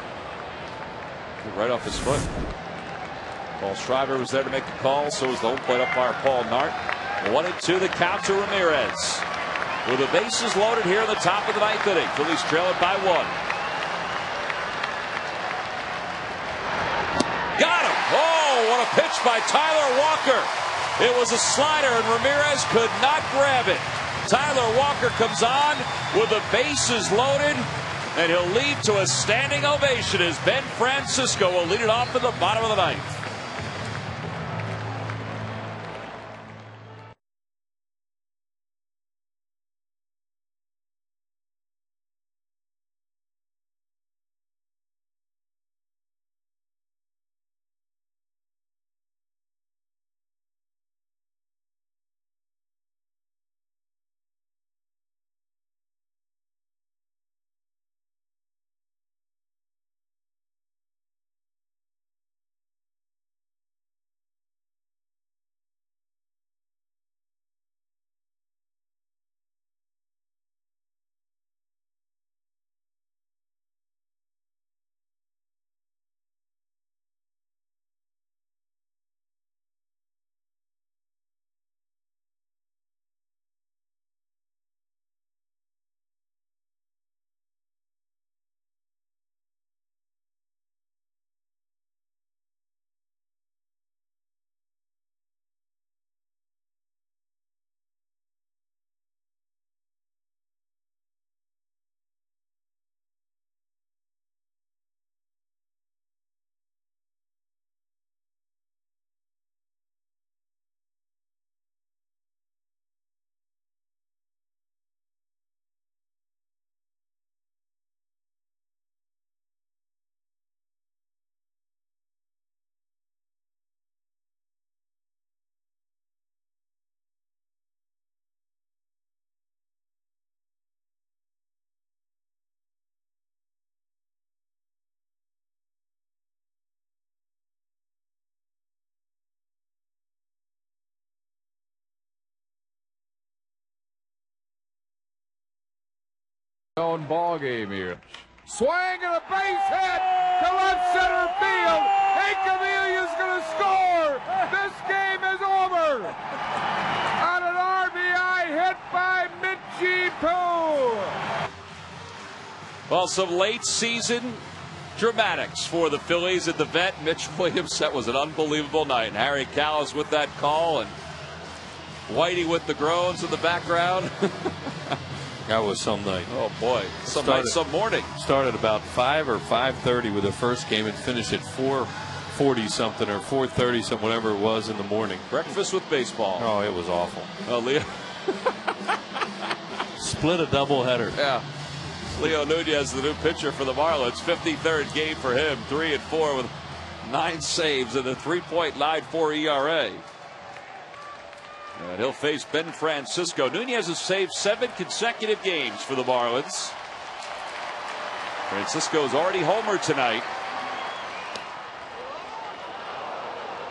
Right off his foot. Paul Schreiber was there to make the call. So was the home plate umpire Paul Nart. 1-2 the count to Ramirez. With the bases loaded here in the top of the ninth inning. Phillies trail it by 1. Got him! Oh, what a pitch by Tyler Walker. It was a slider and Ramirez could not grab it. Tyler Walker comes on with the bases loaded, and he'll lead to a standing ovation as Ben Francisco will lead it off in the bottom of the ninth. On ball game here. Swing and a base hit to left center field. Hank Avilia's going to score. This game is over. On an RBI hit by Minchie Poo. Well, some late season dramatics for the Phillies at the vet. Mitch Williams, that was an unbelievable night. And Harry Callis with that call. And Whitey with the groans in the background. That was some night. Oh boy, some morning. Started about 5 or 5:30 with the first game and finished at 4:40 something or 4:30 something, whatever it was in the morning. Breakfast with baseball. Oh, it was awful. Oh, Leo. Split a doubleheader. Yeah. Leo Nunez, the new pitcher for the Marlins. 53rd game for him. 3-4 with 9 saves and a 3.94 ERA. And he'll face Ben Francisco. Nunez has saved 7 consecutive games for the Marlins. Francisco's already homered tonight.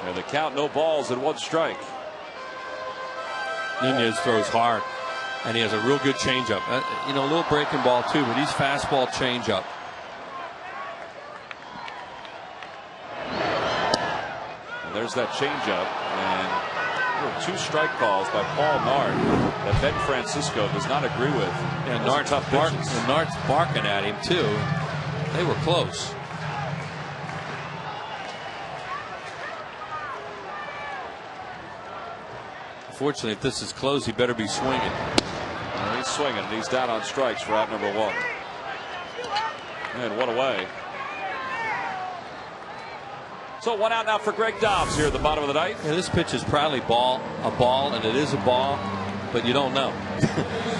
And the count, no balls and 1 strike. Nunez throws hard, and he has a real good changeup. A little breaking ball too, but he's fastball changeup. And there's that changeup, and 2 strike calls by Paul Nard that Ben Francisco does not agree with. Yeah, Nard's barking at him too. They were close. Unfortunately, if this is close, he better be swinging. Well, he's swinging, and he's down on strikes for out number 1. And 1 away. So 1 out now for Greg Dobbs here at the bottom of the ninth. Yeah, this pitch is probably a ball, and it is a ball, but you don't know.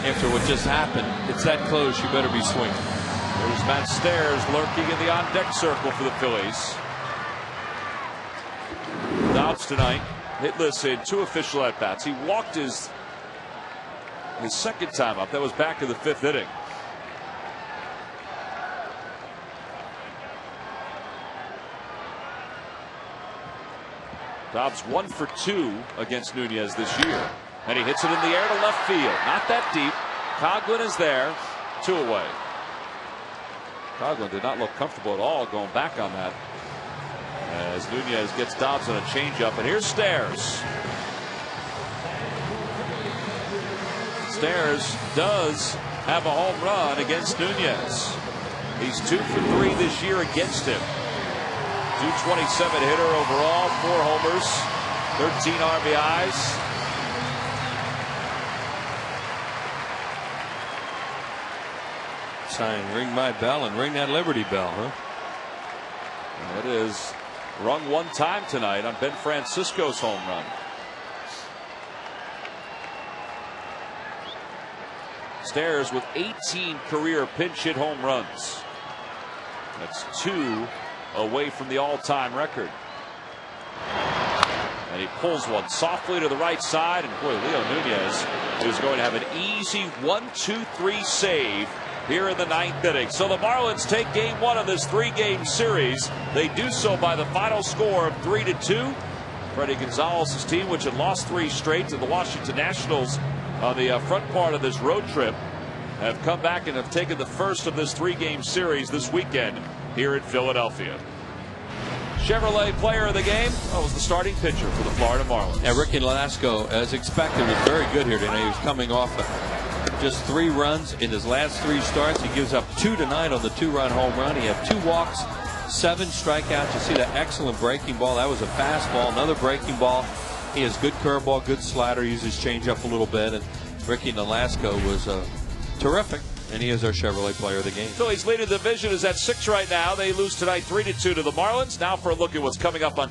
After what just happened, it's that close, you better be swinging. There's Matt Stairs lurking in the on-deck circle for the Phillies. Dobbs tonight hitless in 2 official at-bats. He walked his second time up. That was back in the 5th inning. Dobbs 1 for 2 against Nunez this year. And he hits it in the air to left field. Not that deep. Coughlin is there. 2 away. Coughlin did not look comfortable at all going back on that, as Nunez gets Dobbs on a changeup. And here's Stairs. Stairs does have a home run against Nunez. He's 2 for 3 this year against him. 227 hitter overall, 4 homers, 13 RBIs. Sign, ring my bell and ring that Liberty bell, huh? It is rung 1 time tonight on Ben Francisco's home run. Stairs with 18 career pinch hit home runs. That's 2 away from the all-time record. And he pulls one softly to the right side, and boy, Leo Nunez is going to have an easy 1-2-3 save here in the 9th inning. So the Marlins take game 1 of this 3-game series. They do so by the final score of 3-2. Freddie Gonzalez's team, which had lost 3 straight to the Washington Nationals on the front part of this road trip, have come back and have taken the first of this 3-game series this weekend here in Philadelphia. Chevrolet player of the game was the starting pitcher for the Florida Marlins. Yeah, Ricky Nolasco, as expected, was very good here today. He was coming off just 3 runs in his last 3 starts. He gives up 2 tonight on the 2-run home run. He had 2 walks, 7 strikeouts. You see that excellent breaking ball. That was a fastball, another breaking ball. He has good curveball, good slider, uses changeup a little bit, and Ricky Nolasco was terrific. And he is our Chevrolet player of the game. Phillies lead the division is at 6 right now. They lose tonight 3-2 to the Marlins. Now for a look at what's coming up on